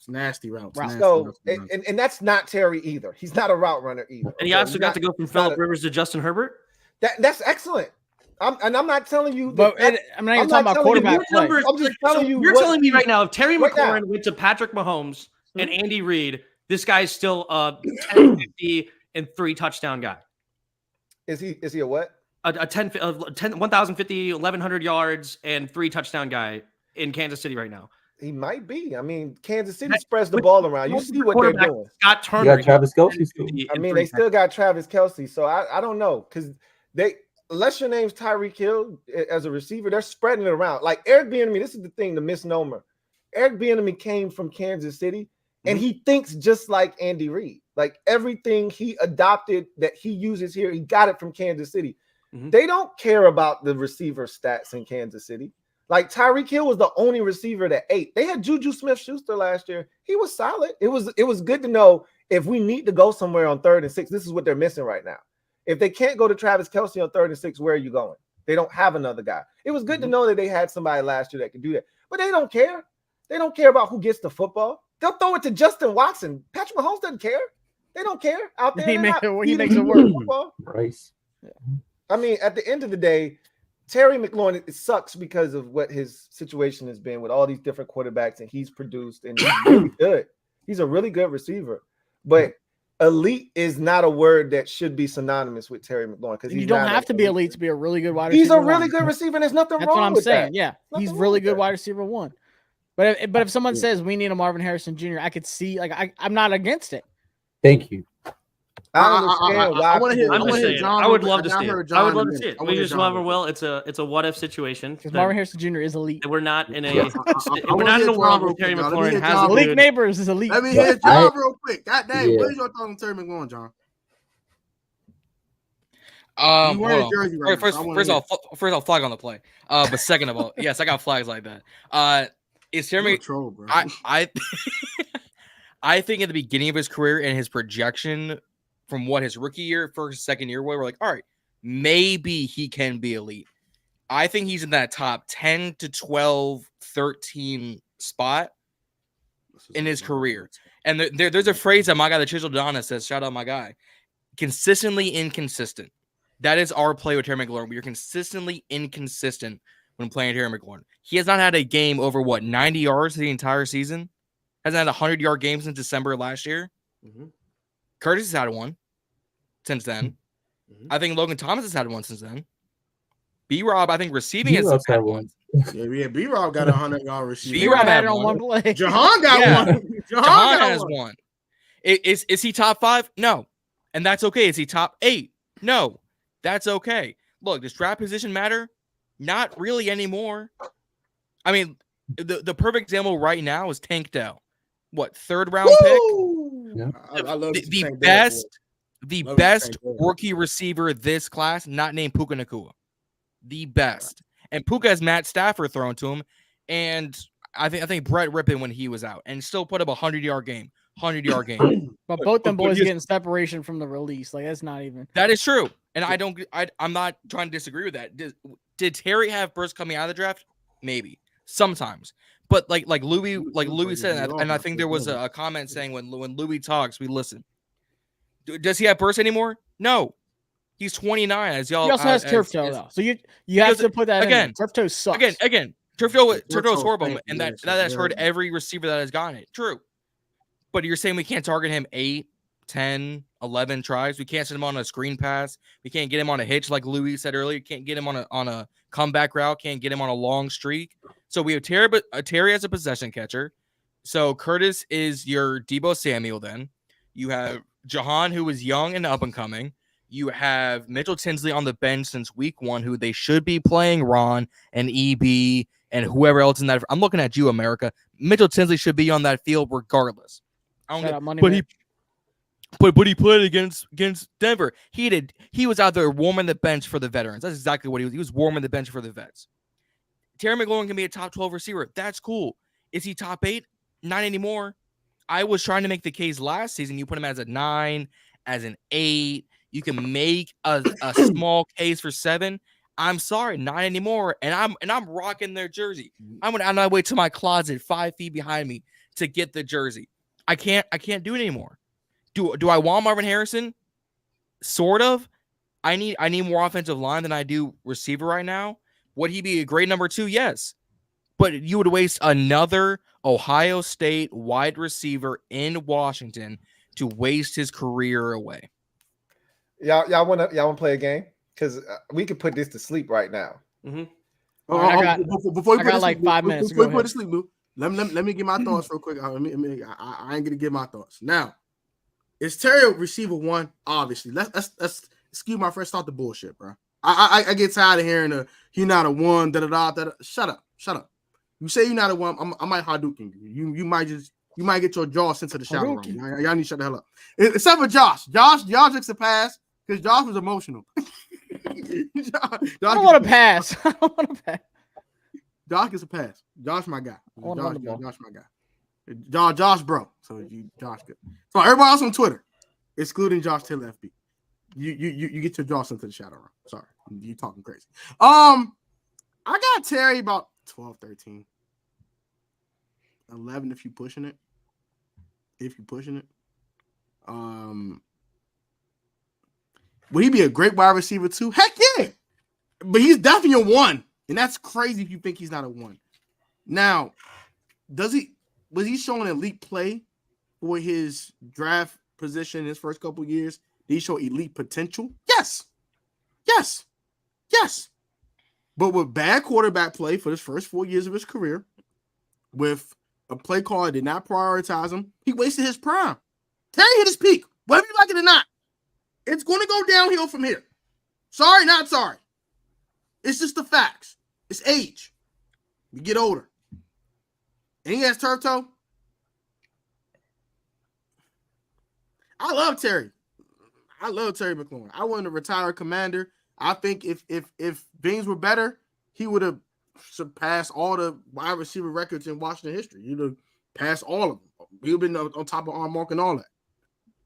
Nasty routes. So, and that's not Terry either. He's not a route runner either. And he also got to go from Phillip Rivers to Justin Herbert. That's excellent. I'm not telling you. I'm not even talking about quarterback play. I'm just telling you. You're telling me right now, if Terry McLaurin went to Patrick Mahomes and Andy Reid, this guy's still a 10-50 and 3 touchdown guy. Is he a what? A 1,050, 1,100 yards and 3 touchdown guy in Kansas City right now. He might be. I mean, Kansas City spreads the ball around. You see what they're doing. Scott Turner. You got Travis Kelce still. I mean, they still got Travis Kelce. So I don't know because unless your name's Tyreek Hill as a receiver, they're spreading it around. Like Eric Bieniemy, this is the thing, the misnomer. Eric Bieniemy came from Kansas City, and he thinks just like Andy Reid. Like everything he adopted that he uses here, he got it from Kansas City. They don't care about the receiver stats in Kansas City. Like Tyreek Hill was the only receiver that ate. They had Juju Smith-Schuster last year. He was solid. It was good to know if we need to go somewhere on 3rd and 6. This is what they're missing right now. If they can't go to Travis Kelce on 3rd and 6, where are you going? They don't have another guy. It was good to know that they had somebody last year that could do that. But they don't care. They don't care about who gets the football. They'll throw it to Justin Watson. Patrick Mahomes doesn't care. They don't care out there. He makes it work. Rice. Yeah. I mean, at the end of the day, Terry McLaurin, it sucks because of what his situation has been with all these different quarterbacks, and he's produced, and he's really good. He's a really good receiver. But elite is not a word that should be synonymous with Terry McLaurin because you don't have to be elite to be a really good wide receiver. He's a really good receiver, and there's nothing wrong with that. That's what I'm saying. Yeah, he's really good wide receiver 1. But if someone says we need a Marvin Harrison Jr., I could see I'm not against it. Thank you. I would love to see it. I would love to see it. We just never will. It's a what if situation. Because Marvin Harrison Jr. is elite. We're not in a world where Terry McLaurin has elite neighbors is elite. Let me hear John real quick. God dang, what is your thought on Terry McLaurin, John? First off, flag on the play. But second of all, yes, I got flags like that. Is Terry troll, bro. I think at the beginning of his career and his projection from what his rookie year, first, second year, we're like, all right, maybe he can be elite. I think he's in that top 10 to 12, 13 spot in his career. And there's a phrase that my guy, the Chisel Donna, says, shout out my guy, consistently inconsistent. That is our play with Terry McLaurin. We are consistently inconsistent when playing Terry McLaurin. He has not had a game over, 90 yards the entire season? Hasn't had a 100-yard game since December of last year? Mm-hmm. Curtis has had one since then. Mm-hmm. I think Logan Thomas has had one since then. B-Rob, I think receiving has had one. Yeah, B-Rob got a 100-yard receiving. B-Rob had it on one play. Jahan got one. Jahan has one. Is he top 5? No. And that's okay. Is he top 8? No. That's okay. Look, does draft position matter? Not really anymore. I mean, the perfect example right now is Tank Dell. What, 3rd round pick? Yeah. I love the best rookie receiver this class, not named Puka Nacua. The best. And Puka has Matt Stafford thrown to him. And I think Brett Rippon when he was out and still put up a 100-yard game. 100-yard game. But both them boys getting separation from the release. Like, that's not even. That is true. And I'm not trying to disagree with that. Did Terry have bursts coming out of the draft? Maybe. Sometimes. But like Louis said, and I think there was a comment saying when Louis talks, we listen. Does he have bursts anymore? No. He's 29. As y'all. He also has turf toe though. So you have to put that again. In. Turf toe sucks. Again. Turf toe is horrible, and that has hurt every receiver that has gotten it. True. But you're saying we can't target him 8, 10, 11 tries. We can't send him on a screen pass. We can't get him on a hitch like Louis said earlier. Can't get him on a comeback route. Can't get him on a long streak. So we have Terry as a possession catcher. So Curtis is your Deebo Samuel then. You have Jahan, who is young and up and coming. You have Mitchell Tinsley on the bench since week 1, who they should be playing Ron and EB and whoever else in that. I'm looking at you, America. Mitchell Tinsley should be on that field regardless. But he played against Denver. He did. He was out there warming the bench for the veterans. That's exactly what he was. He was warming the bench for the vets. Terry McLaurin can be a top 12 receiver. That's cool. Is he top 8? Not anymore. I was trying to make the case last season. You put him as a 9, as an 8. You can make a small case for 7. I'm sorry, not anymore. And I'm rocking their jersey. I'm on my way to my closet 5 feet behind me to get the jersey. I can't do it anymore. Do I want Marvin Harrison? Sort of. I need more offensive line than I do receiver right now. Would he be a great number 2? Yes. But you would waste another Ohio State wide receiver in Washington to waste his career away. Y'all want to play a game? Because we could put this to sleep right now. Mm-hmm. Before you put like 5 minutes. Before you put it to sleep, Lou, let me get my thoughts real quick. I ain't gonna get my thoughts now. Is Terry receiver 1? Obviously, let's excuse my friend. Start the bullshit, bro. I get tired of hearing he not a 1. Shut up. You say you're not a 1. I might Hadouken you. You might get your jaw sent to the shower room. Y'all need to shut the hell up. Except for Josh. Josh gets a pass because Josh was emotional. I don't want to pass. Josh gets a pass. Josh, my guy. Josh, my guy. Josh, bro. So Josh good. So everybody else on Twitter, excluding Josh Taylor FB, you get your jaw sent to the shadow room. Sorry, you talking crazy. I got Terry about 12, 13, 11 if you pushing it. Would he be a great wide receiver too? Heck yeah. But he's definitely a 1. And that's crazy if you think he's not a 1. Now, was he showing elite play for his draft position in his first couple of years? Did he show elite potential? Yes. But with bad quarterback play for his first 4 years of his career, with a play call that did not prioritize him, he wasted his prime. Terry hit his peak, whether you like it or not. It's going to go downhill from here. Sorry, not sorry. It's just the facts. It's age. You get older. And he has turf toe. I love Terry. I love Terry McLaurin. I want to retire commander. I think if Beans were better, he would have surpassed all the wide receiver records in Washington history. You'd have passed all of them. He would have been on top of arm mark and all that.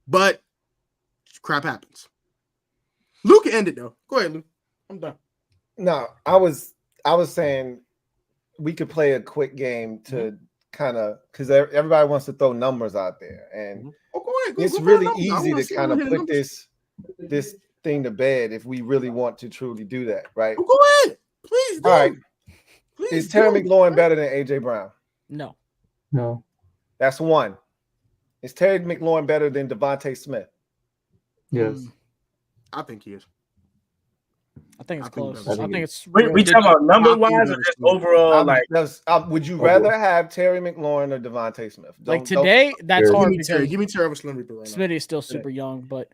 But crap happens. Luke ended though. Go ahead, Luke. I'm done. No, I was saying we could play a quick game to kind of because everybody wants to throw numbers out there, and it's really easy to kind of put this thing to bed if we really want to truly do that, right? Go ahead, please. All right. Is Terry McLaurin better than AJ Brown? No. No. That's one. Is Terry McLaurin better than Devontae Smith? Yes. I think he is. I think it's close. I I think it's. We talking about number wise or just overall? Would you rather have Terry McLaurin or Devontae Smith? Like today, that's hard because give me Terry over Slim Reaper right now. Smitty is still super young, but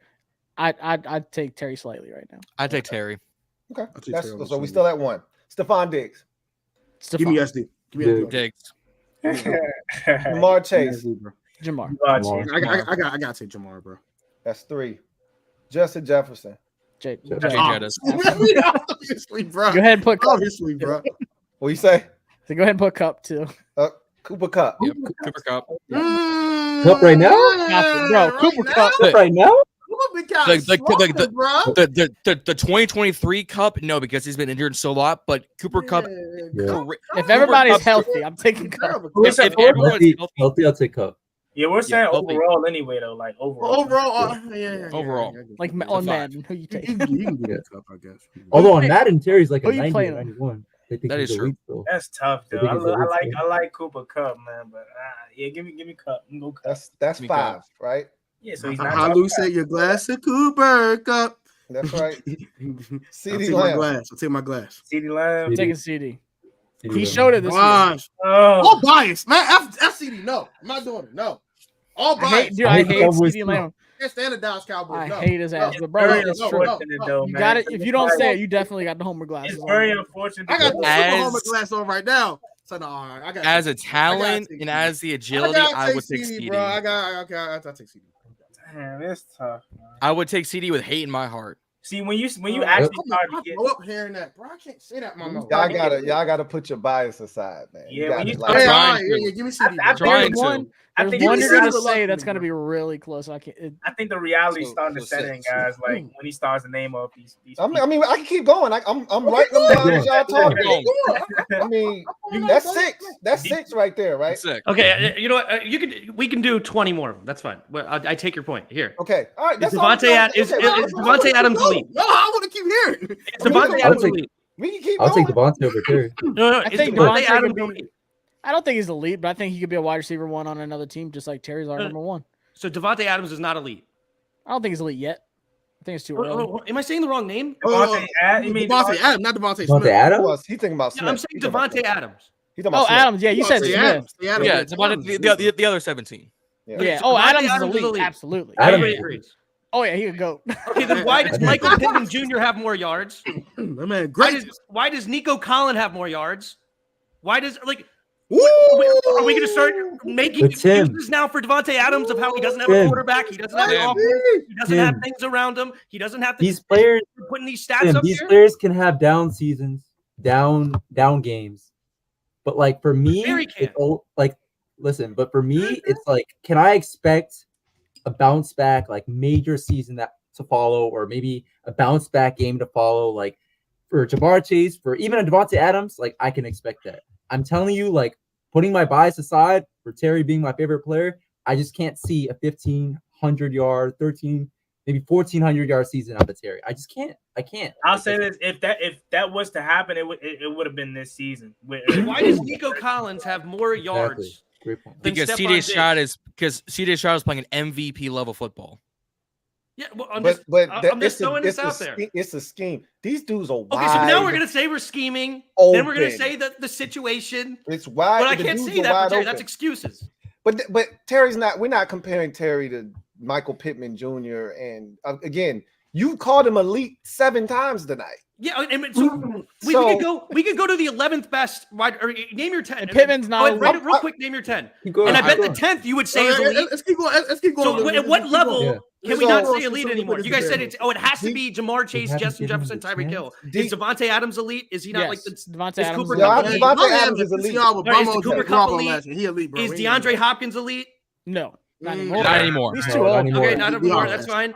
I'd take Terry slightly right now. I'd take Terry. Okay, so we still at one. Stephon Diggs. Give me SD. Give me Diggs. Jamar Chase. Jamar. I gotta take Jamar, bro. That's three. Justin Jefferson. Obviously, bro. Go ahead and put Cup. Obviously, bro. What you say? So go ahead and put Cup too. Cooper Cup. Yep, Cooper Cup. Cup right now? Bro, Cooper Cup. Right now? The 2023 Cup, no, because he's been injured so a lot. But Cooper Cup, if everybody's healthy, I'm taking Cup. If everyone's healthy, I'll take Cup. Yeah, we're saying overall anyway, though. Like overall. Overall. Like on Madden, who you take? You can get a Cup, I guess. Although on Madden, Terry's like a Who you 90 playing? 91. That is true. That's tough, though. I like Cooper Cup, man, but yeah, give me Cup. Go Cup. That's five, right? Yeah, so he's not. How Lou said your glass of Cooper Cup. That's right. CD Lamb. I'll take my glass. CD Lamb. I'm taking CD. He showed it this year. All biased, man. FCD, no. I'm not doing it. No. All biased. I hate CD Lamb. Can't stand the Dallas Cowboys. I hate his ass. But bro, it's true. You got it. If you don't say it, you definitely got the homer glasses. It's very unfortunate. I got the homer glass on right now. So no, I got as a talent and as the agility, I would take CD. Bro, I take CD. Damn, it's tough. I would take CD with hate in my heart. See, when you actually start to get up hearing that, bro, I can't say that, mama. Y'all gotta put your bias aside, man. Yeah, when you give me CD. There's one you're gonna say that's gonna be really close. I think the reality is starting to set in, guys. Like when he starts to name up these. I mean, I can keep going. I'm writing them down as y'all talking. I mean, that's six. That's six right there, right? Okay, you know what? We can do 20 more of them. That's fine. Well, I take your point here. Okay, all right. Is Devontae Adams elite? No, I want to keep hearing. Is Devontae Adams elite? We can keep. I'll take Devontae over Terry. No. Is Devontae Adams elite? I don't think he's elite, but I think he could be a wide receiver one on another team, just like Terry's our number one. So Devontae Adams is not elite. I don't think he's elite yet. I think it's too early. Am I saying the wrong name? Devontae Adams, not Devontae Smith. Devontae Adams? He's thinking about Smith. I'm saying Devontae Adams. Adams. Yeah, you said Smith. Yeah, it's about the other 17. Yeah. Oh, Adams is elite. Absolutely. Everybody agrees. Oh yeah, he could go. Okay, then why does Michael Pittman Jr. have more yards? Man, why does Nico Collin have more yards? Why does are we going to start making excuses now for Devontae Adams of how he doesn't have a quarterback, he doesn't have an offense, he doesn't have things around him, he doesn't have these players putting these stats up these here? players can have down seasons, down games, but like for me, but for me, it's like, can I expect a bounce back, like major season to follow, or maybe a bounce back game to follow, like for Jamar Chase, for even a Devontae Adams, like I can expect that. I'm telling you, like putting my bias aside, for Terry being my favorite player, I just can't see a 1,500 yard, 1,400 yard season out of Terry. I just can't. I can't. I'll say this: if that was to happen, it would have been this season. Why does Nico Collins have more yards? Great point. Because CJ Stroud is playing an MVP level football. Yeah, well, I'm just throwing this out there. It's a scheme. These dudes are wide. Okay, so now we're gonna say we're scheming. Then we're gonna say that the situation. It's wide. But I can't say that for Terry. That's excuses. But Terry's not. We're not comparing Terry to Michael Pittman Jr. And again, you called him elite 7 times tonight. Yeah, and so we could go to the 11th best wide. Or name your 10. And Pittman's not. Real quick, name your 10. And I bet the 10th you would say is elite. Let's keep going. So at what level can we not say elite anymore? You guys said it has to be Jamar Chase, Justin Jefferson, Tyreek Hill. Is Devontae Adams elite? Is he not like the Devontae Adams? Cooper Cup elite? Devontae Adams is elite. Is Cooper Cup elite? He elite, bro. Is DeAndre Hopkins elite? No, not anymore. Not anymore. He's No, too not old. anymore. Okay, not Yeah. anymore. That's fine.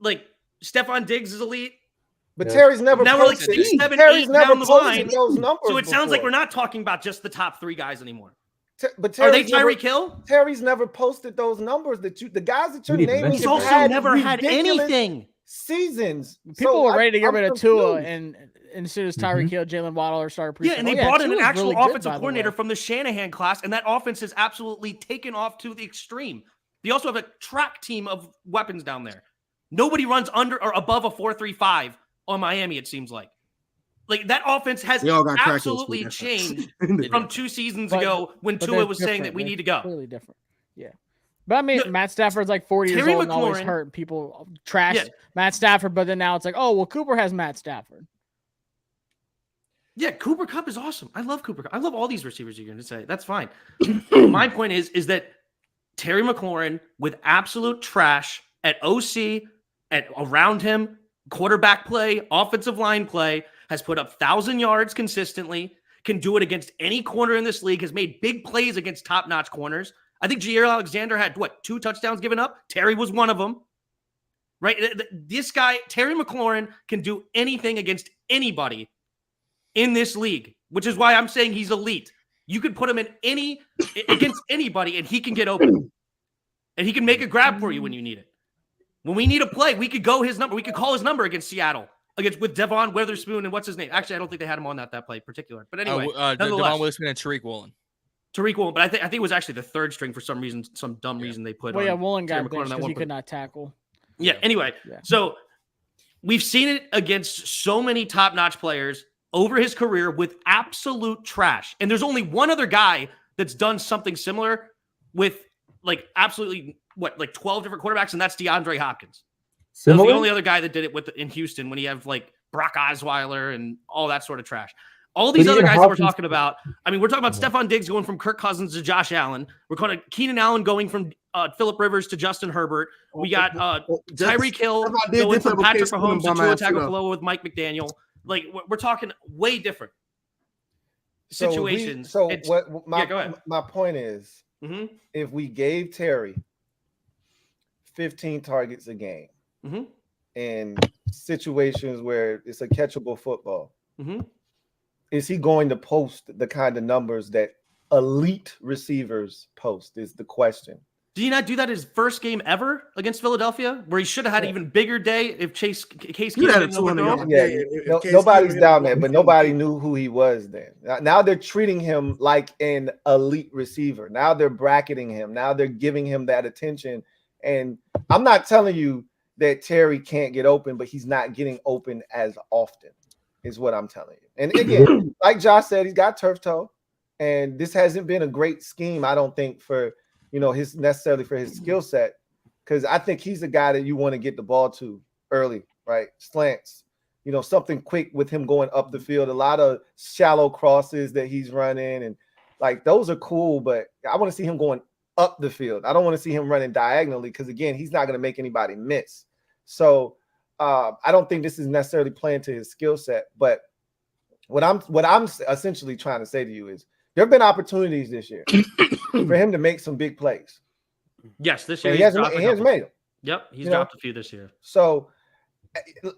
Like Stephon Diggs is elite. But Yeah. Terry's never Now we're like posted. 6, 7, Terry's 8 never down the line. posted those numbers. So it sounds like before. we're not talking about just the top 3 guys anymore. But Are they Terry's never, Tyreek Hill? Terry's never posted those numbers that the guys that you're You didn't naming. mention He's have also never had ridiculous anything. seasons. People So were ready to get I'm rid of Tua, confused. and as soon as Tyreek Hill, Jalen Waddle are started Yeah, preseason. and they brought in an Tua's actual really good, offensive by the coordinator way. from the Shanahan class, and that offense has absolutely taken off to the extreme. They also have a track team of weapons down there. Nobody runs under or above a 4.35 on Miami, it seems like. Like that offense has They all got crackheads, absolutely that's changed right. from 2 seasons But- ago when But Tua they're was saying that different. we They're need to go. Completely different. Yeah. But I mean, No, Matt Stafford's like 40 years Terry old and always McLaurin- hurt. People trash Yeah. Matt Stafford, but then now it's like, oh, well, Cooper has Matt Stafford. Yeah, Cooper Kupp is awesome. I love Cooper Kupp. I love all these receivers you're going to say. That's fine. My point is that Terry McLaurin with absolute trash at OC, at around him, quarterback play, offensive line play, has put up 1,000 yards consistently, can do it against any corner in this league, has made big plays against top-notch corners. I think Jair Alexander had, 2 touchdowns given up? Terry was one of them. Right? This guy, Terry McLaurin, can do anything against anybody in this league, which is why I'm saying he's elite. You could put him in against anybody, and he can get open. And he can make a grab for you when you need it. When we need a play, we could go his number. We could call his number against Seattle, with Devon Witherspoon and what's his name. Actually, I don't think they had him on that play particular. But anyway, Devon Witherspoon and Tariq Woolen. Tariq Woolen, but I think it was actually the 3rd string for some reason, some dumb reason they put. Well, on yeah, Woolen Terry got McLaurin on benched that because one he play. could not tackle. Yeah. Anyway, Yeah. so we've seen it against so many top-notch players over his career with absolute trash. And there's only one other guy that's done something similar with absolutely 12 different quarterbacks, and that's DeAndre Hopkins. That was the only other guy that did it in Houston when he had Brock Osweiler and all that sort of trash. All these other guys that we're talking about, I mean, we're talking about Stephon Diggs going from Kirk Cousins to Josh Allen. We're calling Keenan Allen going from Phillip Rivers to Justin Herbert. We got Tyreek Hill going from Patrick Mahomes to Tua Tagovailoa with Mike McDaniel. We're talking way different situations. So It's- what yeah, go ahead. my point is, Mhm. if we gave Terry 15 targets a game Mhm. in situations where it's a catchable football, Mhm. is he going to post the kind of numbers that elite receivers post? Is the question. Did he not do that his first game ever against Philadelphia, where he should have had an even bigger day if Case You Keenum had a didn't 200 overthrow yard him? Yeah, day. If nobody's Case down Keenum- there, but nobody knew who he was then. Now they're treating him like an elite receiver. Now they're bracketing him. Now they're giving him that attention. And I'm not telling you that Terry can't get open, but he's not getting open as often, is what I'm telling you. And again, like Josh said, he's got turf toe, and this hasn't been a great scheme, I don't think, for necessarily for his skill set, because I think he's a guy that you want to get the ball to early, right? Slants, something quick with him going up the field, a lot of shallow crosses that he's running, and those are cool, but I want to see him going up the field. I don't want to see him running diagonally, because again, he's not going to make anybody miss. So I don't think this is necessarily playing to his skill set. But what I'm essentially trying to say to you is there have been opportunities this year for him to make some big plays. Yes, this year And he hasn't made them. Yep, he's dropped a few this year. So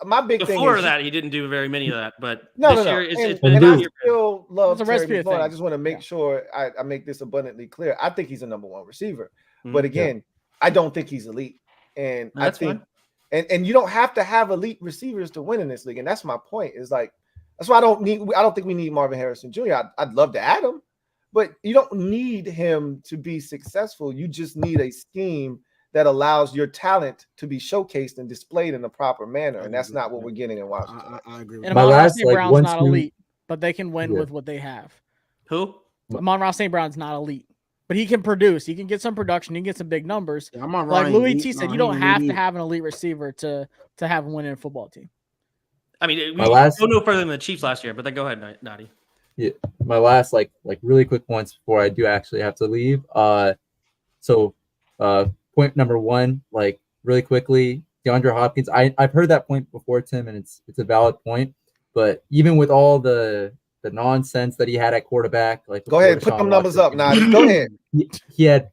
my big thing Before is that, he didn't do very many of that, but no. this year it's And been a I good year. still love It's a recipe Terry of McLaurin. I things. just want to make sure I make this abundantly clear. I think he's a number one receiver, Mhm. but again, I don't think he's elite. And No, that's I think, and you don't have to have elite receivers to win in this league. And that's my point. Is that's why I don't think we need Marvin Harrison Jr. I'd love to add him, but you don't need him to be successful. You just need a scheme that allows your talent to be showcased and displayed in the proper manner. And that's not what we're getting in Washington. I agree with And that. Amon-Ra St. Brown's not elite, but they can win Yeah. with what they have. Who? Amon-Ra St. Brown's not elite, but he can produce. He can get some production. He can get some big numbers. Yeah, I'm on Like Ryan Louis Lee. T said, No, you don't he have elite. to have an elite receiver to have a winning football team. I mean, My we last- go no further than the Chiefs last year, but then go ahead, Nadi. My last really quick points before I do actually have to leave. Point number one, really quickly, DeAndre Hopkins. I've heard that point before, Tim, and it's a valid point. But even with all the nonsense that he had at quarterback, Go ahead, put them numbers up now. Go ahead. He had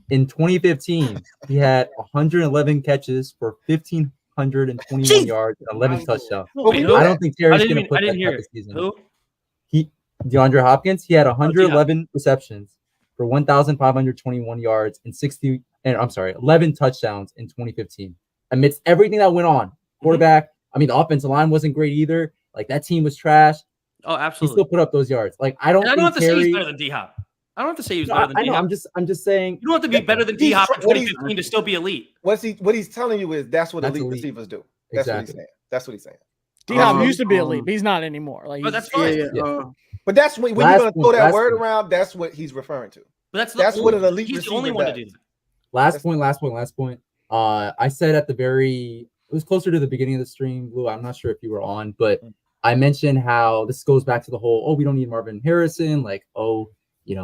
In 2015, he had 111 catches for 1,521 yards and 11 touchdowns. Wait, I don't think Terry's I going to put didn't that hear type it. of season. Who? DeAndre Hopkins, he had 111 receptions for 1,521 yards and 11 touchdowns in 2015. Amidst everything that went on, quarterback, I mean, the offensive line wasn't great either. Like, that team was trash. Oh, He absolutely. still put up those yards. Like, I don't have to say Terry, he's better than D-Hop. I don't have to say he's No, better than I know. D-Hop. I'm just saying. You don't have to be better than D-Hop in what he's- 2015 to still be elite. What he's telling you is that's what That's elite elite. receivers do. That's what he's Exactly. saying. That's what he's saying. D-Hop used to be elite, but he's not anymore. Like, But he's- that's fine. Yeah. But that's when you're Last going to throw point, that last word point. around. That's what he's referring to. But That's what an elite He's the only receiver one to does. do that. Last point. I said at it was closer to the beginning of the stream, Lou. I'm not sure if you were on, but I mentioned how this goes back to the whole, we don't need Marvin Harrison. Like,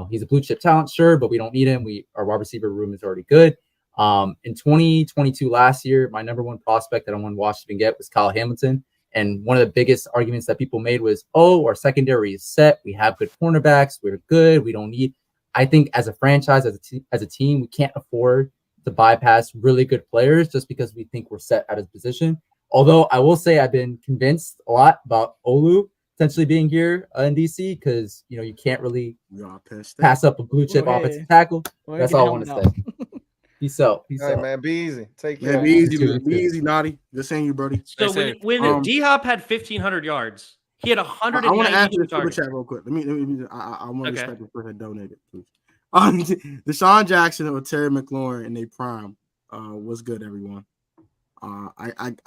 he's a blue chip talent, sure, but we don't need him. Our wide receiver room is already good. In 2022, last year, my number one prospect that I wanted Washington get was Kyle Hamilton. And one of the biggest arguments that people made was, our secondary is set. We have good cornerbacks. We're good. We don't need. I think as a franchise, as a team, we can't afford to bypass really good players just because we think we're set at his position. Although I will say I've been convinced a lot about Olu potentially being here in DC because, you can't really pass up a blue chip offensive tackle. That's all I want to say. Peace out. All right, man. Be easy. Take care. Be easy, Naughty. Just saying you, Brody. So when D-Hop had 1,500 yards, he had I want to ask you 192 the super targets. chat real quick. Let me I want to respect the person that donated, please. Deshaun Jackson or Terry McLaurin in their prime. What's good, everyone? I ain't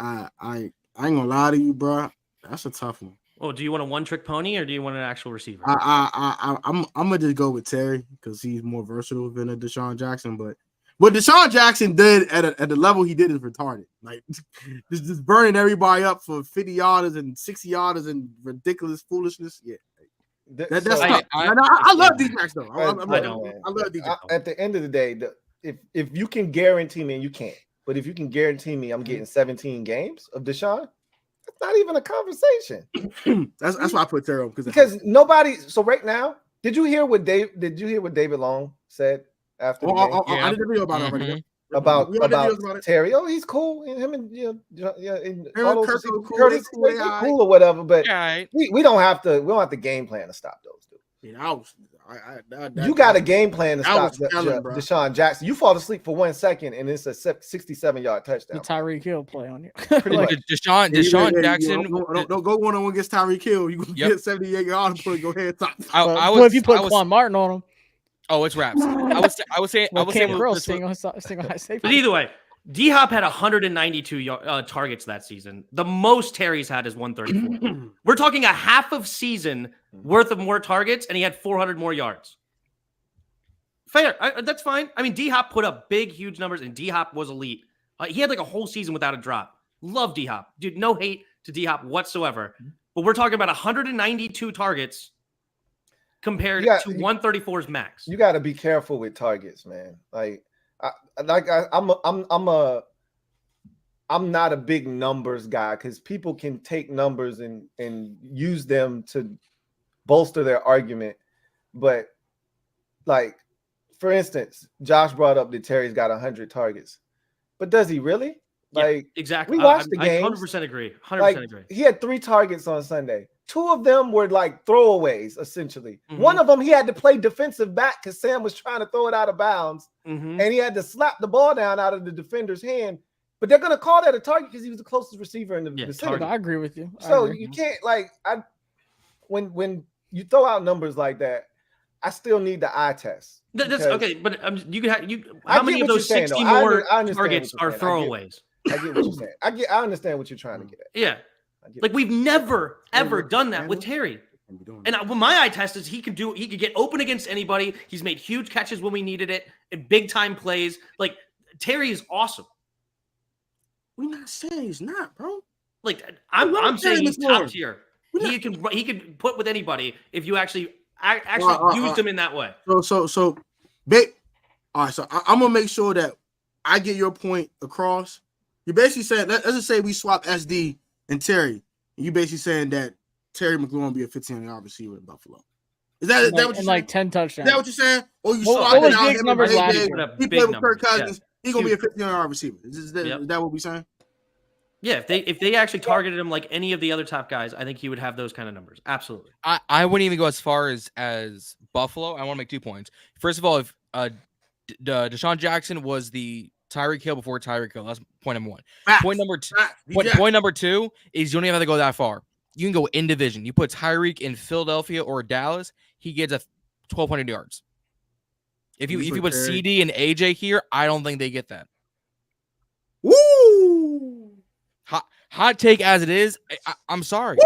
gonna lie to you, bro. That's a tough one. Oh, do you want a one-trick pony or do you want an actual receiver? I'm gonna just go with Terry because he's more versatile than a Deshaun Jackson. But what Deshaun Jackson did at the level he did is retarded. Like just burning everybody up for 50 yarders and 60 yarders and ridiculous foolishness. Yeah. That's tough. I love D-Max though. I love D-Max. At the end of the day, if you can guarantee me, and you can't, but if you can guarantee me I'm getting 17 games of Deshaun, that's not even a conversation. That's why I put Terry on because nobody. So right now, did you hear what David Long said after the game? I did a video about it already. About Terry. Oh, he's cool. And him and Curtis cool or whatever. But we don't have to game plan to stop those dudes. You got a game plan to stop Deshaun Jackson. You fall asleep for 1 second and it's a 67-yard touchdown. The Tyreek Hill play on you. Deshaun Jackson. Don't go one-on-one against Tyreek Hill. You can get 78 yards and go ahead top. If you put Quan Martin on him. Oh, it's wraps. I was saying. But either way, D-Hop had 192 targets that season. The most Terry's had is 134. We're talking a half of season worth of more targets, and he had 400 more yards. Fair. That's fine. I mean, D-Hop put up big, huge numbers, and D-Hop was elite. He had like a whole season without a drop. Love D-Hop. Dude, no hate to D-Hop whatsoever. But we're talking about 192 targets compared to 134's max. You got to be careful with targets, man. I'm not a big numbers guy because people can take numbers and use them to bolster their argument. But like, for instance, Josh brought up that Terry's got 100 targets, but does he really? Like, exactly. We watched the game. I 100% agree. 100% agree. He had 3 targets on Sunday. 2 of them were like throwaways, essentially. One of them, he had to play defensive back because Sam was trying to throw it out of bounds, and he had to slap the ball down out of the defender's hand. But they're going to call that a target because he was the closest receiver in the vicinity. I agree with you. So you can't when you throw out numbers like that, I still need the eye test. That's okay, but how many of those 60 more targets are throwaways? I get what you're saying. I understand what you're trying to get at. Yeah. Like we've never ever done that with Terry. And my eye test is he could get open against anybody. He's made huge catches when we needed it and big time plays. Like Terry is awesome. We're not saying he's not, bro. Like I'm saying he's top tier. He can put with anybody if you actually used him in that way. So big. All right, so I'm gonna make sure that I get your point across. You basically said, let's just say we swap SD and Terry. And you basically saying that Terry McLaurin be a 15-yard receiver in Buffalo. Is that what you're and saying? like 10 Is touchdowns. that what you're saying? Or you What swapping was out Diggs' him numbers and last AJ? year? He Big played with Kirk numbers, Cousins. He's gonna be a Huge. 15-yard receiver. Is that what we saying? Yeah, if they actually targeted him like any of the other top guys, I think he would have those kind of numbers. Absolutely. I wouldn't even go as far as Buffalo. I want to make 2 points. First of all, if Deshaun Jackson was the Tyreek Hill before Tyreek Hill, that's point number one. Facts. Point number two. Facts. Point number two is you don't even have to go that far. You can go in division. You put Tyreek in Philadelphia or Dallas, he gets a 1,200 yards. If you put CD and AJ here, I don't think they get that. Woo! Hot take as it is, I'm sorry.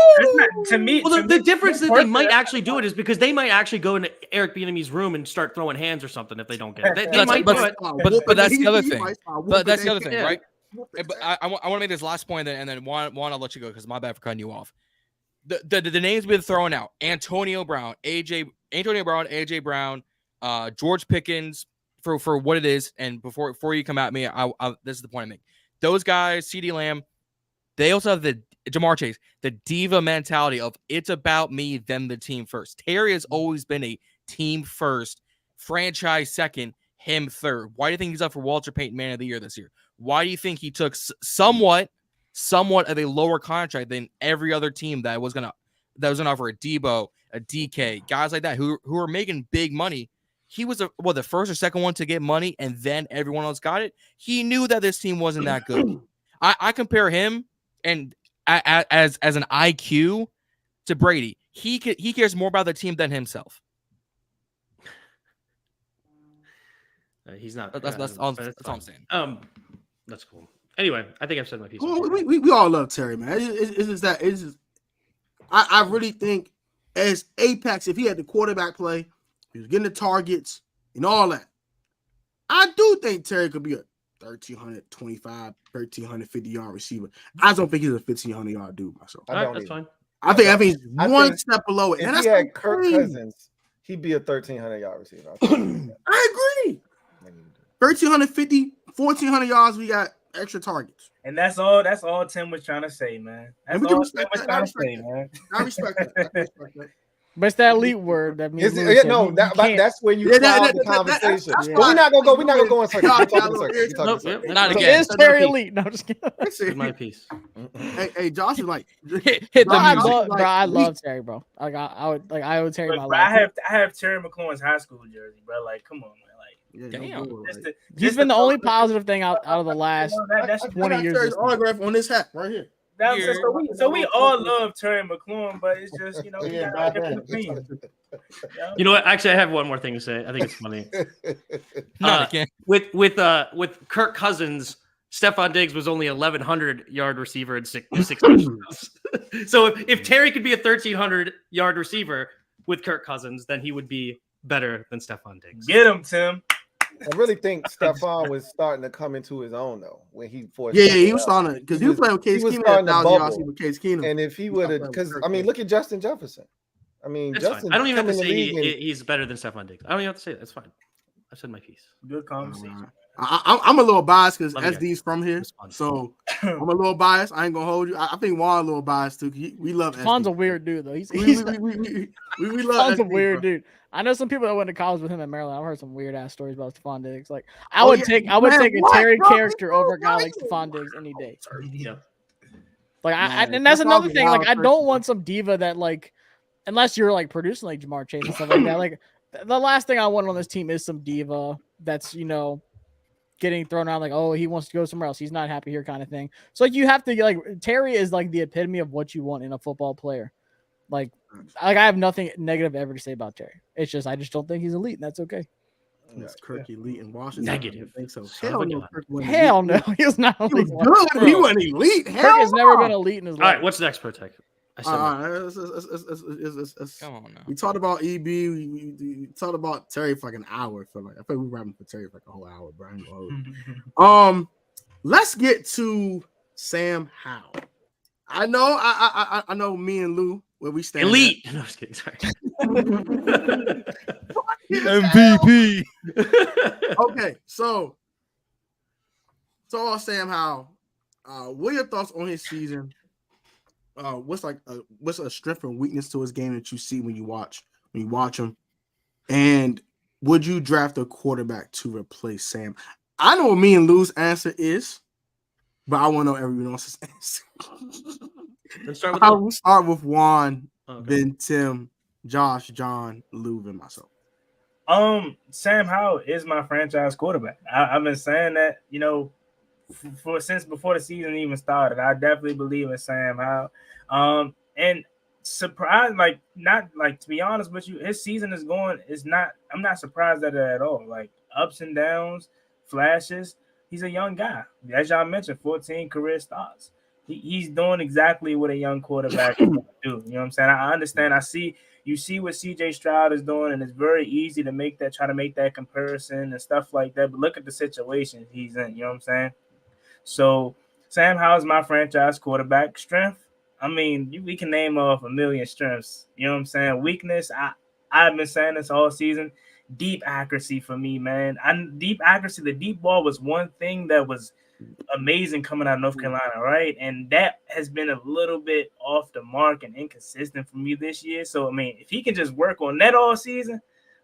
To me, Well, to the me, difference that they personally, might actually do it is because they might actually go into Eric Bieniemy's room and start throwing hands or something if they don't get it. They That's- might but- do it. But that's the other thing. But that's the other thing, Yeah. right? But I want to make this last point, and then Juan, I'll let you go because my bad for cutting you off. The names we've been throwing out: Antonio Brown, AJ Brown, George Pickens, for what it is. And before you come at me, this is the point I make. Those guys, CeeDee Lamb, they also have the Jamar Chase, the diva mentality of it's about me, then the team first. Terry has always been a team first, franchise second, him third. Why do you think he's up for Walter Payton Man of the Year this year? Why do you think he took somewhat of a lower contract than every other team that was gonna offer a Debo, a DK, guys like that who are making big money? He was the first or second one to get money, and then everyone else got it. He knew that this team wasn't that good. I compare him and as an IQ to Brady. He cares more about the team than himself. He's not. That's all I'm saying. That's cool. Anyway, I think I've said my piece. We all love Terry, man. It's just I really think as Apex, if he had the quarterback play, he was getting the targets and all that, I do think Terry could be a 1,325, 1,350 yard receiver. I just don't think he's a 1,500 yard dude myself. All right, that's fine. I think he's one step below it. If And he that's had Kirk crazy. Cousins, he'd be a 1,300 yard receiver. I agree. 1,350, 1,400 yards. We got extra targets. And that's all Tim was trying to say, man. That's all Tim was trying to say, man. I respect that. But it's that elite word that means that's when you cloud the conversation. But we're not gonna go in circles. Not again. Is Terry elite? No, just kidding. Here's my piece. Hey, Josh is like, hit the music. I love Terry, bro. I would Terry my But life. I have Terry McLaurin's high school jersey, bro. Like, come on, man. Damn. He's been the only positive thing out of the last That's 20 years. Terry's autograph on this hat right here. So we all love Terry McLaurin, but it's just we got a different opinion. You know what? Actually, I have one more thing to say. I think it's funny. Not again. With Kirk Cousins, Stephon Diggs was only 1,100 yard receiver and six touchdowns. So if Terry could be a 1,300 yard receiver with Kirk Cousins, then he would be better than Stephon Diggs. Get him, Tim. I really think Stephon was starting to come into his own though when he forced. Yeah, he was starting to because he was playing with Case Keenum. With Case Keenum. And if he would have, because I mean, look at Justin Jefferson. I mean, That's Justin. fine. I don't even have to say he's better than Stephon Diggs. I don't even have to say that. That's fine. I said my piece. Good conversation. I'm a little biased because SD's from here, so I'm a little biased. I ain't gonna hold you. I think Juan a little biased too. We love SD. Juan's a weird dude though. We love Juan's a SD, weird bro. dude. I know some people that went to college with him in Maryland. I've heard some weird ass stories about Stephon Diggs. Like I would take a Terry character over a guy like Stephon Diggs any day. Yeah. Like and that's another thing. Like I don't want some diva that like, unless you're like producing like Jamar Chase and stuff like that. Like the last thing I want on this team is some diva that's getting thrown out like, oh, he wants to go somewhere else. He's not happy here, kind of thing. So like you have to like Terry is like the epitome of what you want in a football player. Like I have nothing negative ever to say about Terry. It's just I just don't think he's elite, and that's okay. Is Kirk elite in Washington? Negative. I think so. Hell no, he was not elite. He was good. He wasn't elite. Kirk has never been elite in his life. All right, what's next, Protect? Come on now. We talked about EB. We talked about Terry for like an hour. I feel like we were rapping for Terry for like a whole hour, bro. Let's get to Sam Howell. I know me and Lou where we stand. Elite. No, I was kidding. Sorry. MVP. Okay, so Sam Howell. What are your thoughts on his season? What's a strength and weakness to his game that you see when you watch when you watch them. And would you draft a quarterback to replace Sam? I know what me and Lou's answer is, but I want to know everyone else's answer. Let's start with I'll start with Juan, Okay. then Tim, Josh, John, Lou, and myself. Sam Howell is my franchise quarterback. I've been saying that, since before the season even started. I definitely believe in Sam Howell. And surprised, to be honest with you, his season I'm not surprised at it at all. Like ups and downs, flashes. He's a young guy. As y'all mentioned, 14 career starts. He's doing exactly what a young quarterback can do. You know what I'm saying? I understand. You see what CJ Stroud is doing, and it's very easy to try to make that comparison and stuff like that. But look at the situation he's in. You know what I'm saying? So Sam Howell's my franchise quarterback. Strength, I mean, we can name off a million strengths. You know what I'm saying? Weakness, I've been saying this all season. Deep accuracy for me, man. Deep accuracy. The deep ball was one thing that was amazing coming out of North Carolina, right? And that has been a little bit off the mark and inconsistent for me this year. So, I mean, if he can just work on that all season,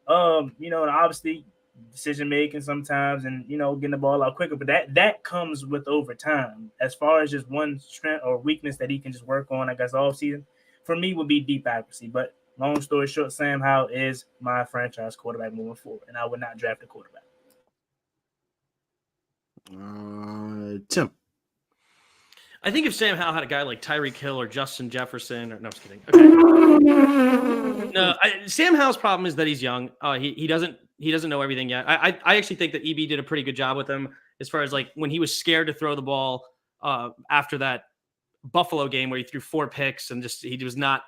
and obviously decision making sometimes and, getting the ball out quicker, but that comes with over time. As far as just one strength or weakness that he can just work on, I guess, all season, for me would be deep accuracy. But long story short, Sam Howell is my franchise quarterback moving forward, and I would not draft a quarterback. Tim. I think if Sam Howell had a guy like Tyreek Hill or Justin Jefferson, no, I'm just kidding. Okay. No, Sam Howell's problem is that he's young. He doesn't know everything yet. I actually think that EB did a pretty good job with him as far as like when he was scared to throw the ball after that Buffalo game where he threw 4 picks and he was not.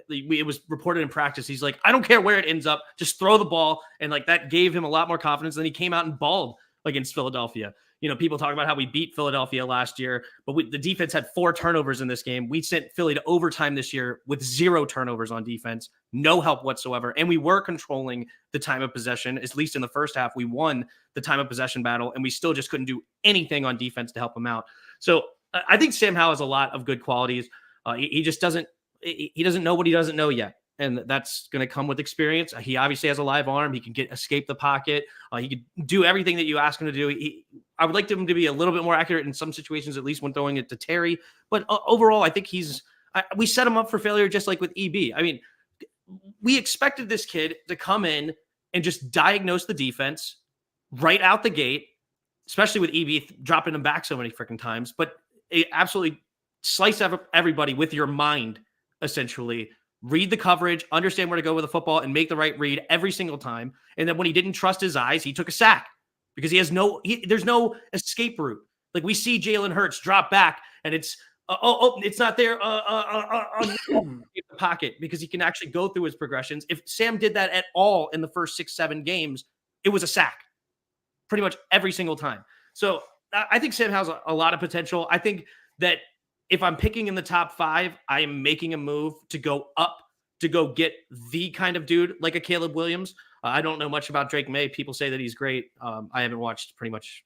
It was reported in practice. He's like, I don't care where it ends up, just throw the ball, and like that gave him a lot more confidence. Then he came out and balled against Philadelphia. People talk about how we beat Philadelphia last year, but the defense had 4 turnovers in this game. We sent Philly to overtime this year with 0 turnovers on defense, no help whatsoever. And we were controlling the time of possession, at least in the first half. We won the time of possession battle, and we still just couldn't do anything on defense to help him out. So I think Sam Howell has a lot of good qualities. He just doesn't know what he doesn't know yet. And that's going to come with experience. He obviously has a live arm. He can escape the pocket. He can do everything that you ask him to do. I would like him to be a little bit more accurate in some situations, at least when throwing it to Terry. But overall, I think we set him up for failure just like with EB. I mean, we expected this kid to come in and just diagnose the defense right out the gate, especially with EB dropping him back so many freaking times. But absolutely slice everybody with your mind, essentially. Read the coverage, understand where to go with the football, and make the right read every single time. And then when he didn't trust his eyes, he took a sack because there's no escape route. Like we see Jalen Hurts drop back, and it's it's not there on the pocket because he can actually go through his progressions. If Sam did that at all in the first 6-7 games, it was a sack pretty much every single time. So I think Sam has a lot of potential. I think that if I'm picking in the top 5, I am making a move to go up to go get the kind of dude like a Caleb Williams. I don't know much about Drake May. People say that he's great. I haven't watched pretty much.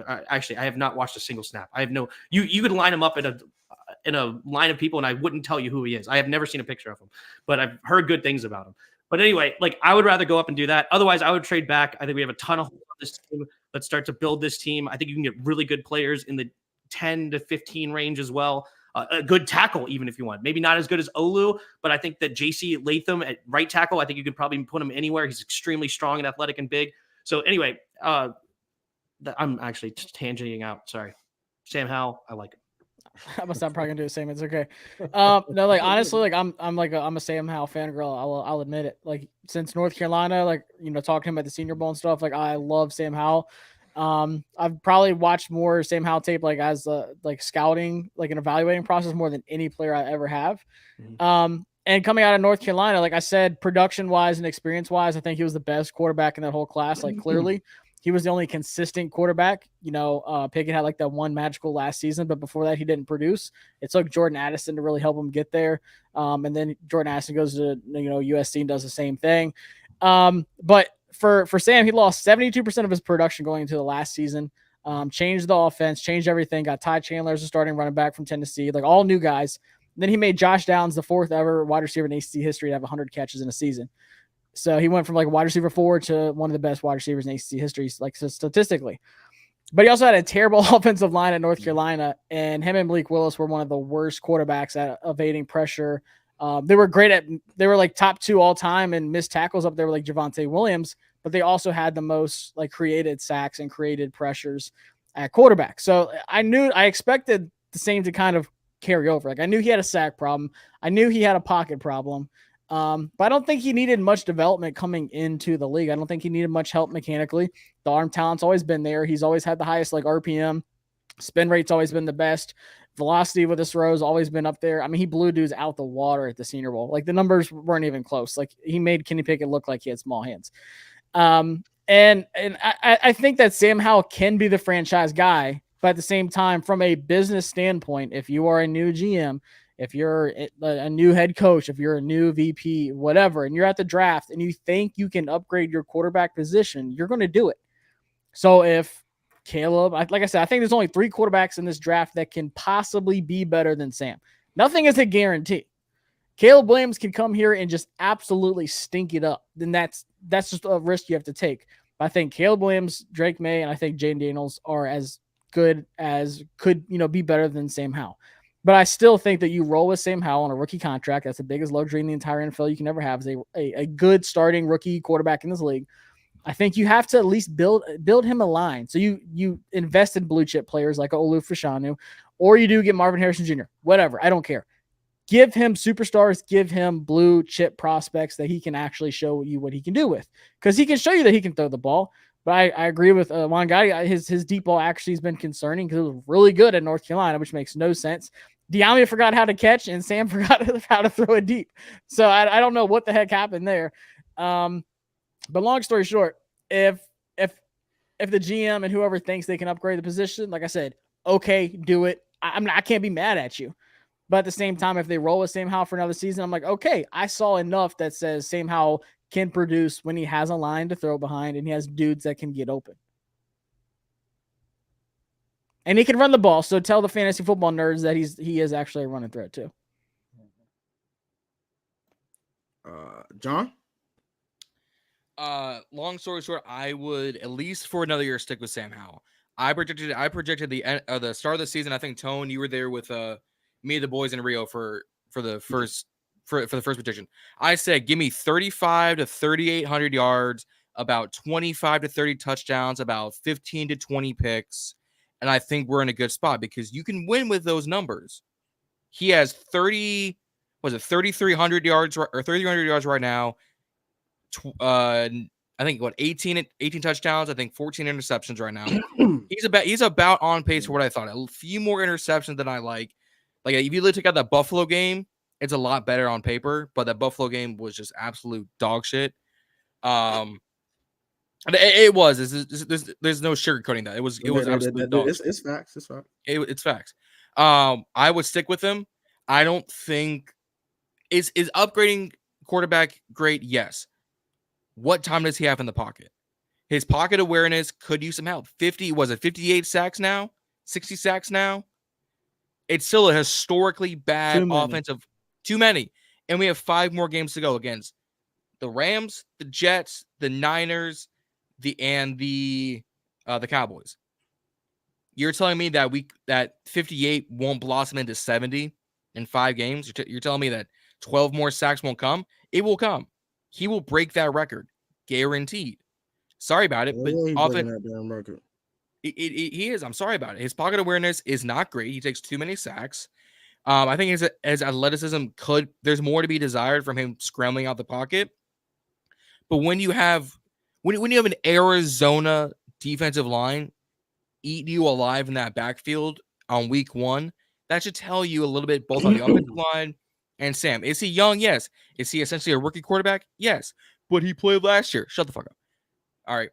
Actually, I have not watched a single snap. I have no. You could line him up in a line of people, and I wouldn't tell you who he is. I have never seen a picture of him, but I've heard good things about him. But anyway, like I would rather go up and do that. Otherwise, I would trade back. I think we have a ton of holes on this team. Let's start to build this team. I think you can get really good players in the 10 to 15 range as well. A good tackle, even if you want. Maybe not as good as Olu, but I think that JC Latham at right tackle, I think you could probably put him anywhere. He's extremely strong and athletic and big. So anyway, I'm actually tangenting out. Sorry. Sam Howell, I like it. I'm probably gonna do the same. It's okay. No, like honestly, like I'm a Sam Howell fangirl. I'll admit it. Like since North Carolina, like talking to him at the Senior Bowl and stuff, like I love Sam Howell. I've probably watched more Sam Howell tape like as like scouting, like an evaluating process more than any player I ever have. Mm-hmm. And coming out of North Carolina, like I said, production wise and experience wise, I think he was the best quarterback in that whole class. Like clearly he was the only consistent quarterback. Pickett had like that one magical last season, but before that he didn't produce. It took Jordan Addison to really help him get there. And then Jordan Addison goes to, USC and does the same thing. But for Sam, he lost 72% of his production going into the last season. Changed the offense, changed everything. Got Ty Chandler as a starting running back from Tennessee, like all new guys. Then he made Josh Downs the 4th ever wide receiver in ACC history to have 100 catches in a season. So he went from like wide receiver 4 to one of the best wide receivers in ACC history, like statistically. But he also had a terrible offensive line at North Carolina, and him and Malik Willis were one of the worst quarterbacks at evading pressure. They were like top 2 all time and missed tackles up there with like Javonte Williams, but they also had the most like created sacks and created pressures at quarterback. So I expected the same to kind of carry over. Like I knew he had a sack problem. I knew he had a pocket problem. But I don't think he needed much development coming into the league. I don't think he needed much help mechanically. The arm talent's always been there. He's always had the highest like RPM. Spin rate's always been the best. Velocity with his throws always been up there. I mean, he blew dudes out the water at the Senior Bowl. Like the numbers weren't even close. Like he made Kenny Pickett look like he had small hands. And I think that Sam Howell can be the franchise guy, but at the same time, from a business standpoint, if you are a new GM, if you're a new head coach, if you're a new VP, whatever, and you're at the draft and you think you can upgrade your quarterback position, you're going to do it. So if Caleb, like I said, I think there's only 3 quarterbacks in this draft that can possibly be better than Sam. Nothing is a guarantee. Caleb Williams can come here and just absolutely stink it up. Then that's just a risk you have to take. But I think Caleb Williams, Drake May, and I think Jaden Daniels are as good as could, be better than Sam Howell. But I still think that you roll with Sam Howell on a rookie contract. That's the biggest luxury in the entire NFL you can ever have, is a good starting rookie quarterback in this league. I think you have to at least build him a line. So you invest in blue chip players like Olu Fashanu, or you do get Marvin Harrison Jr., whatever. I don't care. Give him superstars, give him blue chip prospects that he can actually show you what he can do with. Because he can show you that he can throw the ball. But I agree with one guy. His deep ball actually has been concerning because it was really good at North Carolina, which makes no sense. Bieniemy forgot how to catch, and Sam forgot how to throw it deep. So I don't know what the heck happened there. But long story short, if the GM and whoever thinks they can upgrade the position, like I said, okay, do it. I can't be mad at you. But at the same time, if they roll with Sam Howell for another season, I'm like, okay, I saw enough that says Sam Howell can produce when he has a line to throw behind and he has dudes that can get open. And he can run the ball, so tell the fantasy football nerds that he is actually a running threat too. John? Long story short, I would at least for another year stick with Sam Howell. I projected the start of the season. I think Tone, you were there with me and the boys in Rio for the first prediction. I said, give me 3,500 to 3,800 yards, about 25 to 30 touchdowns, about 15 to 20 picks. And I think we're in a good spot because you can win with those numbers. He has 3,300 yards or 3,300 yards right now. I think 18 touchdowns. I think 14 interceptions right now. He's about on pace for what I thought. A few more interceptions than I like. Like if you take out that Buffalo game, it's a lot better on paper. But that Buffalo game was just absolute dog shit. It was. There's no sugarcoating that. It was absolute dog. It's facts. It's facts. It's facts. I would stick with him. I don't think is upgrading quarterback great. Yes. What time does he have in the pocket? His pocket awareness could use some help. 58 sacks now? 60 sacks now? It's still a historically bad offensive. Too many. And we have 5 more games to go against the Rams, the Jets, the Niners, the Cowboys. You're telling me that 58 won't blossom into 70 in 5 games? You're telling me that 12 more sacks won't come? It will come. He will break that record, guaranteed. Sorry about it, but often he is. I'm sorry about it. His pocket awareness is not great. He takes too many sacks. I think his athleticism there's more to be desired from him scrambling out the pocket. But when you have an Arizona defensive line eat you alive in that backfield on week 1, that should tell you a little bit both on the offensive line and Sam. Is he young? Yes. Is he essentially a rookie quarterback? Yes. But he played last year. Shut the fuck up. All right.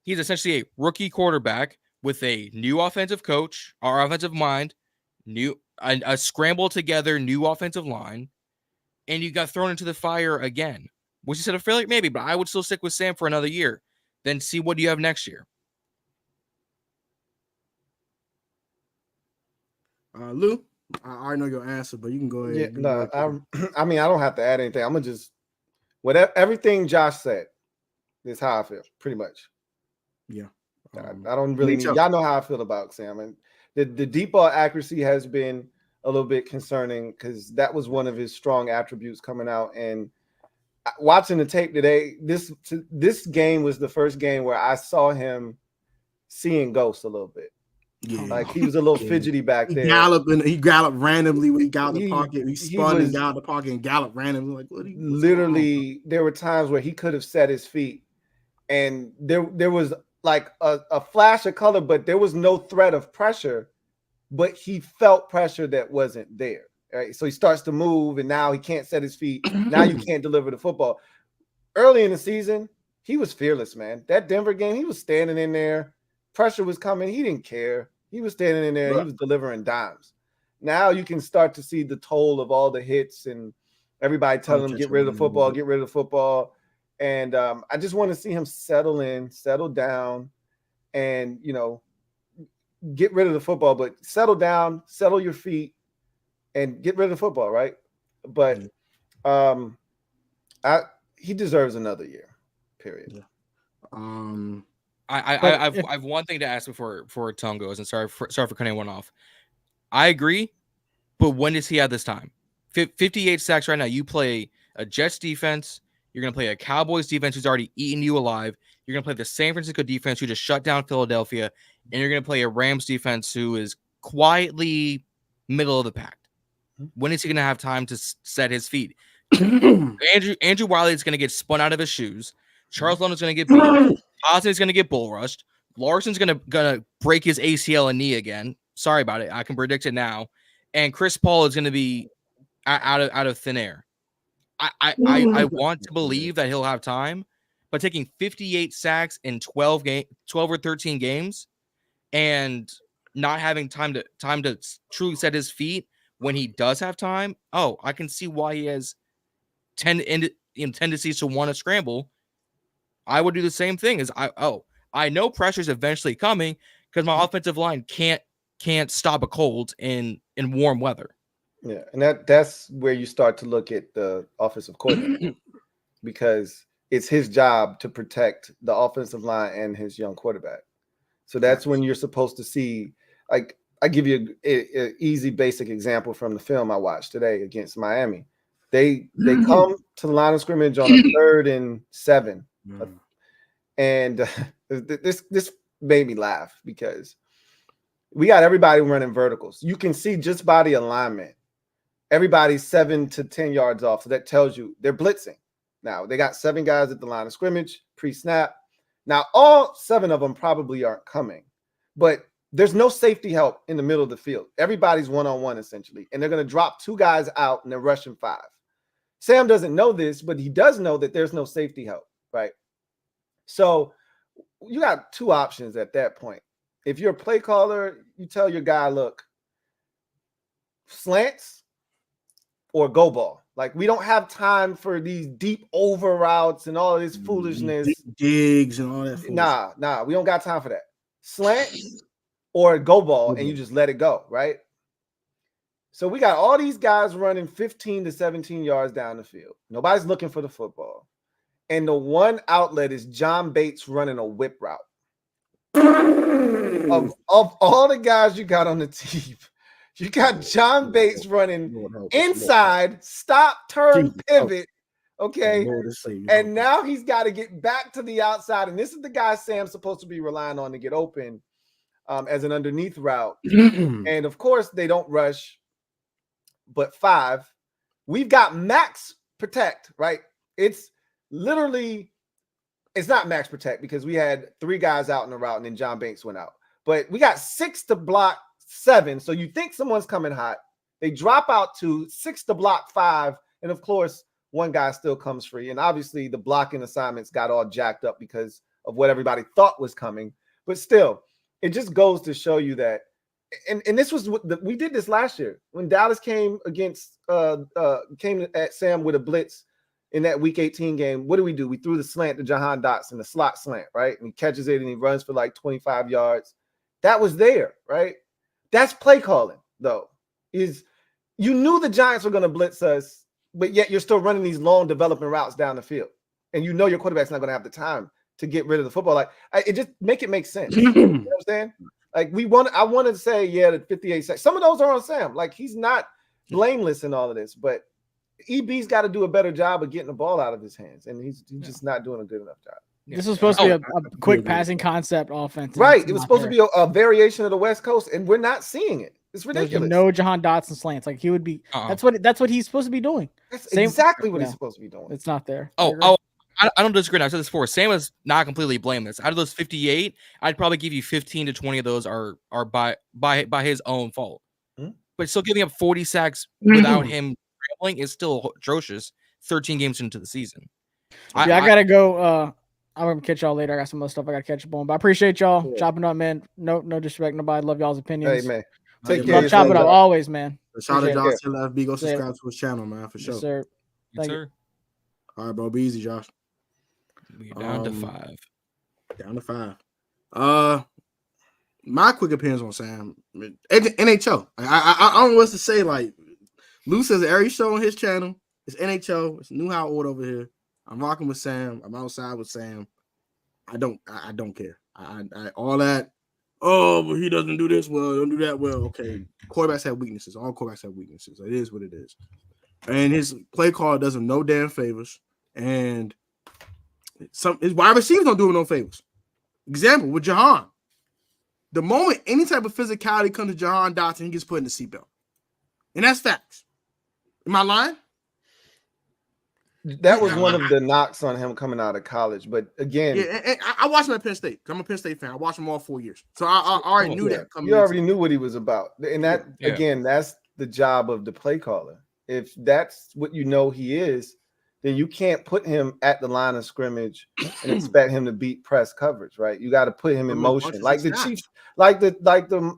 He's essentially a rookie quarterback with a new offensive coach, our offensive mind, a scrambled together new offensive line, and you got thrown into the fire again. Was he said a failure? Maybe, but I would still stick with Sam for another year. Then see what you have next year. Lou, I already know your answer, but you can go ahead. Yeah, You can no, go ahead. I mean, I don't have to add anything. I'm gonna just everything Josh said is how I feel, pretty much. Yeah. I don't really need. Y'all know how I feel about Sam, and the deep ball accuracy has been a little bit concerning because that was one of his strong attributes coming out. And watching the tape today, this game was the first game where I saw him seeing ghosts a little bit. Yeah, like he was a little fidgety back there. He galloped randomly when he got out the pocket. He spun and got out the pocket and galloped randomly. Like what? Literally, there were times where he could have set his feet, and there was like a flash of color, but there was no threat of pressure. But he felt pressure that wasn't there. Right, so he starts to move, and now he can't set his feet. Now you can't deliver the football. Early in the season, he was fearless, man. That Denver game, he was standing in there. Pressure was coming. He didn't care. He was standing in there. He was delivering dimes. Now you can start to see the toll of all the hits and everybody telling him, get rid of the football, get rid of the football. And I just want to see him settle in, settle down, and, get rid of the football, but settle down, settle your feet, and get rid of the football, right? But he deserves another year, period. Yeah. I have one thing to ask before Tone goes, and sorry for cutting anyone off. I agree, but when does he have this time? 58 sacks right now. You play a Jets defense. You're going to play a Cowboys defense who's already eaten you alive. You're going to play the San Francisco defense who just shut down Philadelphia, and you're going to play a Rams defense who is quietly middle of the pack. When is he going to have time to set his feet? Andrew Wiley is going to get spun out of his shoes. Charles London's going to get beat. Austin's going to get bull rushed. Larson's going to break his ACL and knee again. Sorry about it. I can predict it now. And Chris Paul is going to be out of thin air. I want to believe that he'll have time, but taking 58 sacks in 12 or 13 games and not having time to truly set his feet when he does have time, I can see why he has tendencies to want to scramble. I would do the same thing. I know pressure's eventually coming because my offensive line can't stop a cold in warm weather. Yeah, and that's where you start to look at the offensive coordinator because it's his job to protect the offensive line and his young quarterback. So that's when you're supposed to see, like, I give you an easy, basic example from the film I watched today against Miami. They come to the line of scrimmage on a 3rd and 7. And this made me laugh because we got everybody running verticals. You can see just by the alignment, everybody's 7 to 10 yards off. So that tells you they're blitzing. Now, they got 7 guys at the line of scrimmage, pre-snap. Now, all 7 of them probably aren't coming, but there's no safety help in the middle of the field. Everybody's one-on-one, essentially, and they're going to drop 2 guys out, and they're rushing 5. Sam doesn't know this, but he does know that there's no safety help, right? So you got 2 options at that point. If you're a play caller, you tell your guy, look, slants or go ball. Like, we don't have time for these deep over routes and all of this foolishness. Digs and all that. Nah, we don't got time for that. Slants or go ball, and you just let it go, right? So we got all these guys running 15 to 17 yards down the field. Nobody's looking for the football. And the one outlet is John Bates running a whip route. Of all the guys you got on the team, you got John Bates running inside, stop, turn, pivot. Okay. And now he's got to get back to the outside. And this is the guy Sam's supposed to be relying on to get open as an underneath route. And of course, they don't rush, but 5. We've got max protect, right? It's literally, it's not max protect because we had 3 guys out in the route and then John Bates went out. But we got 6 to block 7. So you think someone's coming hot. They drop out to 6 to block 5. And of course, 1 guy still comes free. And obviously the blocking assignments got all jacked up because of what everybody thought was coming. But still, it just goes to show you that. And this was what we did this last year when Dallas came against came at Sam with a blitz in that week 18 game. What do? We threw the slant to Jahan Dotson, the slot slant, right? And he catches it and he runs for like 25 yards. That was there, right? That's play calling, though. is you knew the Giants were going to blitz us, but yet you're still running these long developing routes down the field. And you know your quarterback's not going to have the time to get rid of the football. Like, it just make sense. You know what I'm saying? Like, I want to say, yeah, the 58 sacks. Some of those are on Sam. Like, he's not blameless in all of this, but EB's got to do a better job of getting the ball out of his hands, and he's just not doing a good enough job. This was supposed to be a quick passing concept offense. Right. It was supposed to be a variation of the West Coast, and we're not seeing it. It's ridiculous. No Jahan Dotson slants. Like, he would be that's what he's supposed to be doing. That's exactly what he's supposed to be doing. It's not there. I don't disagree. I said this before. Sam is not completely blameless. Out of those 58, I'd probably give you 15 to 20 of those are by his own fault. But still giving up 40 sacks without him scrambling is still atrocious. 13 games into the season. I gotta go. I'm gonna catch y'all later. I got some other stuff I gotta catch up on. But I appreciate y'all chopping up, man. No disrespect, nobody. Love y'all's opinions. Hey, man. Take care. Chop it up always, man. Shout out to Josh to FB. Go subscribe to his channel, man, for sure. Yes, sir. Yes, sir. All right, bro. Be easy, Josh. We're down to 5. Down to 5. My quick opinions on Sam. NHL. I don't know what to say. Like, Lou says every show on his channel. It's NHL. It's new Howell over here. I'm rocking with Sam. I'm outside with Sam. I don't care. I all that. Oh, but he doesn't do this well. Don't do that well. Okay. Quarterbacks have weaknesses. All quarterbacks have weaknesses. It is what it is. And his play call does him no damn favors. And his wide receivers don't do him no favors. Example with Jahan. The moment any type of physicality comes to Jahan Dotson, he gets put in the seatbelt. And that's facts. Am I lying? That was one of the knocks on him coming out of college. But again, and I watched him at Penn State. I'm a Penn State fan. I watched him all 4 years. So I already knew that coming. You already knew what he was about. And that, again, that's the job of the play caller. If that's what you know he is, then you can't put him at the line of scrimmage and expect him to beat press coverage, right? You got to put him in motion, like the Chiefs, like the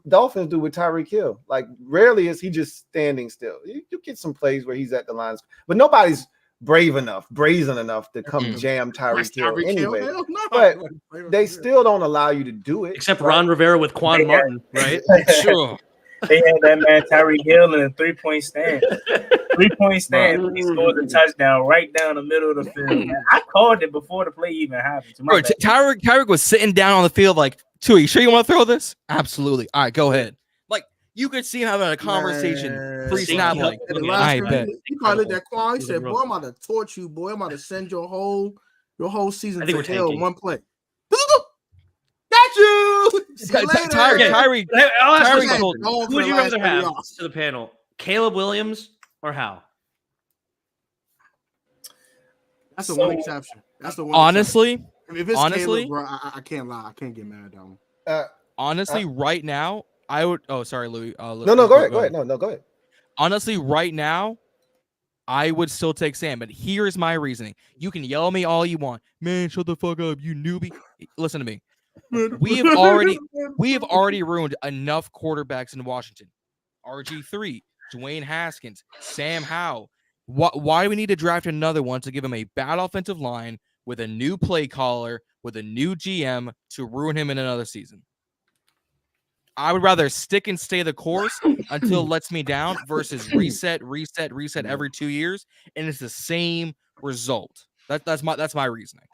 Dolphins do with Tyreek Hill. Like, rarely is he just standing still. You get some plays where he's at the lines, but nobody's brazen enough to come jam Tyreek Hill anyway. But they still don't allow you to do it. Except Ron Rivera with Quan Martin, right? Sure. They had that man Tyreek Hill in a 3-point stand. 3-point stand. He scored a touchdown right down the middle of the field. I called it before the play even happened. Bro, Tyreek was sitting down on the field like, Tui, you sure you want to throw this? Absolutely. All right, go ahead. Like, you could see him having a conversation pre-snap. Like, I bet. He probably looked at Quan. He said, "Boy, I'm about to torch you, boy. I'm about to send your whole season to hell in one play." Got you. Tyreek. Who would you rather have to the panel? Caleb Williams or Howell? That's the one exception. That's the one. Honestly, if it's Caleb, bro, I can't lie. I can't get mad at him. Honestly, right now, I would. Oh, sorry, Louis. No, go ahead. No, go ahead. Honestly, right now, I would still take Sam, but here's my reasoning. You can yell at me all you want, man. Shut the fuck up, you newbie. Listen to me. We have already ruined enough quarterbacks in Washington. RG3, Dwayne Haskins, Sam Howell. Why do we need to draft another one to give him a bad offensive line with a new play caller, with a new GM to ruin him in another season? I would rather stick and stay the course until it lets me down versus reset every 2 years, and it's the same result. That's my reasoning.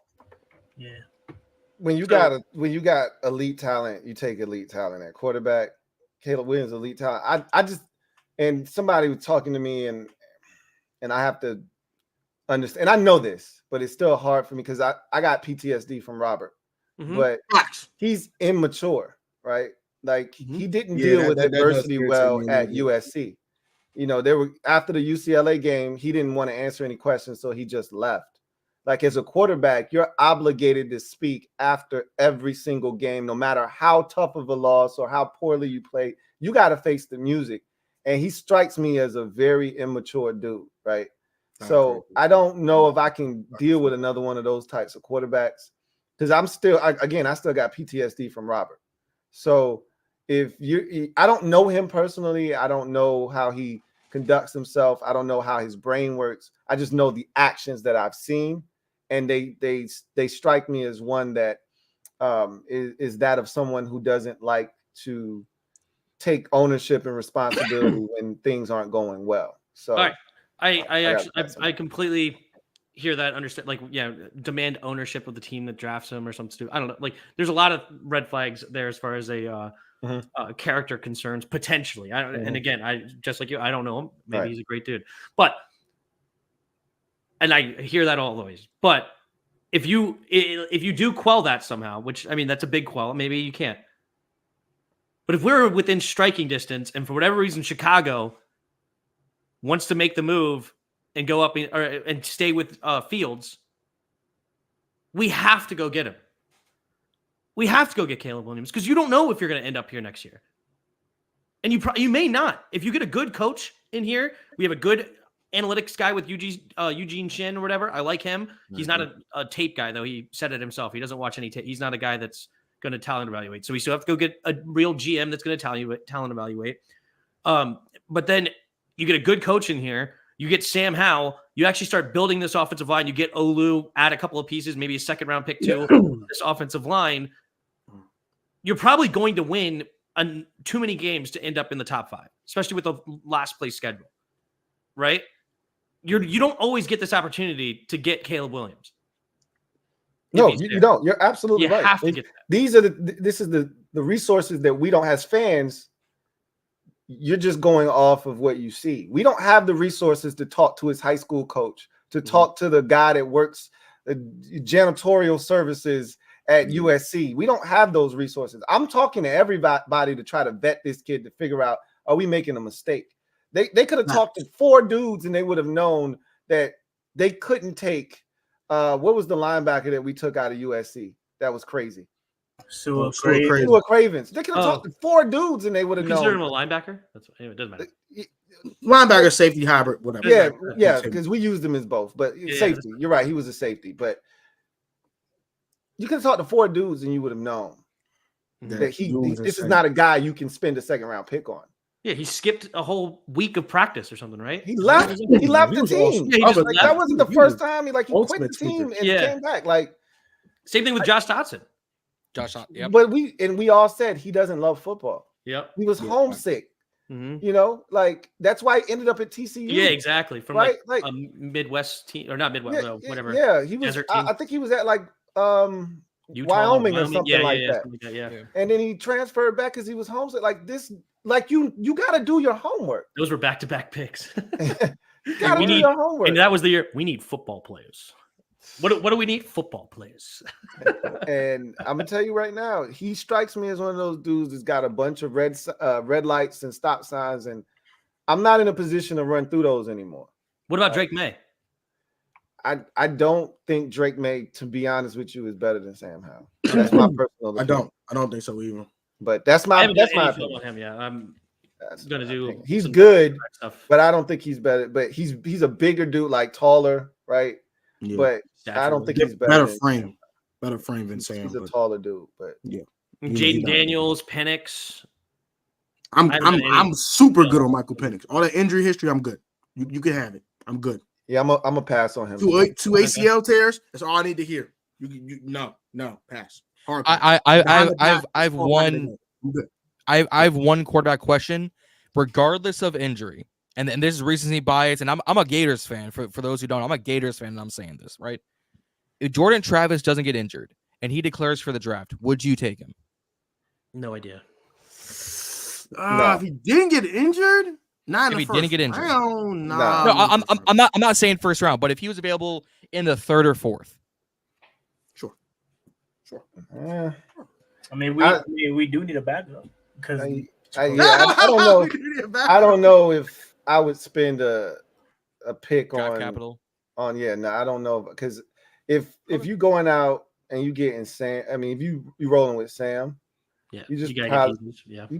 Yeah. When you got elite talent, you take elite talent at quarterback. Caleb Williams, elite talent. I just, and somebody was talking to me, and I have to understand. And I know this, but it's still hard for me because I got PTSD from Robert. But he's immature, right? Like, he didn't deal with adversity well at USC. You know, after the UCLA game, he didn't want to answer any questions, so he just left. Like, as a quarterback, you're obligated to speak after every single game, no matter how tough of a loss or how poorly you play. You got to face the music. And he strikes me as a very immature dude, right? So I don't know if I can deal with another one of those types of quarterbacks because I still got PTSD from Robert. So I don't know him personally. I don't know how he conducts himself. I don't know how his brain works. I just know the actions that I've seen. And they strike me as one that is that of someone who doesn't like to take ownership and responsibility when things aren't going well. So, all right, I completely hear that, understand, like, yeah, demand ownership of the team that drafts him or something stupid. I don't know. Like, there's a lot of red flags there as far as character concerns potentially. And again, I just like you, I don't know him. Maybe he's a great dude, but and I hear that always. But if you do quell that somehow, which I mean that's a big quell, maybe you can't. But if we're within striking distance, and for whatever reason Chicago wants to make the move and go up and stay with Fields, we have to go get him. We have to go get Caleb Williams because you don't know if you're going to end up here next year. And you may not. If you get a good coach in here, we have a good analytics guy with Eugene Shin or whatever. I like him. He's not a tape guy, though. He said it himself. He doesn't watch any tape. He's not a guy that's going to talent evaluate. So we still have to go get a real GM that's going to talent evaluate. But then you get a good coach in here. You get Sam Howell. You actually start building this offensive line. You get Olu, add a couple of pieces, maybe a second-round pick too. This offensive line, you're probably going to win too many games to end up in the top 5, especially with the last place schedule, right? You don't always get this opportunity to get Caleb Williams. No, you don't. You're absolutely right. Have to get that. This is the resources that we don't as fans. You're just going off of what you see. We don't have the resources to talk to his high school coach, to talk to the guy that works janitorial services at USC. We don't have those resources. I'm talking to everybody to try to vet this kid to figure out, are we making a mistake? They could have talked to 4 dudes and they would have known that they couldn't take what was the linebacker that we took out of USC? That was crazy. Stuart Cravens. They could have talked to 4 dudes and they would have known. Consider him a linebacker? Anyway, it doesn't matter. Linebacker, safety, hybrid, whatever. Yeah, because we used him as both. But safety, you're right. He was a safety. But you could have talked to 4 dudes and you would have known that this is not a guy you can spend a second-round pick on. Yeah, he skipped a whole week of practice or something, right? He left. He left the team. Awesome. That wasn't the first time. He quit the team and came back. Same thing with Josh Dotson. Yep. But we all said he doesn't love football. Yep. He was homesick. You know, that's why he ended up at TCU. Yeah, exactly. From a Midwest team or not Midwest, whatever. Yeah, he was. I think he was at Utah, Wyoming or something like that. Yeah. And then he transferred back because he was homesick. You got to do your homework. Those were back-to-back picks. You got to do your homework. And that was the year we need football players. What do we need? Football players. And I'm gonna tell you right now, he strikes me as one of those dudes that's got a bunch of red lights and stop signs, and I'm not in a position to run through those anymore. What about Drake May? I don't think Drake May, to be honest with you, is better than Sam Howell. That's my personal opinion. I don't think so either. But that's my opinion on him. Yeah, I'm gonna do. He's good, but I don't think he's better. But he's a bigger dude, taller, right? Yeah. But I don't think he's better frame than Sam. He's a taller dude, but Jaden Daniels, Penix. I'm super good on Michael Penix. All that injury history, I'm good. You can have it. I'm good. Yeah, I'm a pass on him. Two ACL tears. That's all I need to hear. No, pass. Hard pass. I've one quarterback question, regardless of injury. And this is recency bias, and I'm a Gators fan. For those who don't, I'm a Gators fan, and I'm saying this, right? If Jordan Travis doesn't get injured and he declares for the draft, would you take him? No idea. If he didn't get injured, if he didn't get injured, round, no, I'm not saying first round, but if he was available in the 3rd or 4th, sure. I mean, we do need a backup because I don't know. I don't know if I would spend a pick draft on capital. I don't know, because if you going out and you getting Sam, I mean, if you rolling with Sam, you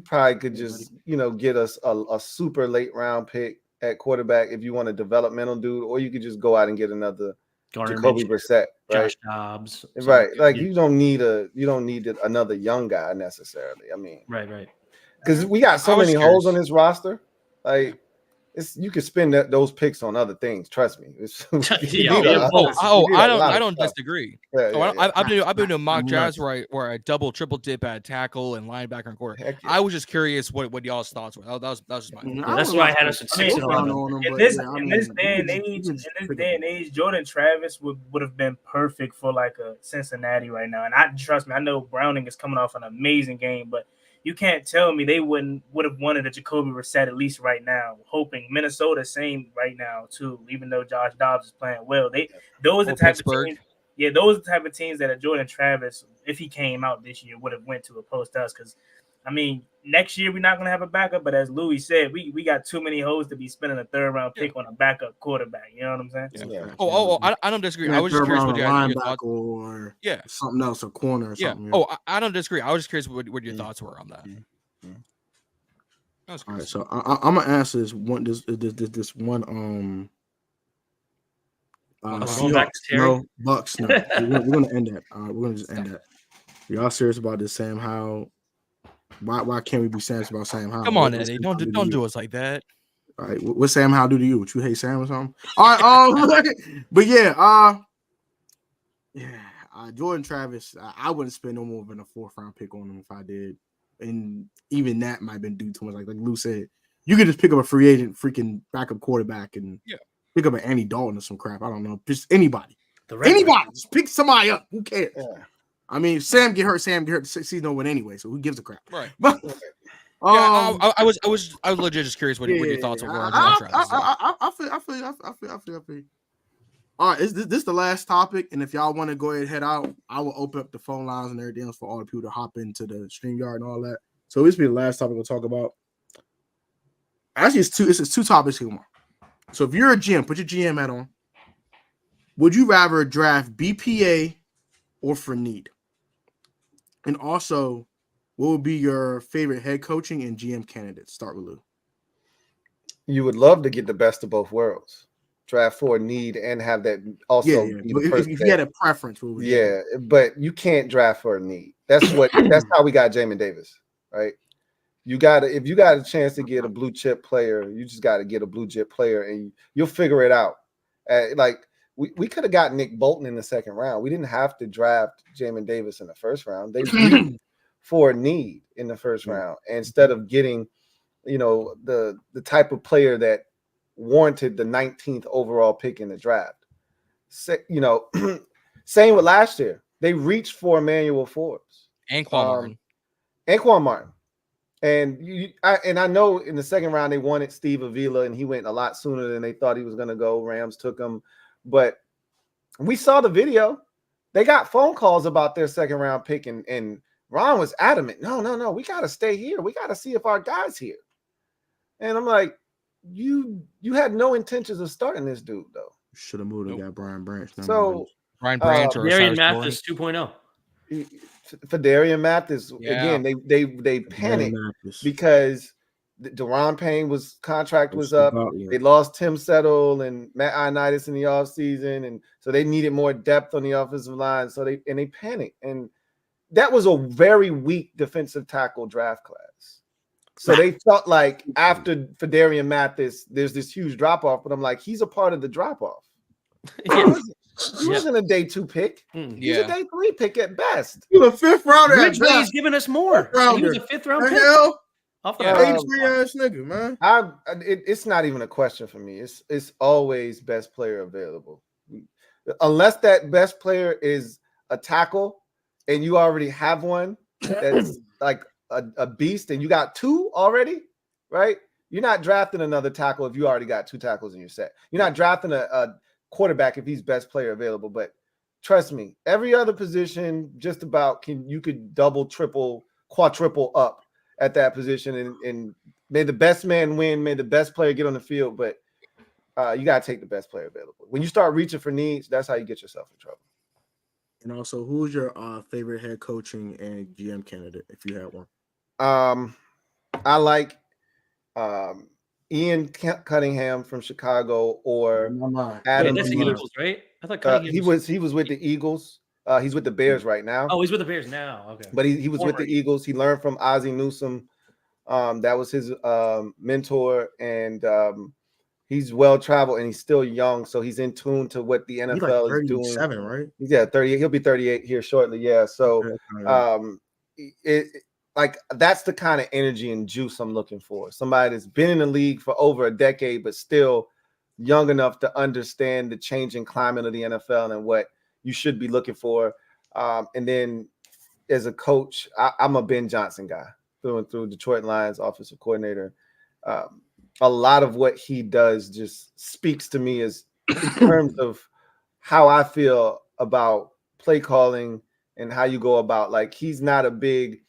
probably could just get us a super late round pick at quarterback if you want a developmental dude, or you could just go out and get another Jacoby Brissett, right? Josh Dobbs, right? You don't need another young guy necessarily. I mean, right. Because we got so many holes on this roster. you can spend those picks on other things. Trust me. I don't disagree. I've been doing mock drafts where I double, triple dip at tackle and linebacker and quarter. I was just curious what y'all's thoughts were. That was just my. That's why I had us at 6 and 11. In this day and age, Jordan Travis would have been perfect for like a Cincinnati right now. And trust me, I know Browning is coming off an amazing game, but you can't tell me they would have wanted a Jacoby Brissett at least right now. Hoping Minnesota same right now too. Even though Josh Dobbs is playing well, those are the type of teams. Yeah, those are the type of teams that a Jordan Travis, if he came out this year, would have went to opposed to us. Because I mean, next year we're not going to have a backup, but as Louis said, we got too many hoes to be spending a third-round pick on a backup quarterback. You know what I'm saying? Yeah. I don't disagree. I was just curious what your thoughts or something else, a corner or something. Yeah. I don't disagree. I was just curious what your thoughts were on that. All right, so I'm gonna answer this one. This one. Going back to Terry? Bucks. No, we're gonna end that. We're gonna just end that. Y'all serious about this Sam Howell? Why can't we be serious about Sam Howell? Come on, Eddie. Don't do us like that. All right, what Sam Howell do to you? What, you hate Sam or something? All right, but yeah, Jordan Travis, I wouldn't spend no more than a 4th round pick on him if I did, and even that might have been due too much. Like Lou said, you could just pick up a free agent, freaking backup quarterback, and pick up an Andy Dalton or some crap. I don't know, just anybody. Just pick somebody up. Who cares? Yeah. I mean, Sam get hurt. The season don't win anyway, so who gives a crap? Right. But I was legit just curious what your thoughts were on Travis. I feel. All right, this is the last topic, and if y'all want to go ahead and head out, I will open up the phone lines and everything else for all the people to hop into the StreamYard and all that. So this will be the last topic we'll talk about. Actually, it's two topics here. So if you're a GM, put your GM hat on. Would you rather draft BPA or for need? And also, what would be your favorite head coaching and GM candidates? Start with Lou. You would love to get the best of both worlds. Draft for need and have that also. Yeah. If you had a preference, what would you do? But you can't draft for a need. That's how we got Jamin Davis, right? If you got a chance to get a blue chip player, you just got to get a blue chip player, and you'll figure it out. We could have got Nick Bolton in the 2nd round. We didn't have to draft Jamin Davis in the 1st round. They reached for a need in the 1st round instead of getting, the type of player that warranted the 19th overall pick in the draft. Same with last year. They reached for Emmanuel Forbes and Quan Martin. And I know in the 2nd round they wanted Steve Avila, and he went a lot sooner than they thought he was going to go. Rams took him, but we saw the video. They got phone calls about their 2nd round pick, and Ron was adamant. No, we got to stay here. We got to see if our guy's here. And I'm like, you had no intentions of starting this dude though. Should have moved and got Brian Branch. So Brian Branch or Darian Mathis 2.0. For Darian Mathis, again, they panicked because Deron Payne contract was up. They lost Tim Settle and Matt Ioannidis in the offseason, and so they needed more depth on the offensive line. So they panicked, and that was a very weak defensive tackle draft class. So they felt like for Darian Mathis, there's this huge drop off, but I'm like, he's a part of the drop off. He wasn't a day 2 pick. He's a day 3 pick at best. He was a 5th rounder. Ridgway's giving us more. He was a 5th round pick. Ass nigga, man. It's not even a question for me. It's always best player available. Unless that best player is a tackle and you already have one that's like a beast and you got 2 already, right? You're not drafting another tackle if you already got 2 tackles in your set. You're not drafting a quarterback if he's best player available. But trust me, every other position just about you could double, triple, quadruple up at that position, and may the best man win, may the best player get on the field. But you got to take the best player available. When you start reaching for needs, that's how you get yourself in trouble. And also, who's your favorite head coaching and GM candidate if you had one? I like Ian Cunningham from Chicago or Adam. That's the Eagles, right? I thought Cunningham he was with the Eagles. He's with the Bears right now. Oh, he's with the Bears now. Okay, but he was with the Eagles. He learned from Ozzie Newsome. That was his mentor, and He's well traveled and he's still young, so he's in tune to what the He's like NFL is doing. 37, right? Yeah, 30. He'll be 38 here shortly. Yeah, so like that's the kind of energy and juice I'm looking for. Somebody that's been in the league for over a decade, but still young enough to understand the changing climate of the NFL and what you should be looking for. And then as a coach, I'm a Ben Johnson guy through and through, Detroit Lions offensive coordinator. A lot of what he does just speaks to me as in terms of how I feel about play calling and how you go about, like, he's not a big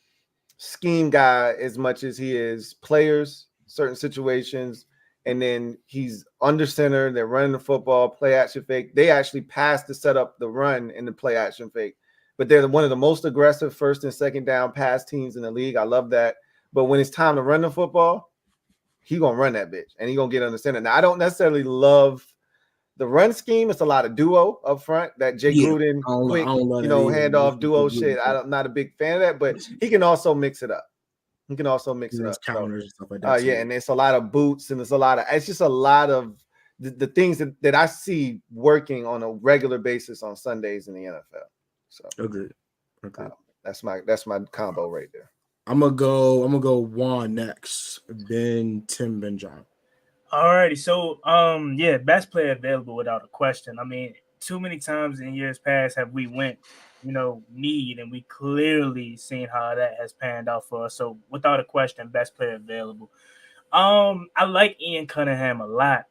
scheme guy as much as he is players, certain situations, and then he's under center. They're running the football, play action fake. They actually pass to set up the run in the play action fake, but they're one of the most aggressive first and second down pass teams in the league. I love that. But when it's time to run the football, he gonna run that bitch and he gonna get under center. Now, I don't necessarily love the run scheme. It's a lot of duo up front, that Jay Gruden quick, handoff duo shit. I'm not a big fan of that, but he can also mix it up. He can also mix it up. Counters and stuff like that. Yeah, and it's a lot of boots and it's just a lot of the things that I see working on a regular basis on Sundays in the NFL. So agreed. That's my combo right there. I'm gonna go Juan next. Ben John. Alrighty, so best player available without a question. I mean, too many times in years past have we went, need, and we clearly seen how that has panned out for us. So without a question, best player available. I like Ian Cunningham a lot.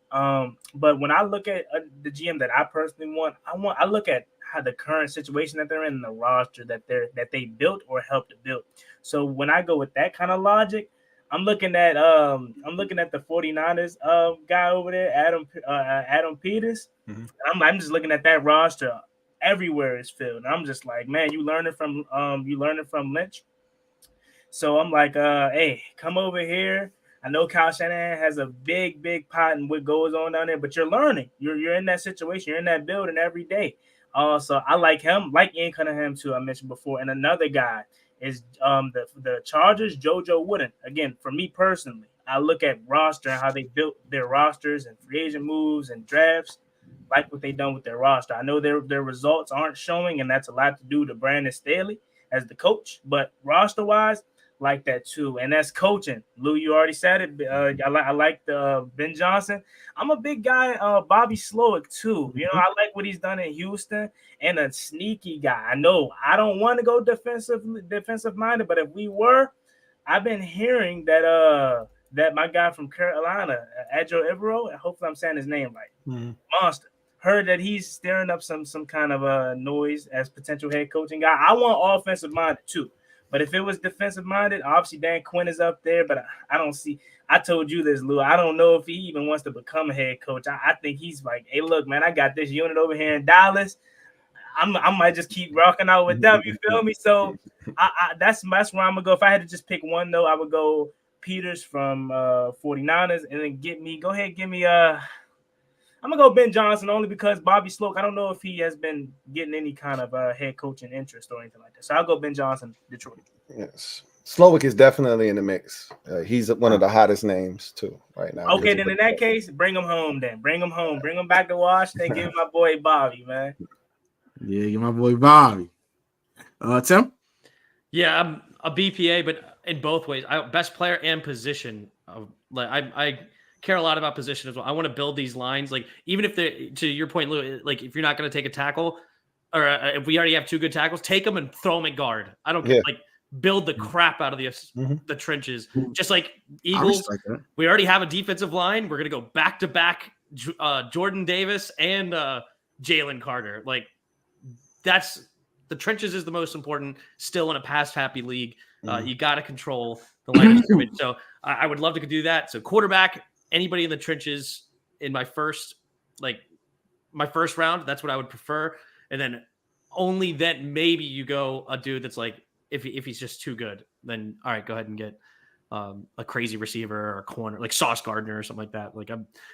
But when I look at the GM that I personally want, I look at how the current situation that they're in and the roster that they built or helped to build. So when I go with that kind of logic, I'm looking at the 49ers guy over there, Adam Peters. Mm-hmm. I'm just looking at that roster. Everywhere is filled. And I'm just like, man, you learning from Lynch. So I'm like, hey, come over here. I know Kyle Shanahan has a big pot in what goes on down there, but you're learning. You're in that situation. You're in that building every day. So I like him, like Ian Cunningham too. I mentioned before, and another guy is the Chargers, JoJo Wooden. Again, for me personally, I look at roster and how they built their rosters and free agent moves and drafts, like what they done with their roster. I know their results aren't showing, and that's a lot to do to Brandon Staley as the coach. But roster wise, like that too, and that's coaching. Lou, you already said it. I like the Ben Johnson. I'm a big guy, Bobby Slowick too. I like what he's done in Houston, and a sneaky guy. I know I don't want to go defensive minded, but if we were, I've been hearing that that my guy from Carolina, Adjo Ivero, hopefully I'm saying his name right, Monster, heard that he's stirring up some kind of noise as potential head coaching guy. I want offensive minded too. But if it was defensive minded, obviously Dan Quinn is up there. But I don't see. I told you this, Lou. I don't know if he even wants to become a head coach. I think he's like, hey, look, man, I got this unit over here in Dallas. I might just keep rocking out with them. You feel me? So that's where I'm gonna go. If I had to just pick one, though, I would go Peters from 49ers, and then give me. I'm gonna go Ben Johnson only because Bobby Slowick, I don't know if he has been getting any kind of head coaching interest or anything like that. So I'll go Ben Johnson, Detroit. Yes, Slowick is definitely in the mix. He's one of the hottest names too right now. Okay, then in that case, bring him home. Then bring him home. Bring him back to Washington. Give my boy Bobby, man. Yeah, give my boy Bobby. Tim. Yeah, I'm a BPA, but in both ways, best player and position. I care a lot about position as well. I want to build these lines. Like, even if they're, to your point, Lou, like if you're not going to take a tackle, or if we already have two good tackles, take them and throw them at guard. I don't like build the crap out of the trenches. Just like Eagles, we already have a defensive line. We're going to go back to back Jordan Davis and Jalen Carter. Like, that's the trenches is the most important still in a pass happy league. You got to control the line of scrimmage. So I would love to do that. So quarterback, anybody in the trenches in my first round, that's what I would prefer. And then only then maybe you go a dude that's like, if he's just too good, then all right, go ahead and get a crazy receiver or a corner, like Sauce Gardner or something like that. Like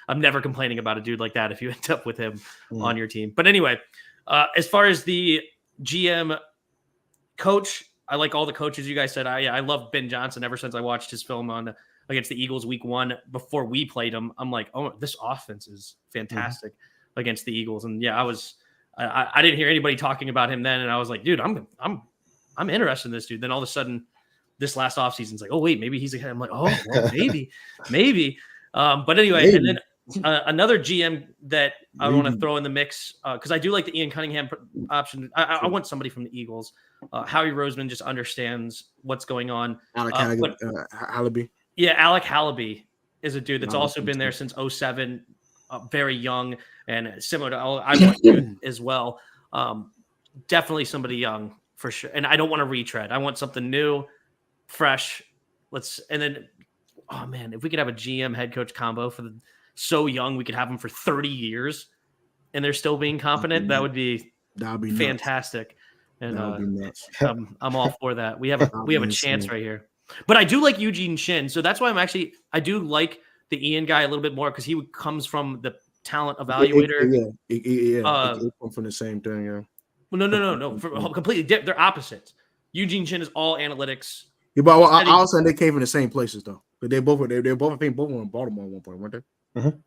I'm never complaining about a dude like that if you end up with him on your team. But anyway, as far as the GM coach, I like all the coaches you guys said. I love Ben Johnson ever since I watched his film on against the Eagles week 1 before we played them. I'm like, oh, this offense is fantastic against the Eagles. And yeah, I didn't hear anybody talking about him then. And I was like, dude, I'm interested in this dude. Then all of a sudden this last offseason, it's like, oh wait, maybe he's a guy. I'm like, oh, well, maybe. But anyway, and then another GM that I want to throw in the mix, because I do like the Ian Cunningham option. I want somebody from the Eagles. Howie Roseman just understands what's going on. Alec Hallaby. Yeah, Alec Hallaby is a dude that's also been there since 2007, very young and similar to I want you as well. Definitely somebody young for sure. And I don't want to retread. I want something new, fresh. And then, oh man, if we could have a GM head coach combo for so young, we could have them for 30 years and they're still being competent. That'd be fantastic. Nuts. And I'm all for that. We have a chance right here. But I do like Eugene Shin, so that's why I do like the Ian guy a little bit more because he comes from the talent evaluator. It come from the same thing. Yeah. Well, no. Completely different. They're opposites. Eugene Shin is all analytics. Yeah, but I also they came from the same places though. But they both I think both were in Baltimore at one point, weren't they? Mm-hmm.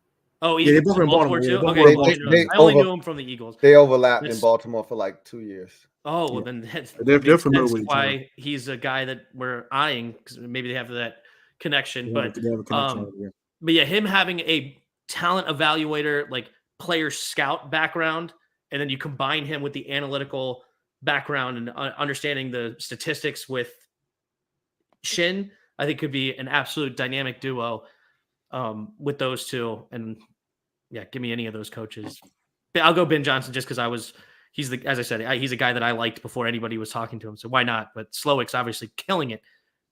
Oh, yeah, they both were in Baltimore too. Okay, I only knew him from the Eagles. They overlapped in Baltimore for like 2 years. Oh, well, then they're familiar with each other. Why he's a guy that we're eyeing because maybe they have that connection. Yeah, but yeah, him having a talent evaluator, like player scout background, and then you combine him with the analytical background and understanding the statistics with Shin, I think could be an absolute dynamic duo with those two. And yeah, give me any of those coaches. I'll go Ben Johnson just because he's a guy that I liked before anybody was talking to him. So why not? But Slowick's obviously killing it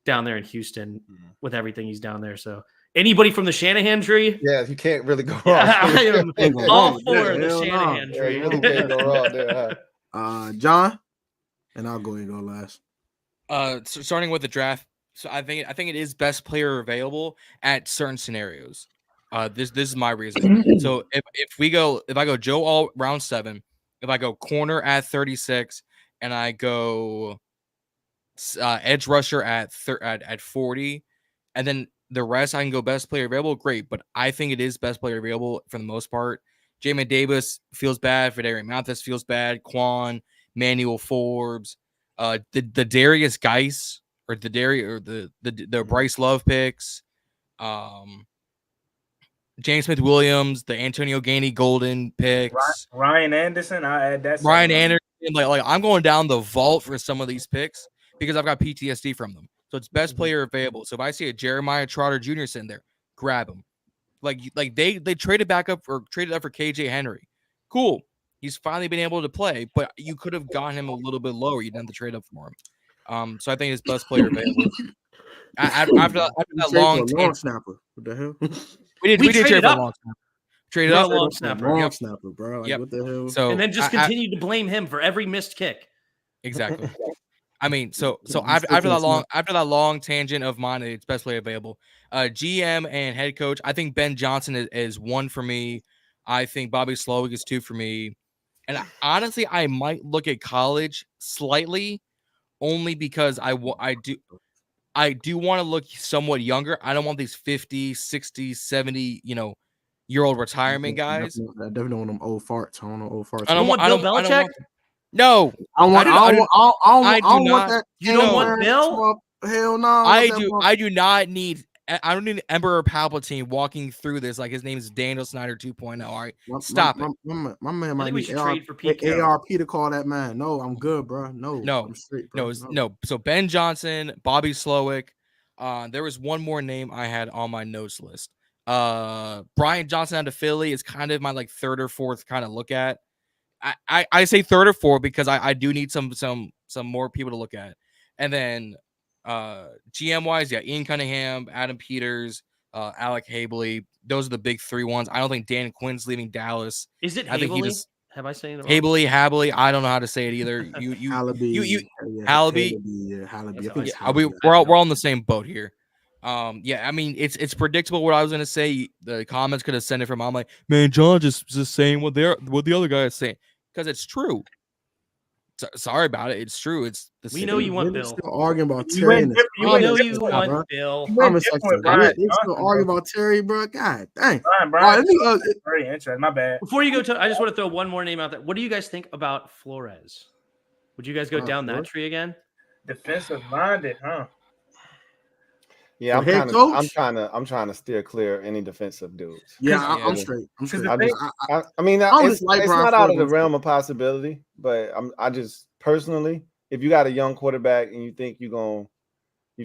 down there in Houston with everything he's down there. So anybody from the Shanahan tree? Yeah, you can't really go wrong. I am all for the Shanahan tree. You really can't go wrong there, huh? John, and I'll go and go last. So starting with the draft. So I think it is best player available at certain scenarios. This is my reason. So if I go Joe Alt round 7, if I go corner at 36, and I go edge rusher at 40, and then the rest I can go best player available, great. But I think it is best player available for the most part. Jamin Davis feels bad. Fedarian Mathis feels bad. Quan, Manuel Forbes, the Darius Geis or the Bryce Love picks, James Smith Williams, the Antonio Gainey Golden picks, Ryan Anderson. I add that. Ryan Anderson. Like I'm going down the vault for some of these picks because I've got PTSD from them. So it's best player available. So if I see a Jeremiah Trotter Jr. sitting there, grab him. Like they traded back up or traded up for KJ Henry. Cool. He's finally been able to play, but you could have gotten him a little bit lower. You didn't have to trade up for him. So I think it's best player available. after that long snapper. What the hell? We did trade for a long snapper. Traded up long snapper. Long snapper, bro. Like, what the hell? So and then just continue to blame him for every missed kick. Exactly. I mean, so after that long tangent of mine, it's best player available. GM and head coach. I think Ben Johnson is 1 for me. I think Bobby Slowick is 2 for me. And honestly, I might look at college slightly, only because I do want to look somewhat younger. I don't want these 50, 60, 70, year old retirement guys. I definitely don't want them old farts. I don't know old farts. I don't want Bill Belichick. No, I don't want that. You don't want Bill? Hell no. I do not need. I don't need Emperor Palpatine walking through this like his name is Daniel Snyder 2.0. All right, stop it. My man might need trade for Pete ARP to call that man. No, I'm good, bro. No, I'm straight, bro. No. So Ben Johnson, Bobby Slowick. There was one more name I had on my notes list. Brian Johnson out of Philly is kind of my like 3rd or 4th kind of look at. I say 3rd or 4th because I do need some more people to look at. And then GM wise, yeah, Ian Cunningham, Adam Peters, Alec Habley. Those are the big 3 ones. I don't think Dan Quinn's leaving Dallas. Is it Habley? Have I said it wrong? Habley. I don't know how to say it either. Hallaby. We're all on the same boat here. Yeah, I mean it's predictable what I was gonna say. The comments could have sent it from. I'm like, man, John just saying what the other guy is saying because it's true. Sorry about it. It's true. It's the We know you want Niggas Bill. still arguing about You Terry. went in the different- you We went know comments you different, section, want bro. Bill. You went Comment different section, with bro. Brian They still Johnson, arguing bro. about Terry, bro. God dang. Brian All right, let me, Johnson is very interesting. My bad. Before you go to, I just want to throw one more name out there. What do you guys think about Flores? Would you guys go down that Flores? tree again? Defensive minded, huh? Yeah, For head coach? I'm trying to steer clear of any defensive dudes. Yeah, Yeah. I'm straight. I'm straight. the I thing- just, I mean, I don't it's dislike it's Brian not out of the Flores. realm of possibility, but I just personally, if you got a young quarterback and you think you're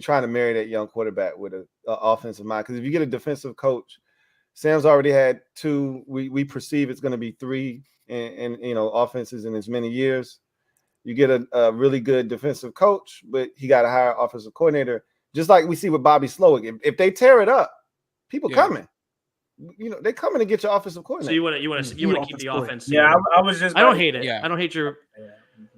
trying to marry that young quarterback with a offensive mind, because if you get a defensive coach, Sam's already had 2. We perceive it's going to be 3 and offenses in as many years. You get a really good defensive coach, but he got to hire an offensive coordinator. Just like we see with Bobby Slowick, if they tear it up, people coming. They coming to get your offensive coordinator. So you want to keep the offense. Yeah, I was just. I don't hate it. Yeah. I don't hate your. Yeah.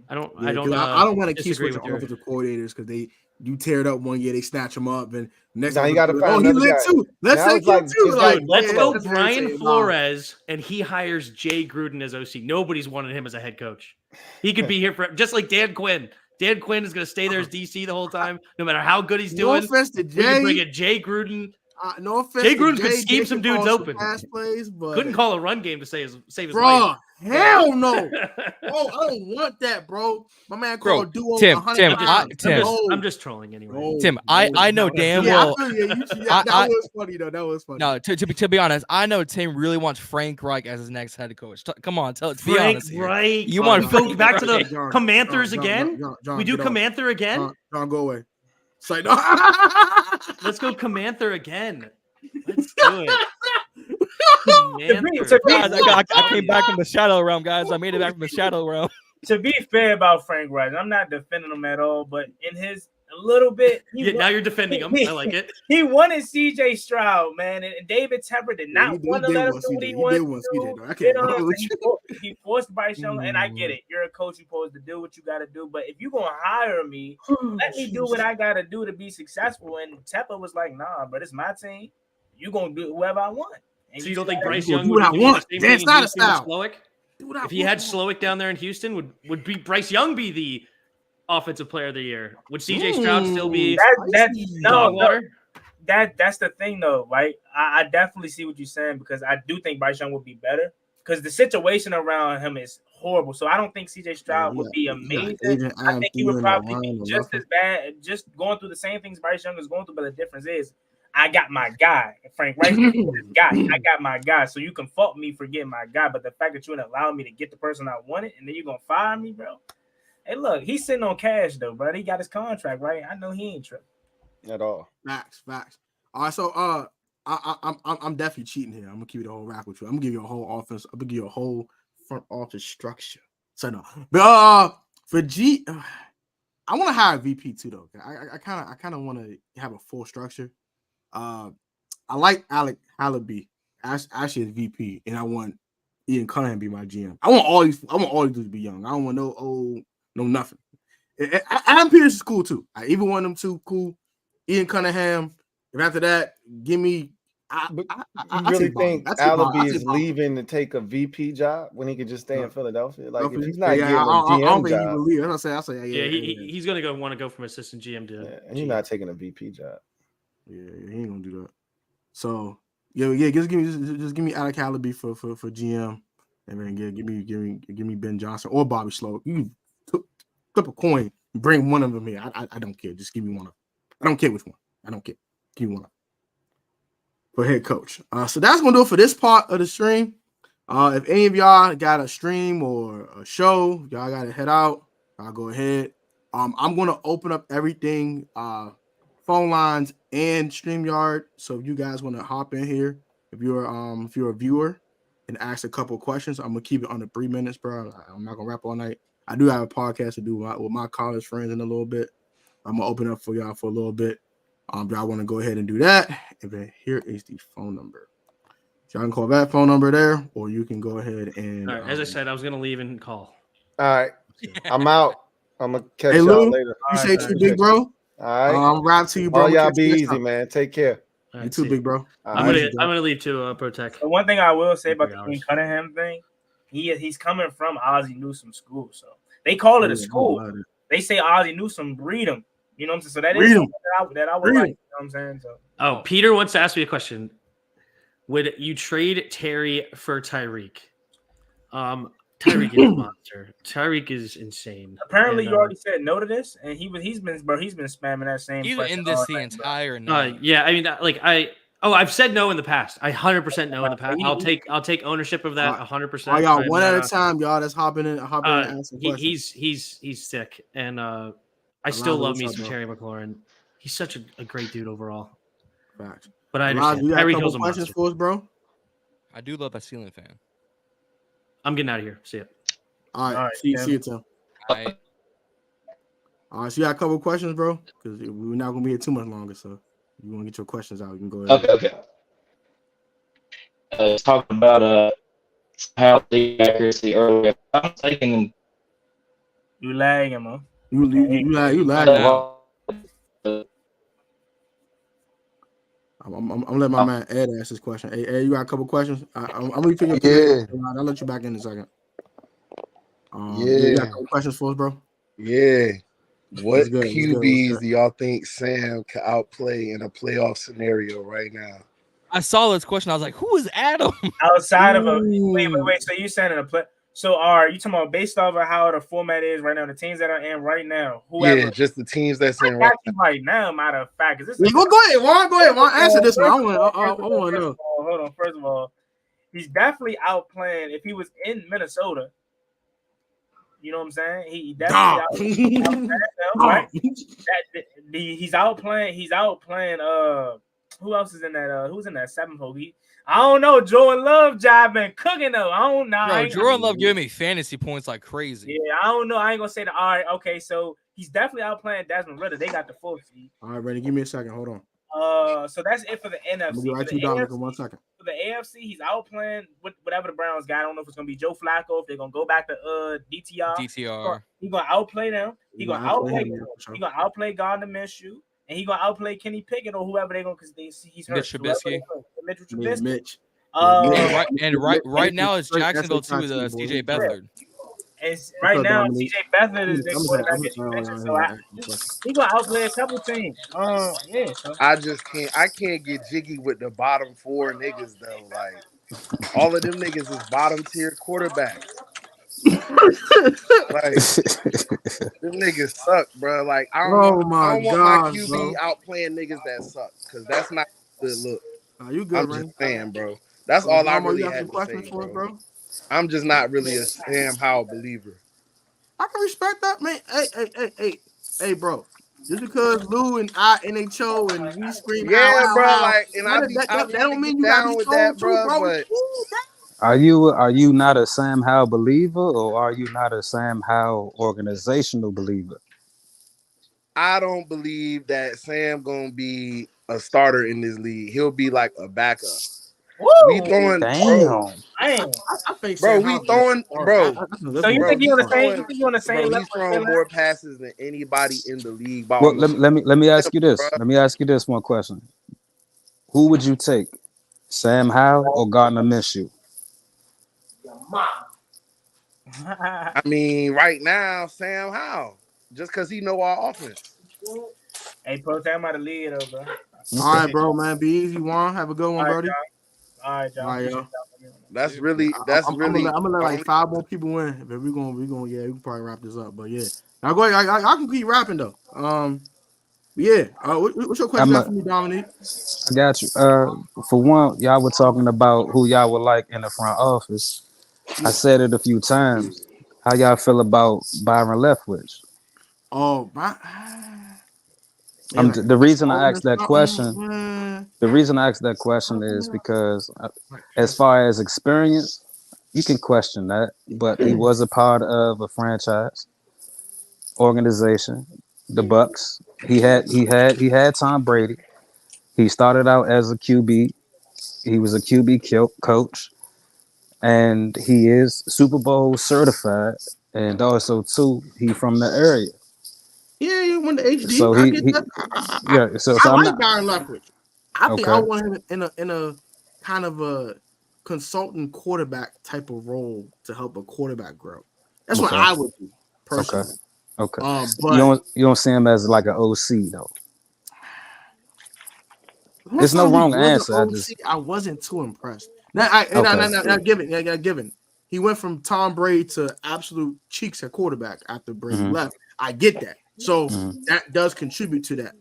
I don't. Yeah, I don't. I don't want to keep disagree switching with your. offensive coordinators because you tear it up one year, they snatch them up, and next Now time you gotta he find another lit guy. too. Let's Now take it's him like- too. it's Like, like- Let's yeah, go that's Brian insane. Flores, and he hires Jay Gruden as OC. Nobody's wanted him as a head coach. He could be here for just like Dan Quinn. Dan Quinn is going to stay there as DC the whole time, no matter how good he's No doing. offense to We can bring Jay. in Jay Gruden. No offense. Jay to Gruden could Jay. scheme Jay some can dudes call some open. pass plays, but Couldn't call a run game to save his bro, life. hell no. Bro, I don't want that, bro. My man Bro, called duo. Tim, 100 Tim, times. Tim. I'm just trolling anyway. No, Tim, no, I know no. damn Yeah, well. I feel you. That was funny though. That was funny. No, to be honest, I know Tim really wants Frank Reich as his next head coach. Come on, be Frank honest here. Reich. You want to go Frank back to the Reich. John, Commanders John, again? John, We do get off. Comanther again? John, go away. It's like, no. Let's go Comanther again. Let's do it. To be- Guys, I came back from the shadow realm, guys. I made it back from the shadow realm. To be fair about Frank Reich, I'm not defending him at all, but in his a little bit, Yeah, now you're defending him. I like it. He wanted CJ Stroud, man, and David Tepper did not he want to did let him want do what CJ. he He wanted did to want do. CJ, though. I You can't know what I'm argue saying? He forced Bryce Young, and I get it. You're a coach, you're supposed to do what you got to do. But if you're gonna hire me, let me do what I got to do to be successful. And Tepper was like, "Nah, but it's my team. You gonna do whoever I want." And So you don't think gotta- Bryce do Young what would I be doing want. the same Dan thing Snyder he's doing with style. Slowick? Do what I If he had want. Slowick down there in Houston, would be Bryce Young be the offensive player of the year? Would CJ Stroud still be dog water? That's the thing though, right? I definitely see what you're saying because I do think Bryce Young would be better because the situation around him is horrible. So I don't think CJ Stroud would be amazing. I think he would probably be just as bad, just going through the same things Bryce Young is going through. But the difference is I got my guy, Frank Reich. I got my guy. So you can fault me for getting my guy, but the fact that you wouldn't allow me to get the person I wanted and then you're gonna fire me, bro. Hey, look, he's sitting on cash though, bro. He got his contract, right? I know he ain't tripping at all. Facts. All right, so I'm definitely cheating here. I'm gonna keep it a whole rack with you. I'm gonna give you a whole offense. I'm gonna give you a whole front office structure. So no, but for G, I want to hire a VP too though. I kind of want to have a full structure. I like Alec Hallaby actually as VP, and I want Ian Cunningham to be my GM. I want all these dudes to be young. I don't want no old, no nothing. Adam Peters is cool too. I even want them two cool. Ian Cunningham. And after that, give me. You really think Allaby is leaving to take a VP job when he could just stay in Philadelphia? Like if he's not getting a GM I don't think job, he will leave. I say, he's gonna want to go from assistant GM to. Yeah, and he's not taking a VP job. Yeah, he ain't gonna do that. So just give me Alec Hallaby for GM, and then give me Ben Johnson or Bobby Slowick. You flip a coin, bring one of them here. I don't care. Just give me one of them. I don't care which one. I don't care. Give me one of them. For head coach. So that's gonna do it for this part of the stream. If any of y'all got a stream or a show, y'all gotta head out. I'll go ahead. I'm gonna open up everything, phone lines and StreamYard. So if you guys want to hop in here, if you're a viewer and ask a couple of questions, I'm gonna keep it under 3 minutes, bro. I'm not gonna rap all night. I do have a podcast to do with my college friends in a little bit. I'm gonna open up for y'all for a little bit. Y'all want to go ahead and do that. And then here is the phone number. Y'all can call that phone number there, or you can go ahead and. All right, as I said, I was gonna leave and call. All right, I'm out. I'm gonna catch Hey, y'all Lou, later. You say too, big bro. All right, I'm rap to you, bro. All y'all be easy, man. Take care. All right, You too, big bro. I'm gonna leave to protect. The one thing I will say about the Ian Cunningham thing, he's coming from Ozzie Newsome school, so They call it Yeah, a school. love it. They say Ozzie Newsome breed him. You know what I'm saying? So that Breed is 'em. something that I would Breed 'em. like. You know what I'm saying? So Oh, Peter wants to ask me a question. Would you trade Terry for Tyreek? Tyreek is a monster. Tyreek is insane. apparently And, you already said no to this, and he's been spamming that same. He's question in this all the night, bro. entire night. yeah, I mean, I've said no in the past. I 100% no in the past. He- I'll take ownership of that 100%. All y'all, I'm one not at a time, y'all. That's hopping in and asking questions. he's sick, and I Elijah, still love what's me up, some bro? Terry McLaurin. He's such a great dude overall. Facts. But I Elijah, understand. you got a Tyreek couple Hill's a questions monster. for us, bro? I do love that ceiling fan. I'm getting out of here. See ya. All right. All right, See Tim. you, Tim. All right, so you got a couple questions, bro? Because we're not going to be here too much longer, so you want to get your questions out, you can go ahead. Okay. Let's talk about how the accuracy earlier. I'm taking You lagging, man. You lag. I'm letting my man Ed ask this question. Hey, Ed, you got a couple questions? I'm going to pick your I'll let you back in a second. You got a couple questions for us, bro? Yeah. What good, QBs do y'all think Sam can outplay in a playoff scenario right now? I saw this question. I was like, "Who is Adam?" Outside of a wait. So you saying in a play? So are you talking about based off of how the format is right now, the teams that are in right now? Whoever, Yeah, just the teams that's in right now. Matter of fact, is this? Go ahead, Juan. Answer this one. I want to know. Hold on. First of all, he's definitely outplaying. If he was in Minnesota, you know what I'm saying? He definitely outplaying them, right? He's outplaying. Who else is in that? Who's in that 7th hole? I don't know. Jordan Love job been cooking though. I don't know. Bro, Jordan Love giving me fantasy points like crazy. Yeah, I don't know. I ain't gonna say that. All right, okay. So he's definitely outplaying Desmond Ritter. They got the full seed. All right, Brandon, give me a second. Hold on. So that's it for the NFC. We'll For the Dominic in 1 second. For the AFC, he's outplaying whatever the Browns got. I don't know if it's gonna be Joe Flacco. If they're gonna go back to DTR. He's gonna outplay them. He's gonna outplay Gardner Minshew. And he's gonna outplay Kenny Pickett or whoever they're gonna because he's hurt. Mitch Trubisky. Mitch Trubisky. Mitch. Right now it's Jacksonville too with CJ Beathard. It's right now CJ Beathard is the quarterback that you mentioned. So he's gonna outplay a couple teams. Yeah. So. I can't get jiggy with the bottom 4 niggas though. Like all of them niggas is bottom tier quarterbacks. Like them niggas suck, bro. Like I don't want my QB outplaying niggas that suck because that's not a good look. You good, I'm just saying, bro. That's all I really had to say, bro. I'm just not really a Sam Howell believer. I can respect that, man. Hey, bro. Just because Lou and I NHO and we scream, bro. Like, and that don't mean you down with that, bro. But are you not a Sam Howell believer, or are you not a Sam Howell organizational believer? I don't believe that Sam gonna be a starter in this league. He'll be like a backup. Woo! We throwing, bro. I think bro, we throwing, bro. So you think you're on the same level? He's throwing more passes than anybody in the league. Well, let me ask you this. Let me ask you this one question. Who would you take, Sam Howell or Gardner Minshew? I mean, right now, Sam Howell, just because he know our offense. Hey, Pro, I'm out of lead, though, bro. All right, bro, man. Be easy, Juan. Have a good one, buddy. All right, John. That's really. I'm gonna let like 5 more people in, but we can probably wrap this up. But yeah, now go ahead. I can keep rapping though. Yeah. What's your question for me, Dominique? I got you. For one, y'all were talking about who y'all would like in the front office. I said it a few times. How y'all feel about Byron Leftwich? Oh, the reason I asked that question is because as far as experience, you can question that, but he was a part of a franchise organization, the Bucks. He had Tom Brady. He started out as a QB. He was a QB coach, and he is Super Bowl certified, and also too, he from the area. Yeah, he went to HD. So I like Byron Leftwich. I think I want him in a kind of a consultant quarterback type of role to help a quarterback grow. That's what I would do personally. Okay. But you don't see him as like an OC though. There's no wrong answer. I wasn't too impressed. Now given. He went from Tom Brady to absolute cheeks at quarterback after Brady left. I get that. So that does contribute to that.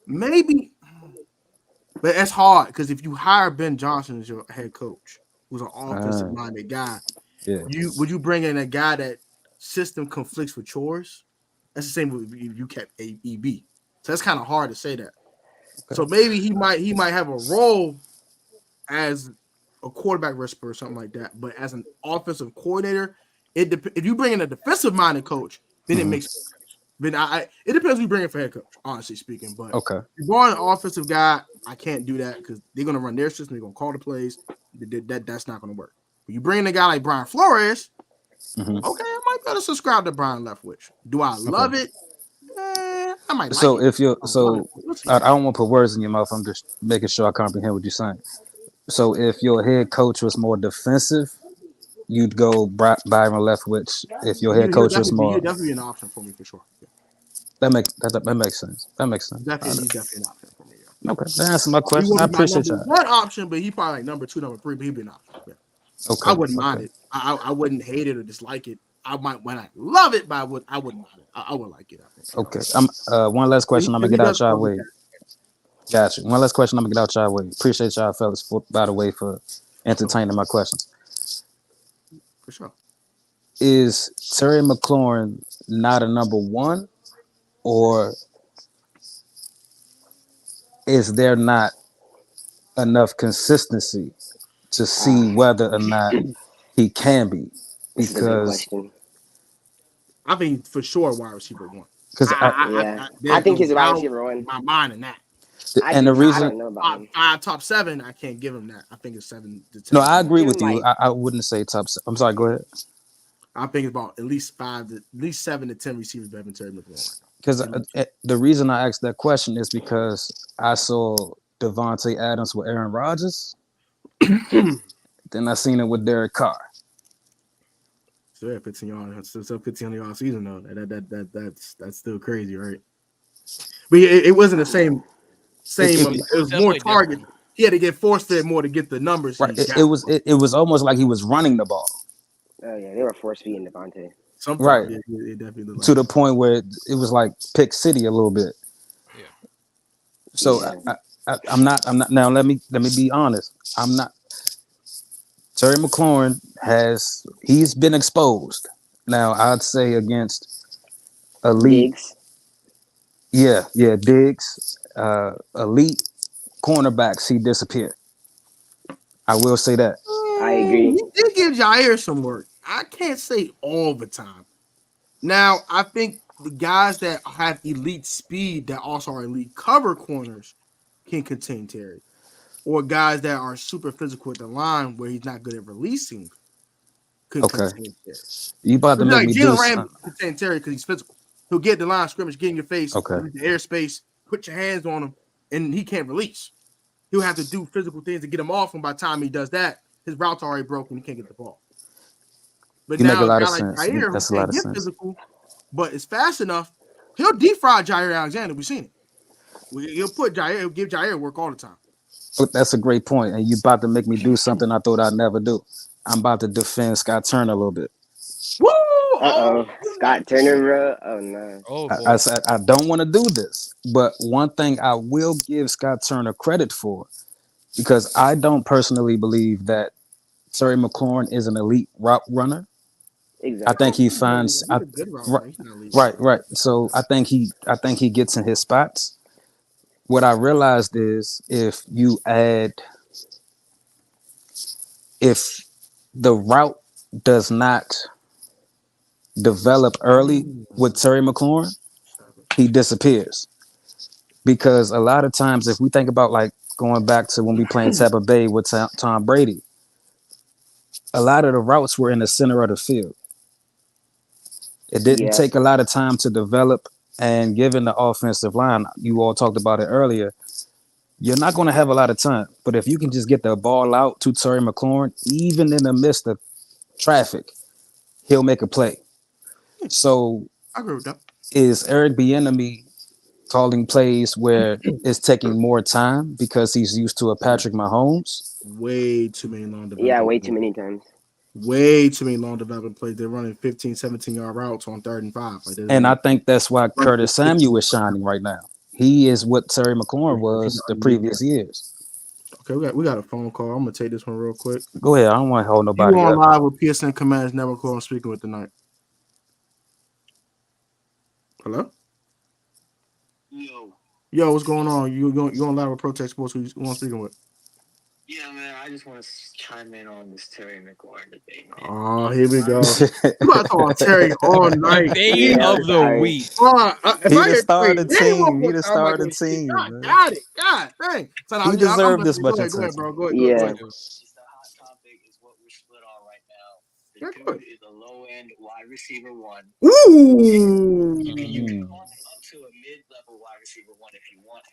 Maybe, but it's hard because if you hire Ben Johnson as your head coach, who's an offensive-minded guy, would you bring in a guy that system conflicts with yours? That's the same if you kept EB. So that's kind of hard to say that. Okay. So maybe he might have a role as a quarterback whisperer or something like that. But as an offensive coordinator, if you bring in a defensive-minded coach, then it makes sense. Then it depends who you bring in for head coach, honestly speaking. But if you're going an offensive guy, I can't do that because they're going to run their system. They're going to call the plays. That's not going to work. But you bring in a guy like Brian Flores, okay, I might better subscribe to Brian Leftwich. Do I love it? I might. So like if you're I don't want to put words in your mouth. I'm just making sure I comprehend what you're saying. So if your head coach was more defensive, you'd go Byron Leftwich. If your head coach was more, he'd definitely be an option for me for sure. Yeah. That makes sense. That makes sense. Definitely an option for me. Yeah. Okay, that answers my question. I appreciate that. One option, but he probably like number 2, number 3, but he'd be an option. Yeah. Okay, I wouldn't mind it. I wouldn't hate it or dislike it. I might when I love it, but I wouldn't mind it. I would like it. I think. Okay. One last question. I'm gonna get out y'all way. Gotcha. One last question. I'm gonna get out y'all way. Appreciate y'all fellas by the way for entertaining my questions. For sure. Is Terry McLaurin not a number 1, or is there not enough consistency to see whether or not he can be? Because I think for sure wide receiver 1. Because I think he's a wide receiver 1. My mind in that. And the reason top 7, I can't give him that. I think it's 7 to 10. No, I agree with you. I wouldn't say top 7. I'm sorry. Go ahead. I think it's about at least 7 to 10 receivers better than Terry McLaurin. Because the reason I asked that question is because I saw Devontae Adams with Aaron Rodgers. Then I seen it with Derek Carr. So yeah, 15 yards. Still 15 yard season though. That's still crazy, right? But it wasn't the same. It was more target. He had to get forced fed more to get the numbers. Right. It was almost like he was running the ball. Oh yeah, they were force feeding Devontae. Right. It definitely to the point where it was like Pick City a little bit. Yeah. So yeah. I'm not now. Let me be honest. I'm not. Terry McLaurin he's been exposed. Now I'd say against elite. Diggs. Yeah, Diggs. Elite cornerbacks, he disappeared. I will say that. I agree. He did give Jair some work. I can't say all the time. Now, I think the guys that have elite speed that also are elite cover corners can contain Terry. Or guys that are super physical at the line where he's not good at releasing could contain Terry. You about to make me do something. Contain Terry because he's physical. He'll get the line of scrimmage, get in your face, the airspace, put your hands on him, and he can't release. He'll have to do physical things to get him off, and by the time he does that, his route's already broken. He can't get the ball. But you now, make a lot of like sense. Jair, That's who a lot can't of get sense. physical, but it's fast enough, he'll defry Jair Alexander. We've seen it. He'll give Jair work all the time. That's a great point, and you about to make me do something I thought I'd never do. I'm about to defend Scott Turner a little bit. Woo! Scott Turner, bro. Oh no. I said I don't want to do this, but one thing I will give Scott Turner credit for, because I don't personally believe that Terry McLaurin is an elite route runner. Exactly. I think he finds right. So I think he gets in his spots. What I realized is if the route does not develop early with Terry McLaurin, he disappears. Because a lot of times, if we think about like going back to when we played Tampa Bay with Tom Brady, a lot of the routes were in the center of the field. It didn't take a lot of time to develop, and given the offensive line, you all talked about it earlier, you're not going to have a lot of time. But if you can just get the ball out to Terry McLaurin, even in the midst of traffic, he'll make a play. So I agree with that. Is Eric Bieniemy calling plays where it's taking more time because he's used to a Patrick Mahomes? Way too many long development. Yeah, way too many times. Way too many long development plays. They're running 15, 17-yard routes on 3rd and 5. And I think that's why Curtis Samuel is shining right now. He is what Terry McLaurin was the previous years. Okay, we got a phone call. I'm gonna take this one real quick. Go ahead. I don't want to hold nobody You on up. live with PSN Commands Network. Who I'm speaking with tonight? Hello. Yo, what's going on? You on live with Protect Sports? Who I'm speaking with? Yeah, man, I just want to chime in on this Terry McLaurin debate, man. Oh, here we go. You got to talk about Terry all night. Debate of the week. He just started the team. He just started the team. Got it. God dang. So He deserved this much Go ahead, attention. bro. Go ahead. It's the hot topic is what we're split on right now. The dude is a low-end wide receiver 1. Ooh. You can call him up to a mid-level wide receiver 1 if you want.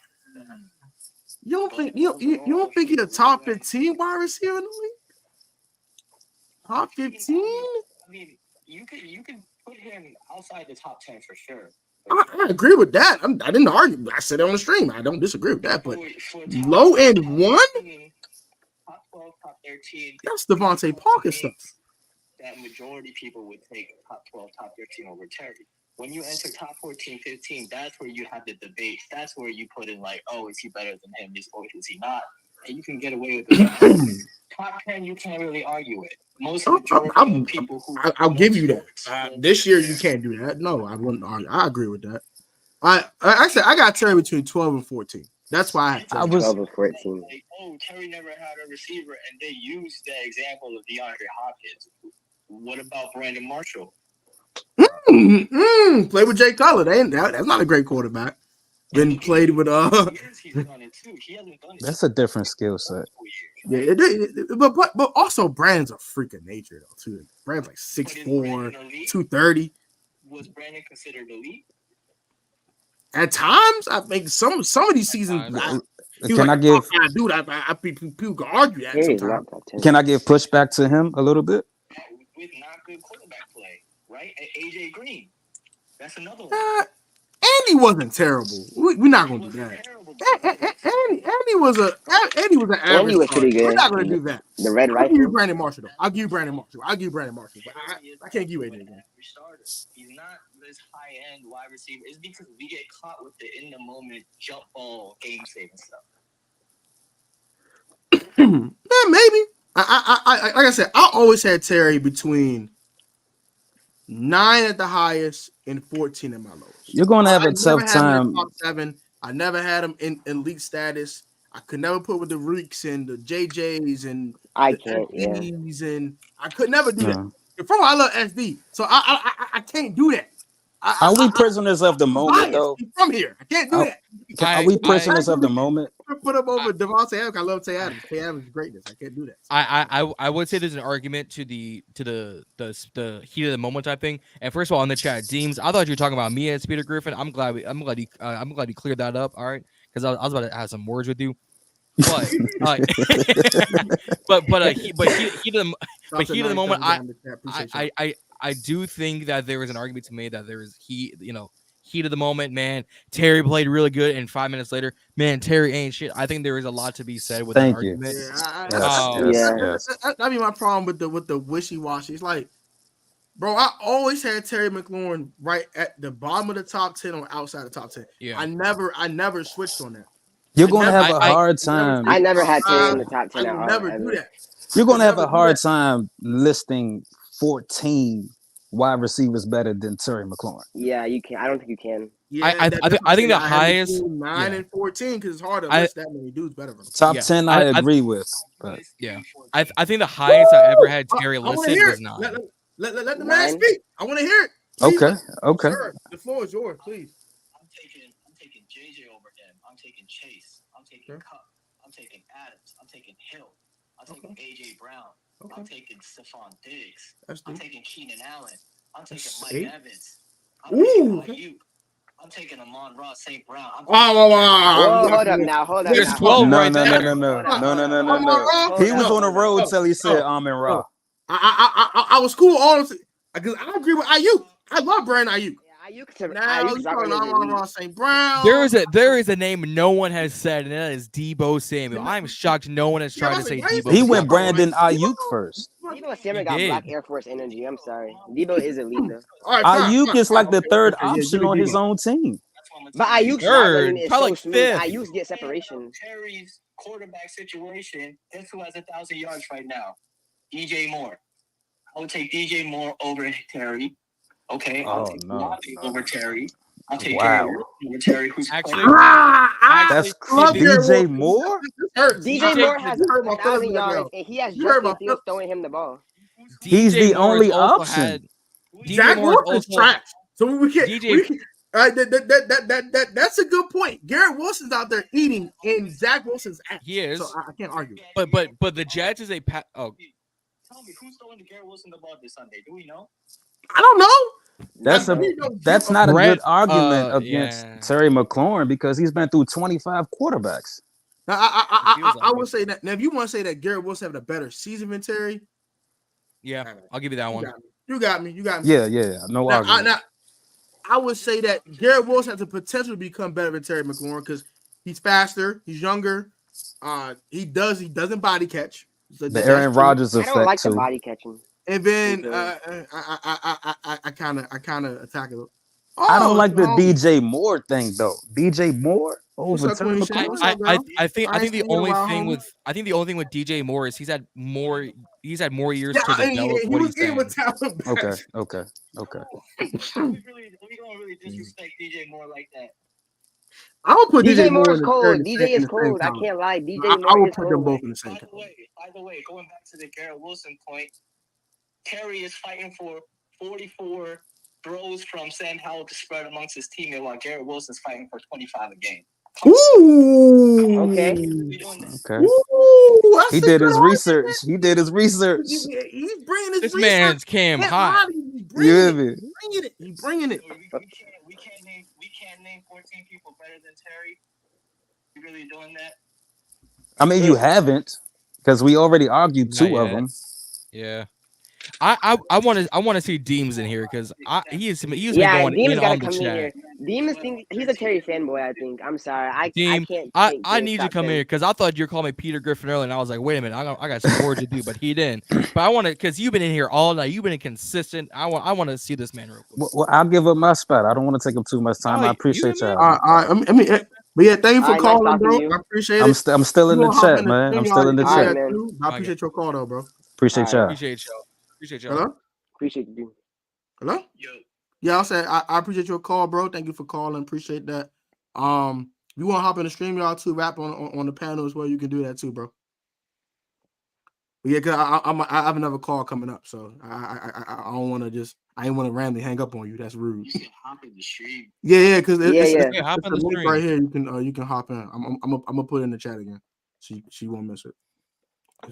You don't think he's a top 15 wide receiver in the league? Top 15? I mean, you can put him outside the top 10 for sure. I agree with that. I didn't argue. I said it on the stream. I don't disagree with that. But low end 1? Top 12, top 13. That's Devontae Parker stuff. That majority people would take top 12, top 13 over Terry. When you enter top 14, 15, that's where you have the debate. That's where you put in like, oh, is he better than him? Or is he not? And you can get away with it. Top 10, you can't really argue it. Most of the people who I'll give you that. This year you can't do that. No, I wouldn't argue. I agree with that. I said I got Terry between 12 and 14. That's why I was 12 and 14. Like, oh, Terry never had a receiver, and they used the example of DeAndre Hopkins. What about Brandon Marshall? Play with Jay Cutler. That's not a great quarterback. Then played with That's a different skill set. Yeah, but also Brandon's a freak of nature though too. Brandon's like 6'4", 230. Was Brandon considered elite? At times, I think some of these seasons. Can I give? Dude, I people can argue that. Sometimes. Can I give pushback to him a little bit? With not good quarterback play, right? And AJ Green, that's another one. Andy wasn't terrible. We're not going to do that. Andy was an average. Andy was pretty good. We're not going to do that. The Red I'll Rifle. give you Brandon Marshall, though. I'll give you Brandon Marshall. But I can't give you AJ again. He's not this high-end wide receiver. It's because we get caught with the in-the-moment jump ball game-saving stuff. Yeah, maybe. I like I said, I always had Terry between 9 at the highest and 14 at my lowest. You're going to have a tough time. Top 7. I never had him in elite status. I could never put with the Reeks and the JJs and the and I could never do that. From I love SD, so I can't do that. Are we prisoners of the moment, though? From here, I can't do that. Are we prisoners of the moment? Put him over Devontae Adams. I love Tay Adams. Tay Adams is greatness. I can't do that. I would say there's an argument to the heat of the moment type thing. And first of all, in the chat, Deems, I thought you were talking about me as Peter Griffin. I'm glad you cleared that up. All right, because I was about to have some words with you. But heat of the moment, I do think that there is an argument to be made that there is heat of the moment, man. Terry played really good, and 5 minutes later, man, Terry ain't shit. I think there is a lot to be said with that argument. That'd be my problem with the wishy-washy. It's like, bro, I always had Terry McLaurin right at the bottom of the top 10 or outside the top 10. Yeah. I never switched on that. You're going to have a hard time. I never had Terry in the top 10. I never do that. You're going to have a hard time listing 14 wide receivers better than Terry McLaurin. Yeah, you can. I don't think you can. Yeah, I think the highest 9 and 14 because it's hard to list that many dudes better than top 10. I agree with, but I think the highest I ever had Terry listed was 9. Let the man speak. I want to hear it. Please, okay. Sir, the floor is yours, please. I'm taking JJ over him. I'm taking Chase. I'm taking Cup. I'm taking Adams. I'm taking Hill. I'm taking AJ Brown. I'm taking Stephon Diggs. I'm taking Keenan Allen. I'm taking Mike Evans. I'm taking Ayuk. I'm taking Amon-Ra St. Brown. Wow. Hold up now. There's 12 right there. No. He was on the road till he said Amon-Ra. I was cool, honestly, because I agree with Ayuk. I love Brandon Ayuk. Now you talking about St. Brown. There is a name no one has said, and that is Debo Samuel. I'm shocked no one has tried to say Debo. He went Brandon Ayuk first. Debo Samuel got Black Air Force energy. I'm sorry. Debo is elite though. Ayuk is like the third option on his own team. But Ayuk's third, is probably so like smooth. fifth. Ayuk's get separation. Terry's quarterback situation. Guess who has 1,000 yards right now? DJ Moore. I would take DJ Moore over Terry. Okay, I'll take Lobby over Terry. I'll take Terry over Terry. Who's actually that's DJ Moore? DJ Moore has 1,000 yards, and he has Justin Fields throwing him the ball. He's the only option. Zach Wilson is trash. So we can't. That's a good point. Garrett Wilson's out there eating in Zach Wilson's ass. He is. So I can't argue. But the Jets is a Tell me who's throwing to Garrett Wilson the ball this Sunday? Do we know? I don't know. That's not a good argument against Terry McLaurin because he's been through 25 quarterbacks. Now, I would say that. Now, if you want to say that Garrett Wilson having a better season than Terry, yeah, I'll give you that one. You got me. Yeah. No argument. I would say that Garrett Wilson has the potential to become better than Terry McLaurin because he's faster, he's younger. He doesn't body catch. So the Aaron Rodgers effect. I don't like too. the body catching. And then I kind of attack it. I don't like the DJ Moore thing though. DJ Moore over Terry McLaurin. I think the only thing with DJ Moore is he's had more years to develop what he's saying. Okay. We don't really disrespect DJ Moore like that. I would put DJ Moore is cold. DJ is cold. I can't lie. DJ Moore I would is put cold. them both in the same. By the way, going back to the Garrett Wilson point, Terry is fighting for 44 throws from Sam Howell to spread amongst his teammate, while Garrett Wilson's fighting for 25 a game. Ooh. Okay. Ooh, he did his research. He's bringing his this man's Cam hot. He's bringing it. We can't name 14 people better than Terry. You really doing that? I mean, you haven't, because we already argued two of them. Yeah. I want to see Deems in here because he's been going Deems in gotta on the come in chat. here. Deems thinks he's a Terry fanboy. I think. I'm sorry. I can't. I need you to come in here because I thought you were calling me Peter Griffin earlier, and I was like, wait a minute, I got some work to do, but he didn't. But I want to because you've been in here all night. You've been consistent. I want to see this man real quick. Well, I'll give up my spot. I don't want to take up too much time. I appreciate y'all. But yeah, thank you for calling, bro. I appreciate it. I'm still in the chat, man. I'm still in the chat. I appreciate your call, though, bro. Appreciate y'all. Appreciate y'all. Hello? Appreciate you. Hello? Yeah, I'll say I appreciate your call, bro. Thank you for calling. Appreciate that. If you want to hop in the stream, y'all too, rap on the panel as well. You can do that too, bro. But yeah, cause I have another call coming up, so I don't want to I ain't want to randomly hang up on you. That's rude. You can hop in the stream. Yeah, because it's hop in the link stream right here. You can hop in. I'm gonna put it in the chat again. She won't miss it.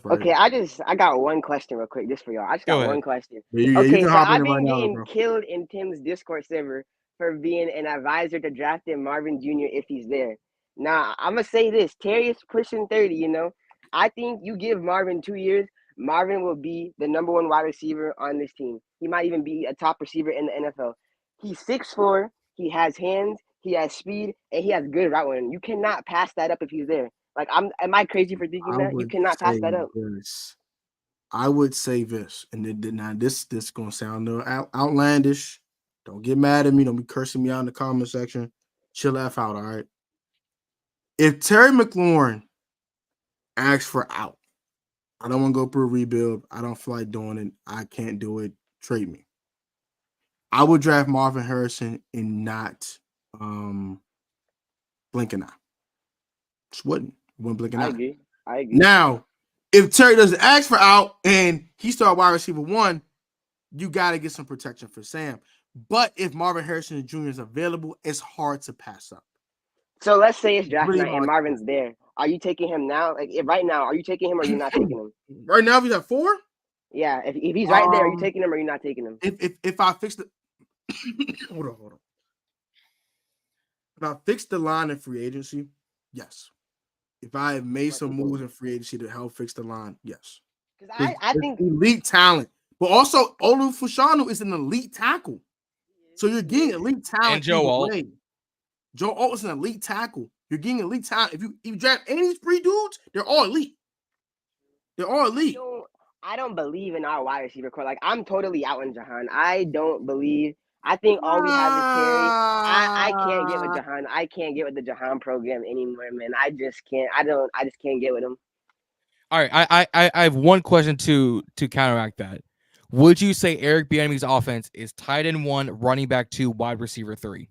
Right Okay, I got one question real quick just for y'all. I just got one question. Yeah, okay, so I've been right getting now, killed in Tim's Discord server for being an advisor to drafting Marvin Jr. if he's there. Now, I'm going to say this. Terry is pushing 30, you know. I think you give Marvin 2 years, Marvin will be the number one wide receiver on this team. He might even be a top receiver in the NFL. He's 6'4", he has hands, he has speed, and he has good route running. You cannot pass that up if he's there. Like, am I crazy for thinking that? You cannot pass that up. I would say this, and now this is gonna sound a little outlandish. Don't get mad at me. Don't be cursing me out in the comment section. Chill F out, all right? If Terry McLaurin asks for out, I don't want to go through a rebuild. I don't feel like doing it. I can't do it. Trade me. I would draft Marvin Harrison and not blink an eye. Just wouldn't blink an eye. I agree. Now, if Terry doesn't ask for out and he start wide receiver 1, you got to get some protection for Sam. But if Marvin Harrison Jr. is available, it's hard to pass up. So let's say it's draft night and Marvin's there. Are you taking him now? Like right now, are you taking him or are you not taking him? Right now, if he's at 4? Yeah, if he's right there, are you taking him or are you not taking him? If I fix the hold on. If I fix the line in free agency, yes. If I have made some moves in free agency to help fix the line, yes. Because I think elite talent, but also Olu Fushanu is an elite tackle. So you're getting elite talent. And Joe Alt. Joe Alt is an elite tackle. You're getting elite talent. If you draft any of these three dudes, they're all elite. They're all elite. I don't believe in our wide receiver core. Like, I'm totally out on Jahan. I don't believe. I think all we have is Terry. I can't get with Jahan. I can't get with the Jahan program anymore, man. I just can't. I just can't get with him. All right, I have one question to counteract that. Would you say Eric Bieniemy's offense is tight end 1, running back 2, wide receiver 3?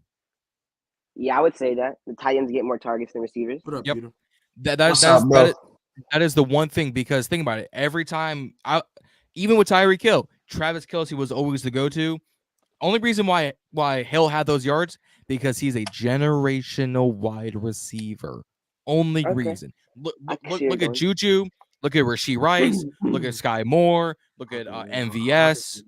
Yeah, I would say that. The tight ends get more targets than receivers. What up, Yep. Peter? That is the one thing, because think about it. Every time, even with Tyreek Hill, Travis Kelce was always the go-to. Only reason why Hill had those yards, because he's a generational wide receiver. Only reason. Look at Juju. Look at Rashee Rice. Look at Sky Moore. Look at MVS.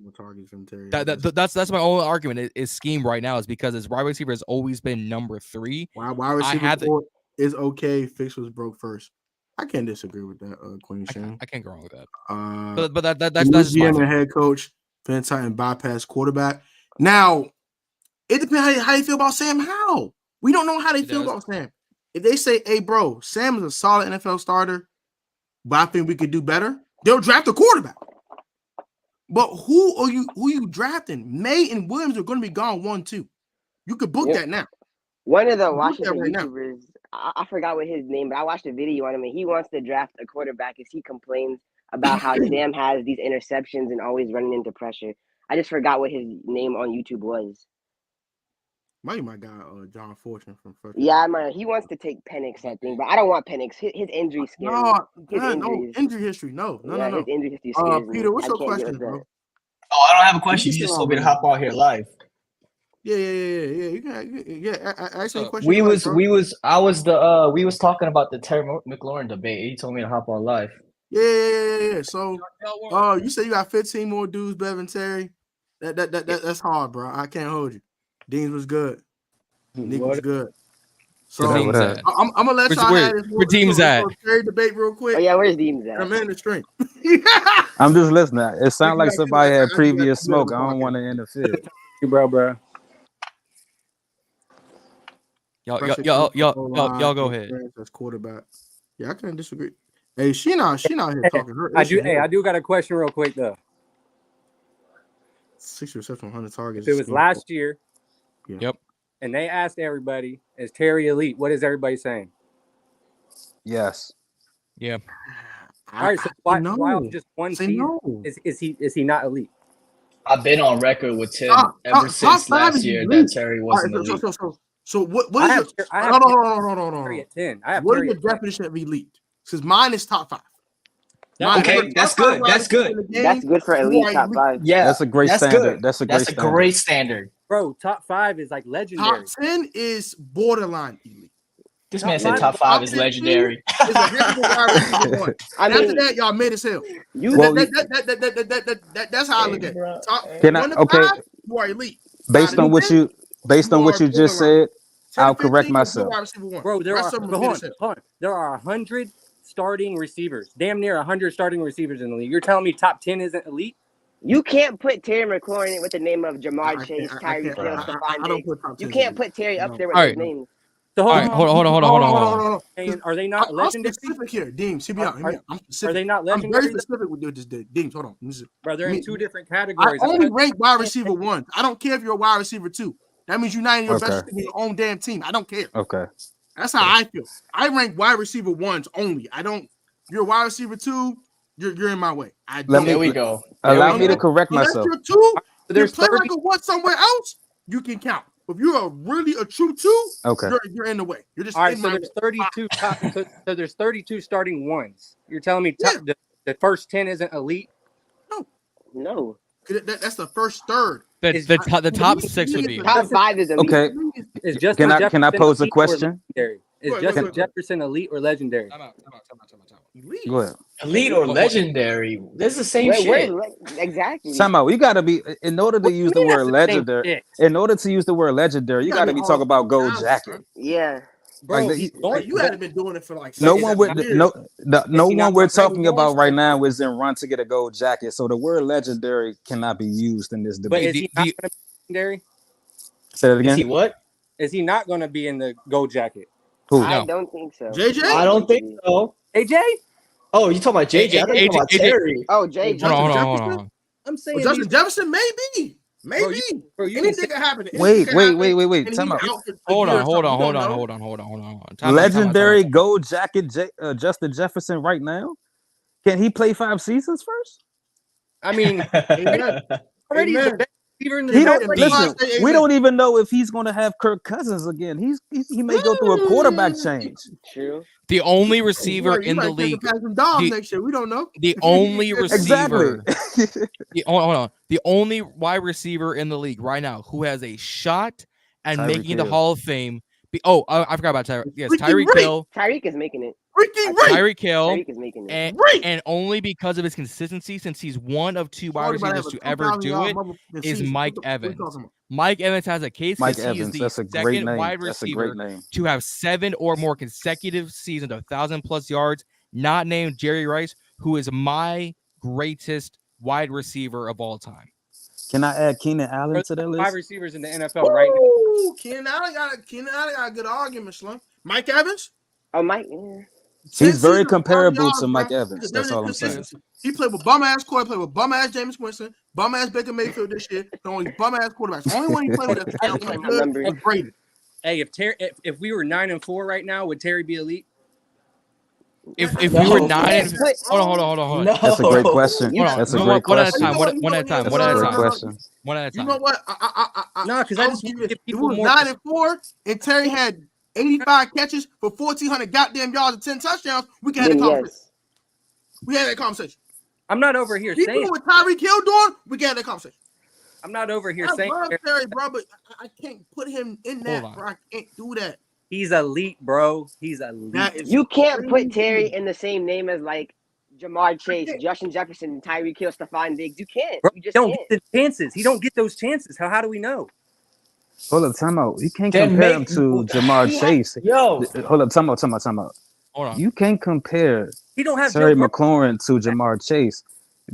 That's my only argument. Is scheme right now is because his wide receiver has always been number 3. Wide receiver is okay. Fix was broke first. I can't disagree with that, Queen Shane. I can't go wrong with that. But that's GM and head coach, Van Titan bypass quarterback. Now, it depends how you feel about Sam Howell. We don't know how they feel about Sam. If they say, "Hey, bro, Sam is a solid NFL starter, but I think we could do better," they'll draft a quarterback. But who you drafting? May and Williams are going to be gone 1-2. You could book that now. One of the Washington YouTubers, I forgot what his name, but I watched a video on him, and he wants to draft a quarterback as he complains about how Sam has these interceptions and always running into pressure. I just forgot what his name on YouTube was. Might my guy John Fortune from first. Yeah, he wants to take Penix, I think, but I don't want Penix. His injury scares me. No injury history. No. His injury history scares me. Peter, what's your question, bro? Oh, I don't have a question. You just told me to hop on here live. Yeah. You can, ask me a question. We was talking about the Terry McLaurin debate. He told me to hop on live. Yeah. So, you say you got 15 more dudes better than Terry. That's hard, bro. I can't hold you. Deans was good. Nick was good. So I'm gonna let y'all have this. Where Dean's at? Terry debate real quick. Oh yeah, where's Dean's at? I'm in the stream. I'm just listening. It sounds like somebody had previous smoke. I don't want to interfere. bro. Y'all go ahead. That's quarterback. Yeah, I can't disagree. Hey, she not here talking. I do got a question real quick though. 60 receptions, 100 targets. If it was last year. Yep. And they asked everybody, is Terry elite? What is everybody saying? Yes. Yeah. All right, so why just one season? No. Is he not elite? I've been on record with Tim ever since last year that Terry wasn't elite. So what is your hold on. Terry at 10. What is the definition of elite? Because mine is top 5. Okay, that's good. That's good. That's good for elite top 5. Yeah, that's a great standard. That's a great standard. Bro, top 5 is like legendary. Top 10 is borderline elite. This man said top 5 is legendary. After that, y'all made as hell. That's how I look at it. Top 1 to 5, you are elite. Based on what you just said, I'll correct myself. Bro, there are 100 starting receivers. Damn near 100 starting receivers in the league. You're telling me top 10 isn't elite? You can't put Terry McLaurin in with the name of Jamar Chase, Tyreek Hill, Stephon Diggs. You can't put Terry up there with his name. So hold on. Are they not legendary? I'm specific here, Deems. Are they not legendary? I'm very specific with this. Deems, hold on. Bro, they're in 2 different categories. I only rank wide receiver 1. I don't care if you're a wide receiver 2. That means you're not in your best in your own damn team. I don't care. Okay. That's how I feel. I rank wide receiver 1s only. I don't. You're a wide receiver 2. You're in my way. There we go. Allow me to correct myself. You're 2. You're playing like a 1 somewhere else. You can count. If you're really a true 2, you're in the way. You're just all right. So there's 32. So there's 32 starting 1s. You're telling me the first 10 isn't elite? No. That's the first third. The top 6 would be top 5 is elite. Okay. Can I pose a question? Is Justin Jefferson elite or legendary? Time out. Go ahead. Elite or legendary? This is the same shit. Exactly. Time out. You got to be, in order to use the word legendary, you got to be talking about gold jacket. Yeah. Bro, like you hadn't been doing it for like no one we're talking about right now is in run to get a gold jacket. So the word legendary cannot be used in this debate. But is he not legendary? Say that again. Is he what? Is he not going to be in the gold jacket? Who? I don't think so. JJ? I don't think so. AJ? Oh, you talking about JJ? I thought you talking about Terry. Oh, JJ. Hold on. I'm saying Justin Jefferson, maybe. Anything can happen. Wait. And Time he out. out for a Hold year or on. Hold something. on. Legendary gold jacket Justin Jefferson right now. Can he play 5 seasons first? I mean, already the best receiver in the He don't, league. listen, we don't even know if he's going to have Kirk Cousins again. He may go through a quarterback change. True. The only receiver in the league. Next year, we don't know. The only receiver. Exactly. Hold on. The only wide receiver in the league right now who has a shot at Tyreek making the Hill. Hall of Fame. I forgot about Tyreek. Yes, Tyreek Hill. Tyreek is making it. Tyreek Hill. Tyreek is making it. And only because of his consistency, since he's one of 2 wide receivers to ever do it, is Mike Evans. Mike Evans has a case because he is the second wide receiver to have 7 or more consecutive seasons of 1,000+ yards, not named Jerry Rice, who is my greatest wide receiver of all time. Can I add Keenan Allen to that list? 5 receivers in the NFL right now. Keenan Allen got a good argument, Slum. Mike Evans? Oh, Mike. He's very comparable to Mike Evans. That's all I'm saying. He played with bum ass quarterback, played with bum ass Jameis Winston, bum ass Baker Mayfield this year. The only bum ass quarterbacks. The only one he played with was Brady. Hey, if we were 9-4 right now, would Terry be elite? If we were 9, hold on. No. That's a great question. That's a great question. One at a time. You know what? No, because I just want to give people it was more. 9-4, and Terry had 85 catches for 1,400 goddamn yards and 10 touchdowns. We can have that conversation. We had that conversation. I'm not over here He saying doing what Tyreek Hill doing. We can have that conversation. I'm not over here I saying love Terry, bro, but I can't put him in that, bro. I can't do that. He's elite, bro. He's elite. You can't put Terry in the same name as like Jamar Chase, Justin Jefferson, Tyreek Hill, Stephon Diggs. You can't. Bro, You just don't can't. get the chances. He don't get those chances. How do we know? Hold up, time out. You can't compare him to Jamar Chase. Yo. Hold up, time out. Hold on. You can't compare He don't have Terry Joe McLaurin to Jamar Chase.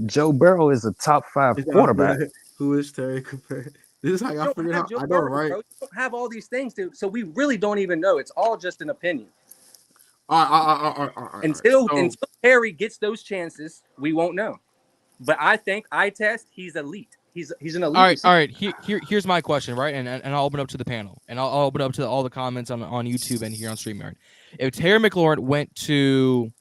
Joe Burrow is a top 5 quarterback. Who is Terry compared? This is how y'all figured out. Joe I know, Burrow, right? bro. You don't have all these things, dude. So we really don't even know. It's all just an opinion. All right. Until Terry gets those chances, we won't know. But I think eye test, he's elite. He's an elite. All right. Here's my question, right? And I'll open up to the panel, and I'll open up to all the comments on YouTube and here on StreamYard. If Terry McLaurin went to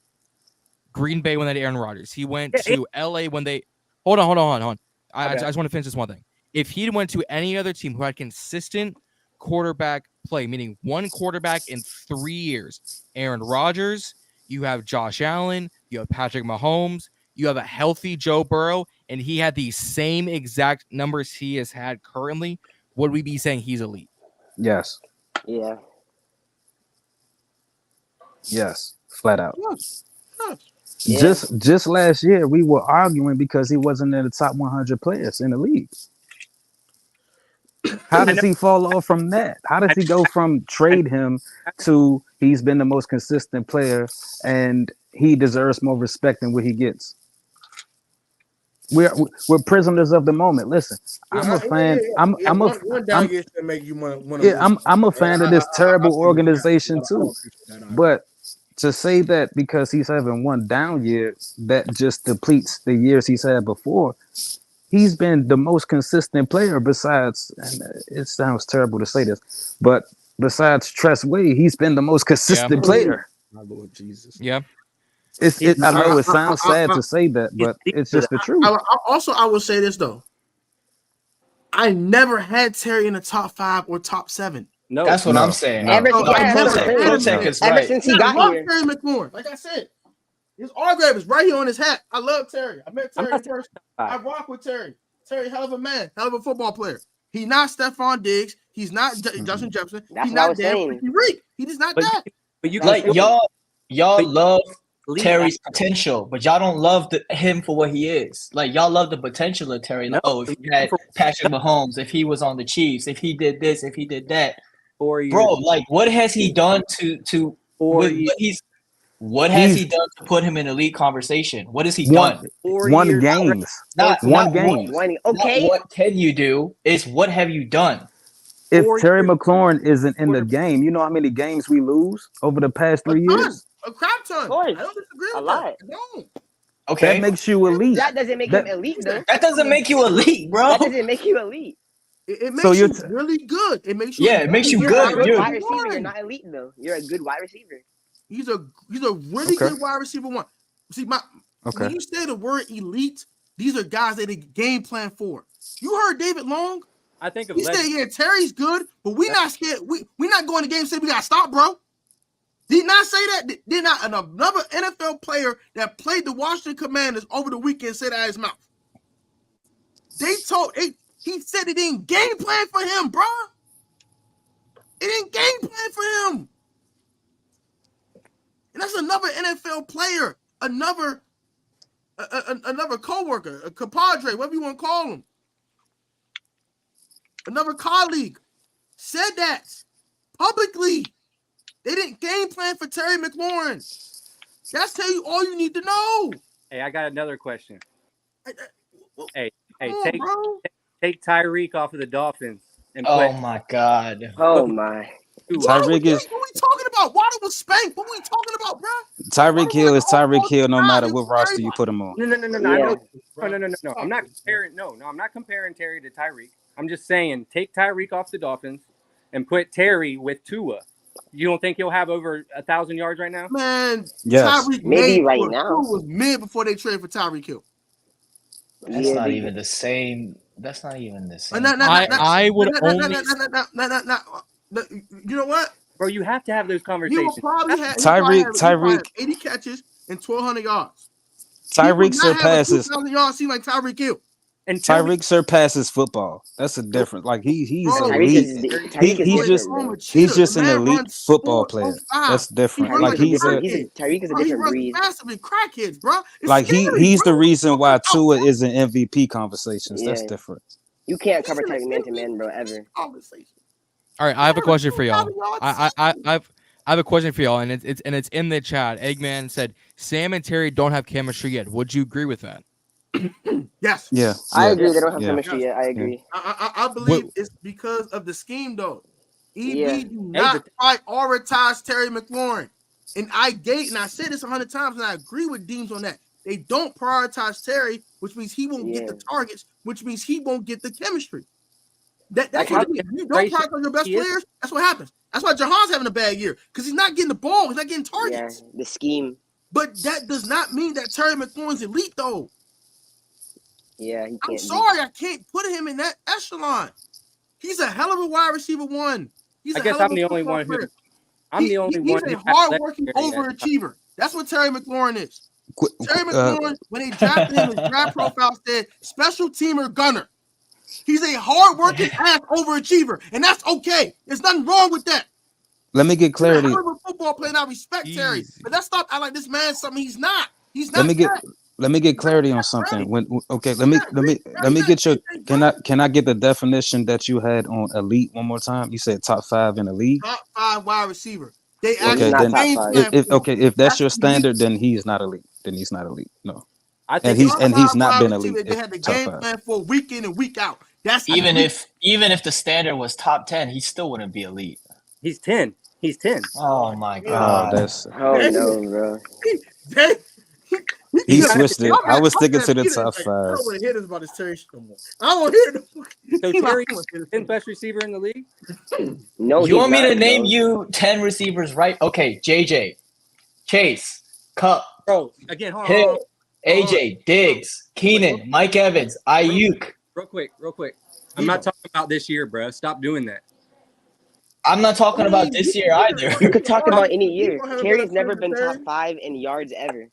Green Bay when they had Aaron Rodgers, he went to LA when they hold on. I just want to finish this one thing. If he went to any other team who had consistent quarterback play, meaning one quarterback in 3 years, Aaron Rodgers, you have Josh Allen, you have Patrick Mahomes, you have a healthy Joe Burrow, and he had the same exact numbers he has had currently, would we be saying he's elite? Yes. Yeah. Yes. Flat out. Yeah. Just last year, we were arguing because he wasn't in the top 100 players in the league. How does he fall off from that? How does he go from trade him to he's been the most consistent player and he deserves more respect than what he gets? We're prisoners of the moment. Listen, I'm a fan. I'm a fan of this terrible organization too. But to say that because he's having one down year, that just depletes the years he's had before. He's been the most consistent player besides, and it sounds terrible to say this, but besides Tress Way, he's been the most consistent player. My Lord Jesus. Yeah. I know it sounds sad to say that, but it's just the truth. I will say this though. I never had Terry in the top 5 or top 7. No, that's what I'm saying. Ever since he got here. Terry McLaurin, like I said, his autograph is right here on his hat. I love Terry. I met Terry in person. I rock with Terry. Terry, hell of a man, hell of a football player. He's not Stephon Diggs. He's not Justin Jefferson. That's he's not saying. Reek. He is not that. But you like y'all love Terry's potential, but y'all don't love him for what he is. Like y'all love the potential of Terry. Like, if he had Patrick Mahomes, if he was on the Chiefs, if he did this, if he did that, bro. Like, what has he done What has he done to put him in elite conversation? What has he done? One games. Not one game. Okay. Not what can you do? It's what have you done? if Terry McLaurin isn't in the game, you know how many games we lose over the past 3 years? A crap ton. I don't disagree with that. I don't. Okay. That makes you elite. That doesn't make him elite, though. That doesn't make you elite, bro. That doesn't make you elite. It makes you really good. It makes you it makes you You're good. a good wide receiver. You're not elite, though. You're a good wide receiver. He's a really good wide receiver one. See, when you say the word elite, these are guys that they game plan for. You heard David Long? I think of he said, yeah, Terry's good, but we not scared. We not going to game and say we got to stop, bro. Did not say that. Did not another NFL player that played the Washington Commanders over the weekend said that out of his mouth. He said it didn't game plan for him, bro. It didn't game plan for him. And that's another NFL player, another coworker, a compadre, whatever you want to call him. Another colleague said that publicly. They didn't game plan for Terry McLaurin. That's tell you all you need to know. Hey, I got another question. Hey, take Tyreek off of the Dolphins. And oh my God. Oh my. Tyreek is. What are we talking about? Water was spanked. What are we talking about, bro? Tyreek Hill is Tyreek Hill, no matter what roster you put him on. No. No. I'm not comparing. No, I'm not comparing Terry to Tyreek. I'm just saying, take Tyreek off the Dolphins and put Terry with Tua. You don't think he'll have over 1,000 yards right now? Man, yes. Tyreek maybe right now was mid before they traded for Tyreek Hill. That's not even the same. That's not even the same. I would only. You know what, bro? You have to have those conversations. Tyreek 80 catches and 1,200 yards. Tyreek surpasses. 2,000 yards seem like Tyreek Hill. And Tyreek surpasses football. That's a different. Like he's elite. He's just an elite football player. That's different. Like Tyreek is a different breed. Massive crackheads, bro. Like he's the reason why Tua is in MVP conversations. That's different. You can't cover Tyreek man to man, bro, ever. All right, I have a question for y'all. I have a question for y'all, and it's in the chat. Eggman said Sam and Terry don't have chemistry yet. Would you agree with that? Yes. Yeah. I agree. They don't have chemistry yet. I agree. I believe it's because of the scheme, though. EB do not prioritize Terry McLaurin. And I said this 100 times, and I agree with Deems on that. They don't prioritize Terry, which means he won't get the targets, which means he won't get the chemistry. That's what it is. If you don't prioritize your best players, that's what happens. That's why Jahan's having a bad year, because he's not getting the ball. He's not getting targets. Yeah, the scheme. But that does not mean that Terry McLaurin's elite, though. Yeah, he can't. I'm sorry, I can't put him in that echelon. He's a hell of a wide receiver one. I guess I'm the only one who. He's a hard-working overachiever. That's what Terry McLaurin is. Terry McLaurin, when they drafted him, his draft profile said special teamer gunner. He's a hard-working ass overachiever, and that's okay. There's nothing wrong with that. Let me get clarity. He's a football player, and I respect Terry, but let's stop. I like this man. Something he's not. He's not. Let me get clarity on something. Let me get your. Can I get the definition that you had on elite one more time? You said top 5 in the league. Top 5 wide receiver. If that's your standard, then he's not elite. Then he's not elite. No. And he's not been elite. They had the game plan for week in and week out. That's even if the standard was top 10, he still wouldn't be elite. He's 10. He's 10. Oh my God. No, bro. He switched it. I was sticking to the top 5. I don't want to hear this about this Terry shit no more. I don't want to hear it. So Terry is the best receiver in the league? No. You want me to name you 10 receivers, right? Okay, JJ, Chase, Cup, bro. Again, Hill, AJ, Diggs, Keenan, Mike Evans, Ayuk. Real quick. I'm not talking about this year, bro. Stop doing that. I'm not talking about this year either. You could talk about any year. Terry's never been top 5 in yards ever.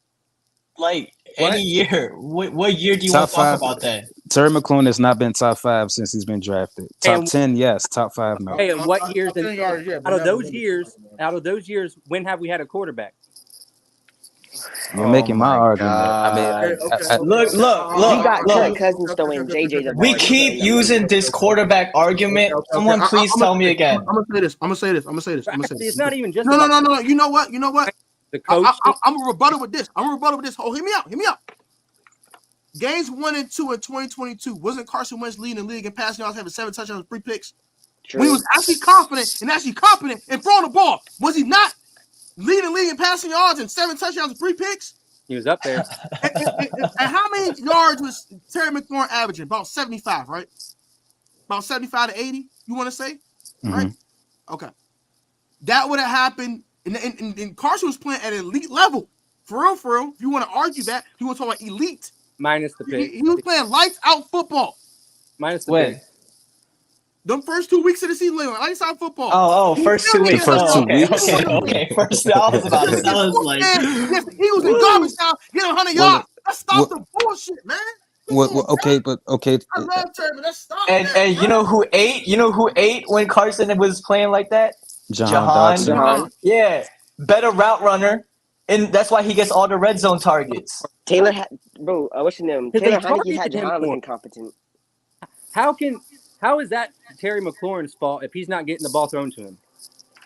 Like any year. What year do you want to talk about that? Terry McLaurin has not been top 5 since he's been drafted. Top 10, yes. Top 5, no. Hey, and what years? Out of those years, when have we had a quarterback? You're making my argument. I mean, look. We got Kirk Cousins throwing JJ the ball. We keep using this quarterback argument. Someone please tell me again. I'm gonna say this. It's not even just. No. You know what? The coach. I'm a rebuttal with this. Oh, hear me out. Games 1 and 2 in 2022. Wasn't Carson Wentz leading the league in passing yards, having 7 touchdowns, 3 picks? When he was actually confident and competent and throwing the ball, was he not leading the league in passing yards and 7 touchdowns and 3 picks? He was up there. And how many yards was Terry McLaurin averaging? About 75, right? About 75 to 80, you want to say? Right? Okay. That would have happened. And Carson was playing at an elite level. For real. If you want to argue that, you want to talk about elite. Minus the pick. He was playing lights out football. Minus the pick. Them first 2 weeks of the season, lights out football. First 2 weeks. Okay. First, I was about to say, I was like, he was in garbage time, get 100 yards. Let's stop the bullshit, man. Okay. I love Terry, but let's stop. And you know who ate? You know who ate when Carson was playing like that? Jahan. Yeah, better route runner, and that's why he gets all the red zone targets. Taylor, what's his name? Taylor Heineke had Jahan looking competent. How is that Terry McLaurin's fault if he's not getting the ball thrown to him?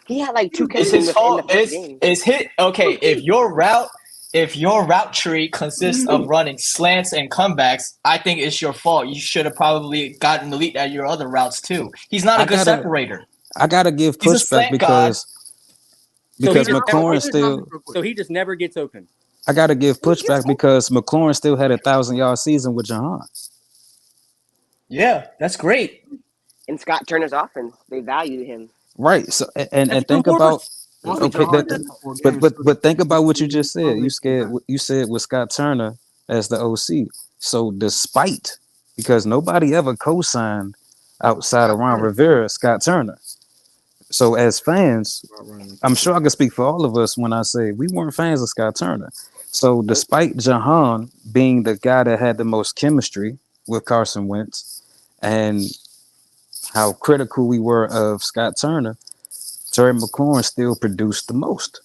He had like 2 It's his fault. It's hit. Okay, if your route tree consists of running slants and comebacks, I think it's your fault. You should have probably gotten elite at your other routes too. He's not a good separator. I gotta give pushback because McLaurin still. So he just never gets open. I gotta give pushback because McLaurin still had a 1,000-yard season with Jahan. Yeah, that's great. In Scott Turner's offense, they valued him. Right. So and think about but think about what you just said. You said with Scott Turner as the OC. So despite, because nobody ever co-signed outside of Ron Rivera, Scott Turner. So as fans, I'm sure I can speak for all of us when I say we weren't fans of Scott Turner. So despite Jahan being the guy that had the most chemistry with Carson Wentz and how critical we were of Scott Turner, Terry McLaurin still produced the most.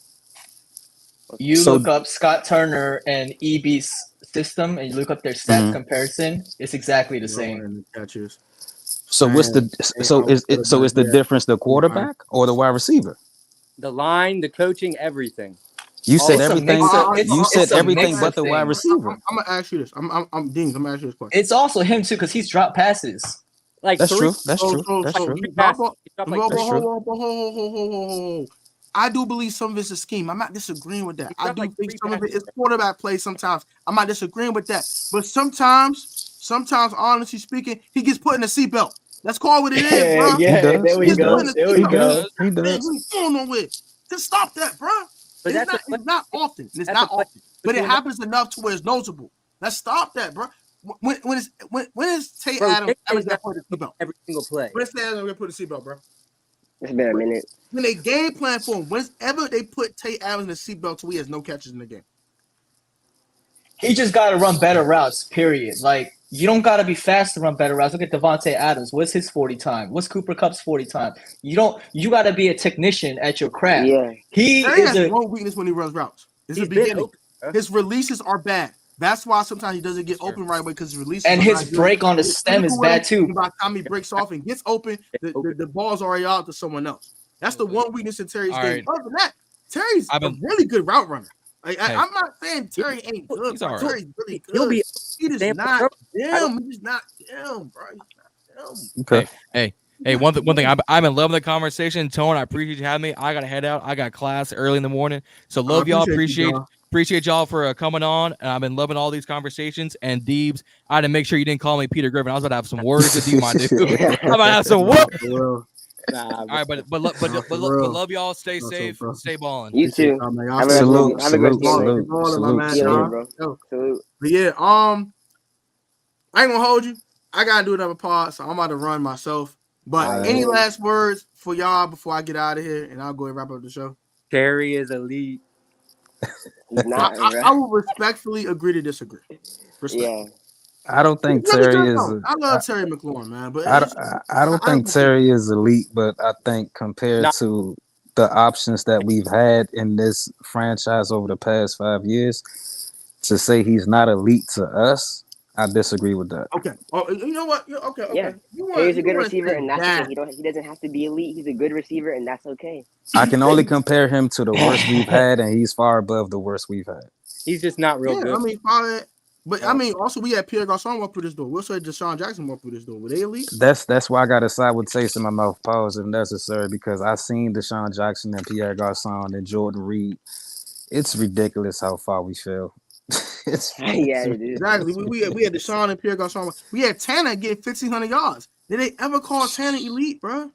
You look up Scott Turner and EB's system and you look up their stats comparison, it's exactly the same. So is the difference the quarterback or the wide receiver? The line, the coaching, everything. You said everything. You said everything but the wide receiver. I'm gonna ask you this. I'm Dean. I'm gonna ask you this question. It's also him too because he's dropped passes. Like that's true. That's true. That's true. I do believe some of it's a scheme. I'm not disagreeing with that. I do think some of it is quarterback play. Sometimes I'm not disagreeing with that. But sometimes, honestly speaking, he gets put in a seatbelt. Let's call it what it is, bro. Yeah, there we go. He does. He's going nowhere. Just stop that, bro. But it's not often. It's not often. But it happens enough to where it's noticeable. Let's stop that, bro. When is Tate Adams ever gonna put a seatbelt? Every single play. When is Tate Adams gonna put a seatbelt, bro? It's been a minute. When they game plan for him, whenever they put Tate Adams in the seatbelt to he has no catches in the game. He just got to run better routes, period. Like, you don't got to be fast to run better routes. Look at Devontae Adams. What's his 40 time? What's Cooper Kupp's 40 time? You got to be a technician at your craft. Yeah. He has one weakness when he runs routes. It's the beginning. His releases are bad. That's why sometimes he doesn't get open right away because his releases and his break on the stem is bad too. By the time he breaks off and gets open, the ball's already out to someone else. That's the one weakness in Terry's game. Other than that, Terry's a really good route runner. I'm not saying Terry ain't good. Terry's really good. He is not him. He's not him, bro. He's not him. Okay. Hey, one thing. I've been loving the conversation. Tone, I appreciate you having me. I got to head out. I got class early in the morning. So love y'all. Appreciate y'all for coming on. And I've been loving all these conversations. And Deebs, I had to make sure you didn't call me Peter Griffin. I was about to have some words with you, my dude. I'm about to have some words. All right, but love y'all. Stay safe. Stay balling. You too. Salute. But yeah, I ain't gonna hold you. I gotta do another pod, so I'm about to run myself. But any last words for y'all before I get out of here, and I'll go and wrap up the show. Terry is elite. I will respectfully agree to disagree. Yeah. I don't think Terry is. I love Terry McLaurin, man, but I don't think Terry is elite. But I think compared to the options that we've had in this franchise over the past 5 years, to say he's not elite to us, I disagree with that. Okay. Oh, you know what? Okay. Yeah. He's a good receiver, and that's okay. He doesn't have to be elite. He's a good receiver, and that's okay. I can only compare him to the worst we've had, and he's far above the worst we've had. He's just not real good. I mean, But I mean, also we had Pierre Garçon walk through this door. We also had Deshaun Jackson walk through this door. Were they elite? That's why I got to side with taste in my mouth. Pause if necessary, because I seen Deshaun Jackson and Pierre Garçon and Jordan Reed. It's ridiculous how far we fell. Yeah, it is. Exactly. We had Deshaun and Pierre Garçon. We had Tanner getting 1,500 yards. Did they ever call Tanner elite, bro?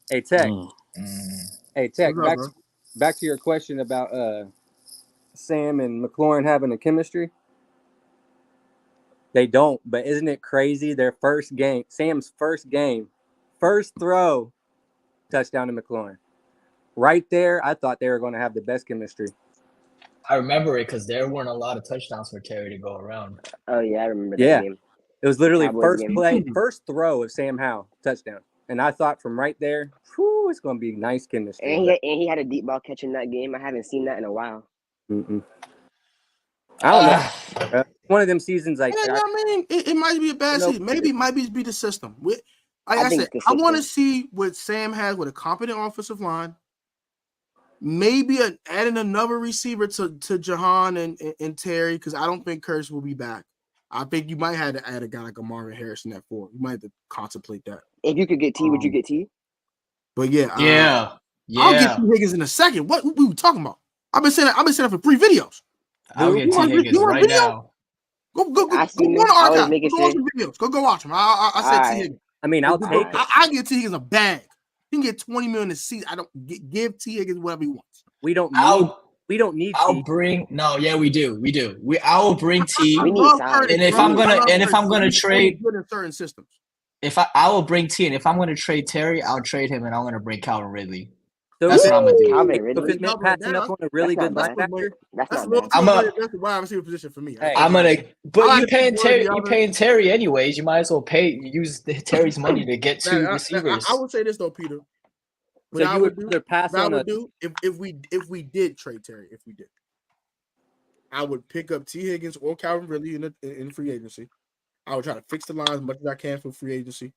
Hey Tech. Hey Tech. What's up, bro? Back to your question about Sam and McLaurin having a chemistry. They don't, but isn't it crazy? Their first game, Sam's first game, first throw, touchdown to McLaurin. Right there, I thought they were going to have the best chemistry. I remember it because there weren't a lot of touchdowns for Terry to go around. Oh yeah, I remember that game. It was literally Cowboys first game. play, first throw of Sam Howell, touchdown. And I thought from right there, whew, it's going to be nice chemistry. And he had a deep ball catch in that game. I haven't seen that in a while. I don't know. One of them seasons, like Yeah, I mean, it might be a bad season. Maybe it might be the system. Like I think said, it's the I want to system. see what Sam has with a competent offensive line. Maybe adding another receiver to Jahan and Terry, because I don't think Curtis will be back. I think you might have to add a guy like a Marvin Harrison at 4. You might have to contemplate that. If you could get T, would you get T? But yeah, Yeah. I'll get T Higgins in a second. What we were talking about? I've been saying that for 3 videos. I'll get T Higgins right now. Go I seen to this. I was archive. making Go watch sure. some videos. Go watch them. I said Alright. T Higgins. I mean, I'll take it. I give T Higgins a bag. He can get 20 million a season. I don't give T Higgins whatever he wants. We don't need. We don't need. I'll T. bring. No, yeah, we do. I will bring T. We need love size. Curtis, And if bro. I'm gonna- I love and if Curtis. I'm gonna He's trade- good in certain systems. If I will bring T, and if I'm going to trade Terry, I'll trade him, and I'm going to bring Calvin Ridley. So That's what I'm gonna do. Calvin So Ridley. if it's passing up on a really That's good not bad. linebacker, That's That's a not little bad. too I'm a- good. That's the wide receiver position for me. Hey. I'm gonna, but I you like paying one or Terry. the You other. paying Terry anyways. You might as well use Terry's money to get 2 Now, receivers. I would say this though, Peter. What so I you would would do, rather pass what I on a. would do if we did trade Terry, I would pick up T Higgins or Calvin Ridley in free agency. I would try to fix the line as much as I can for free agency.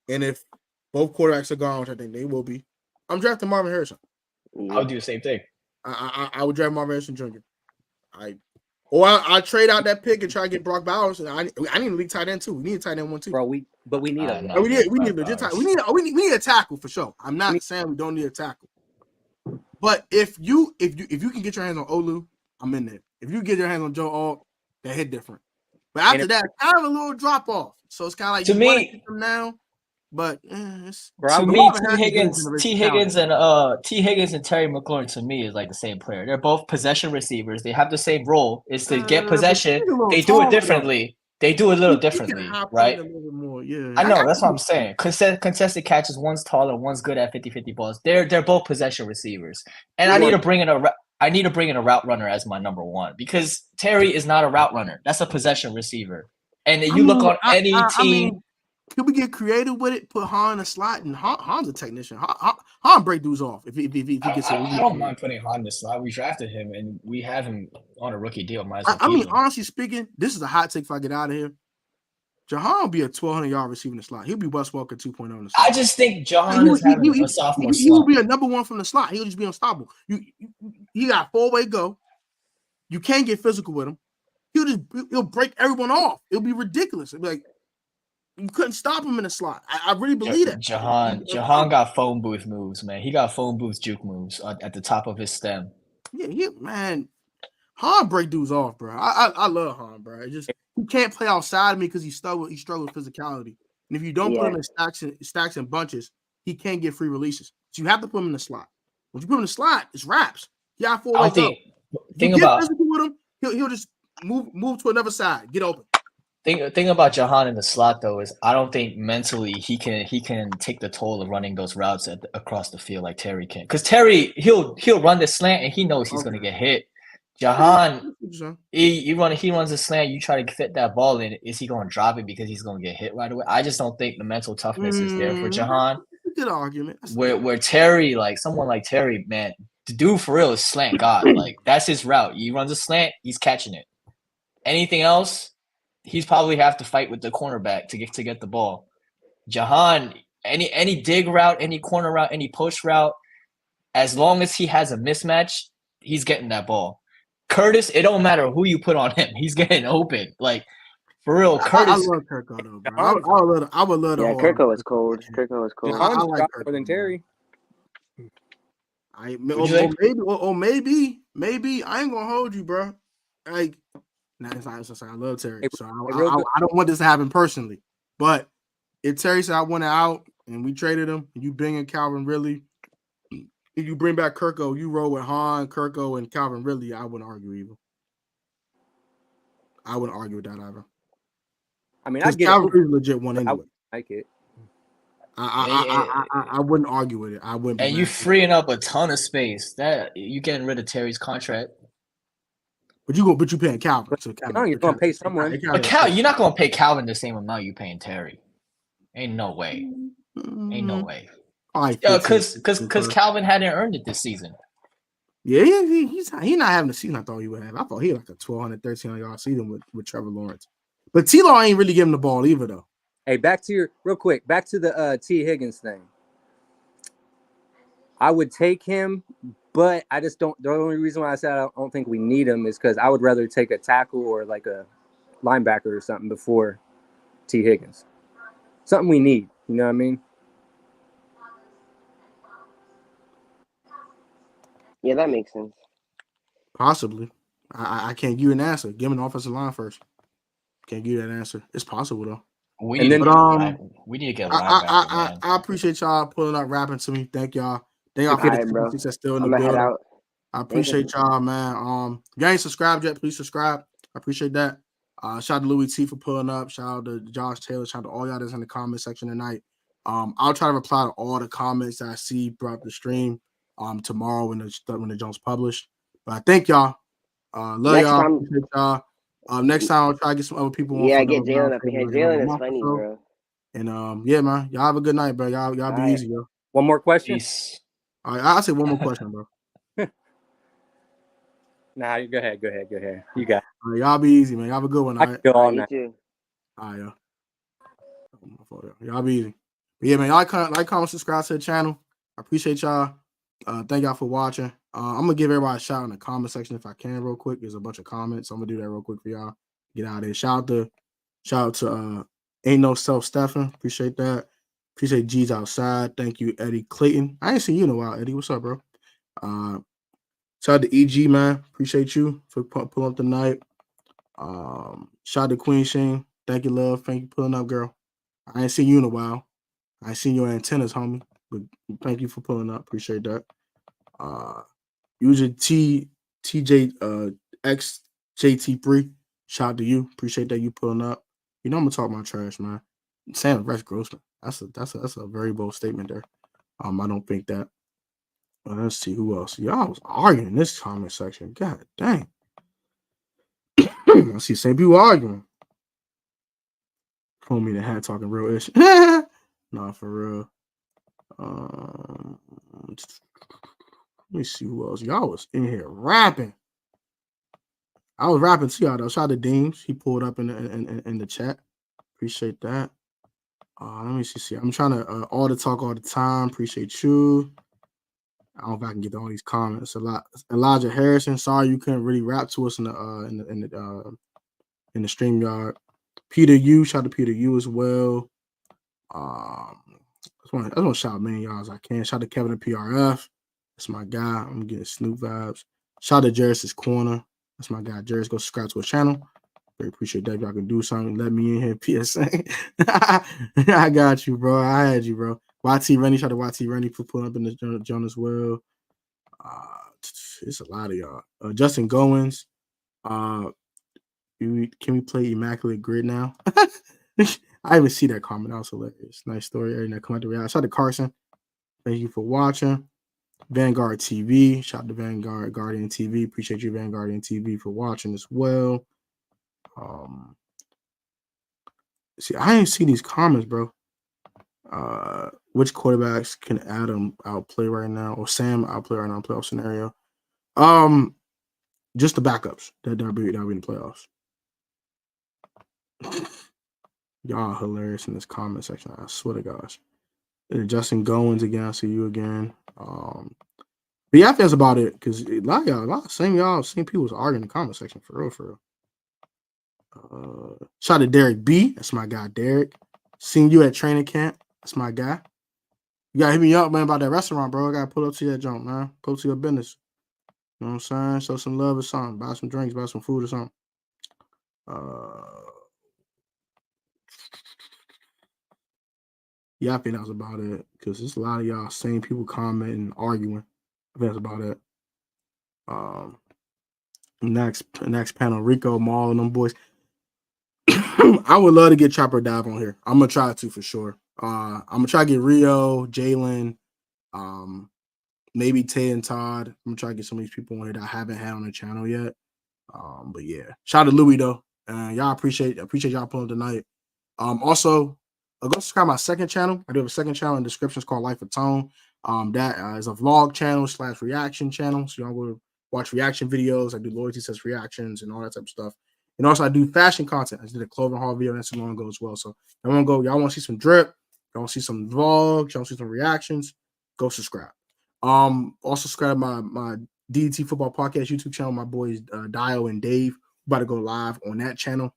And if both quarterbacks are gone, which I think they will be, I'm drafting Marvin Harrison. I'll do the same thing. I would draft Marvin Harrison Jr. I trade out that pick and try to get Brock Bowers. And I need a league tight end too. We need a tight end 1 too. Bro, we need a. no. We need a legit tackle. We need a tackle for sure. I'm not saying we don't need a tackle. But if you can get your hands on Olu, I'm in there. If you get your hands on Joe Alt, that hit different. But after that, kind of a little drop off. So it's kind of like To you me- want to get them now, but it's To me, T Higgins and Terry McLaurin to me is like the same player. They're both possession receivers. They have the same role. It's to get possession. They do it differently. They do it a little differently, right? Yeah. I know, that's what I'm saying. Contested catches, one's taller, one's good at 50-50 balls. They're both possession receivers. And I need to bring in a route runner as my number 1 because Terry is not a route runner. That's a possession receiver. And you look on any team. Could we get creative with it? Put Han in a slot, and Han's a technician. Han break dudes off if he gets it. I don't mind putting Han in the slot. We drafted him, and we have him on a rookie deal. Might as well I keep mean, him. honestly speaking, this is a hot take if I get out of here. Jahan will be a 1,200-yard receiver in the slot. He'll be Wes Welker 2.0 in the slot. I just think Jahan is having a sophomore He will slump. be a number 1 from the slot. He'll just be unstoppable. He got 4-way go. You can't get physical with him. He'll break everyone off. It'll be ridiculous. It'll be like you couldn't stop him in the slot. I really believe that. Jahan got phone booth moves, man. He got phone booth juke moves at the top of his stem. Yeah, man. Han break dudes off, bro. I love Han, bro. He can't play outside of me because he struggles with physicality. And if you don't put him in stacks and bunches, he can't get free releases. So you have to put him in the slot. When you put him in the slot, it's wraps. He got 4-way go. Think about physical with him, he'll just move to another side, get open. Thing about Jahan in the slot though is I don't think mentally he can take the toll of running those routes across the field like Terry can. Because Terry he'll run the slant and he knows he's gonna get hit. Jahan he runs a slant. You try to fit that ball in. Is he gonna drop it because he's gonna get hit right away? I just don't think the mental toughness is there for Jahan. Good argument. Where Terry, like someone like Terry, man, the dude for real is slant god. Like that's his route. He runs a slant, he's catching it. Anything else, he's probably have to fight with the cornerback to get the ball. Jahan, any dig route, any corner route, any post route, as long as he has a mismatch, he's getting that ball. Curtis, it don't matter who you put on him. He's getting open. Like, for real, I Curtis. love Kirko though, bro. I would love to Yeah, hold Kirko on. was cold. Kirko was Yeah, cold. I like more than Kirko. Terry. Maybe I ain't gonna hold you, bro. Like, it's not. I love Terry, so I don't want this to happen personally. But if Terry said I want out and we traded him, and you bring in Calvin Ridley, if you bring back Kirko, you roll with Han, Kirko, and Calvin Ridley, I wouldn't argue either. I wouldn't argue with that either. I mean, I get Calvin Ridley legit one anyway. I like it. I wouldn't argue with it. I wouldn't. And you freeing up a ton of space. That you getting rid of Terry's contract. But you paying Calvin. So Calvin, you're gonna pay someone. But you're not gonna pay Calvin the same amount you paying Terry. Ain't no way. Ain't no way. Because Calvin hadn't earned it this season. Yeah, he's not having the season I thought he would have. I thought he had like a 1,200, 1,300 yard season with Trevor Lawrence. But T-Law ain't really giving the ball either, though. Hey, back to the T. Higgins thing. I would take him, but I just don't. The only reason why I said I don't think we need him is because I would rather take a tackle or like a linebacker or something before T. Higgins. Something we need. You know what I mean? Yeah, that makes sense. Possibly. I can't give you an answer. Give me an offensive line first. Can't give you that answer. It's possible though. We need to get linebacker. I appreciate y'all pulling up, rapping to me. Thank y'all. Thank y'all for the comments that's still in the building. I appreciate y'all, man. If you ain't subscribed yet, please subscribe. I appreciate that. Shout out to Louis T for pulling up. Shout out to Josh Taylor. Shout out to all y'all that's in the comment section tonight. I'll try to reply to all the comments that I see throughout the stream tomorrow when the Jones published. But I thank y'all. Love y'all. Appreciate y'all. Next time I'll try to get some other people on. Yeah, get Jalen up in here. Jalen is funny, bro. And yeah, man, y'all have a good night, bro. Y'all be easy, yo. One more question. All right, I'll say one more question, bro. Nah, go ahead. You got it. All right, y'all be easy, man. Y'all have a good one. All right. All night. You too. All right, y'all be easy. But yeah, man, like, comment, subscribe to the channel. I appreciate y'all. Thank y'all for watching. I'm gonna give everybody a shout out in the comment section if I can, real quick. There's a bunch of comments. I'm gonna do that real quick for y'all. Get out of there. Shout out to Ain't No Self Stephen. Appreciate that. Appreciate G's outside. Thank you, Eddie Clayton. I ain't seen you in a while, Eddie. What's up, bro? Shout out to EG, man. Appreciate you for pulling up tonight. Shout out to Queen Shane. Thank you, love. Thank you for pulling up, girl. I ain't seen you in a while. I ain't seen your antennas, homie. But thank you for pulling up. Appreciate that. Usually TJ XJT3. Shout out to you. Appreciate that you pulling up. You know I'm gonna talk my trash, man. Sam Rex Grossman. That's a very bold statement there. I don't think that. Let's see who else. Y'all was arguing in this comment section. God dang. I see same people arguing. Pull me the hat talking real ish. Nah, for real. Let me see who else. Y'all was in here rapping. I was rapping to y'all though. Shout out to Deems. He pulled up in the chat. Appreciate that. Let me see. I'm trying to all the talk all the time. Appreciate you. I don't know if I can get all these comments. A lot. Elijah Harrison. Sorry you couldn't really rap to us in the StreamYard. Peter U. Shout out to Peter U as well. I just want to shout out many y'all as I can. Shout out to Kevin at PRF. That's my guy. I'm getting Snoop vibes. Shout out to Jeris' Corner. That's my guy. Jeris, go subscribe to his channel. Very appreciate that. If y'all can do something, let me in here. PSA. I got you, bro. I had you, bro. YT Rennie. Shout out to YT Rennie for pulling up in the joint as well. It's a lot of y'all. Justin Goins. Can we play Immaculate Grid now? I even see that comment. That was hilarious. Nice story. Everything that come out the reality. Shout out to Carson. Thank you for watching. Vanguard TV. Shout out to Vanguard Guardian TV. Appreciate you, Vanguardian TV, for watching as well. See, I ain't see these comments, bro. Which quarterbacks can Adam outplay right now, or Sam outplay right now in playoff scenario? Just the backups that'll be in the playoffs. Y'all hilarious in this comment section. I swear to gosh. Justin Goins again. I see you again. But yeah, I feel about it because a lot of same people was arguing in the comment section for real. Shout out to Derek B. That's my guy, Derek. Seen you at training camp. That's my guy. You gotta hit me up, man, about that restaurant, bro. I gotta pull up to that junk, man. Pull up to your business. You know what I'm saying? Show some love or something. Buy some drinks, buy some food or something. Yeah, I think that's about it. Because there's a lot of y'all same people commenting, arguing. I think that's about it. Next panel, Rico, Maul, and them boys. I would love to get Chopper Dive on here. I'm gonna try to for sure. I'm gonna try to get Rio, Jalen, maybe Tay and Todd. I'm gonna try to get some of these people on here that I haven't had on the channel yet. But yeah, shout out to Louis though. Y'all appreciate y'all pulling tonight. Also, go subscribe to my second channel. I do have a second channel in the description. It's called Life of Tone. That is a vlog channel / reaction channel. So y'all go watch reaction videos. I do loyalty test reactions and all that type of stuff. And also I do fashion content. I did a clothing haul video not too long ago as well. So y'all want to see some drip, y'all want to see some vlogs, y'all want to see some reactions, go subscribe. Also subscribe to my DDT Football Podcast YouTube channel. My boys Dio and Dave about to go live on that channel.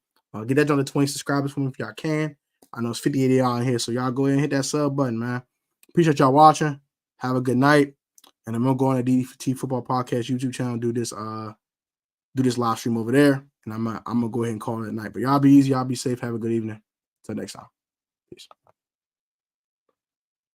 Get that down to 20 subscribers for me if y'all can. I know it's 58 of y'all in here, so y'all go ahead and hit that sub button, man. Appreciate y'all watching. Have a good night. And I'm gonna go on the DDT Football Podcast YouTube channel and do this live stream over there. And I'm gonna go ahead and call it a night. But y'all be easy, y'all be safe. Have a good evening. Till next time. Peace.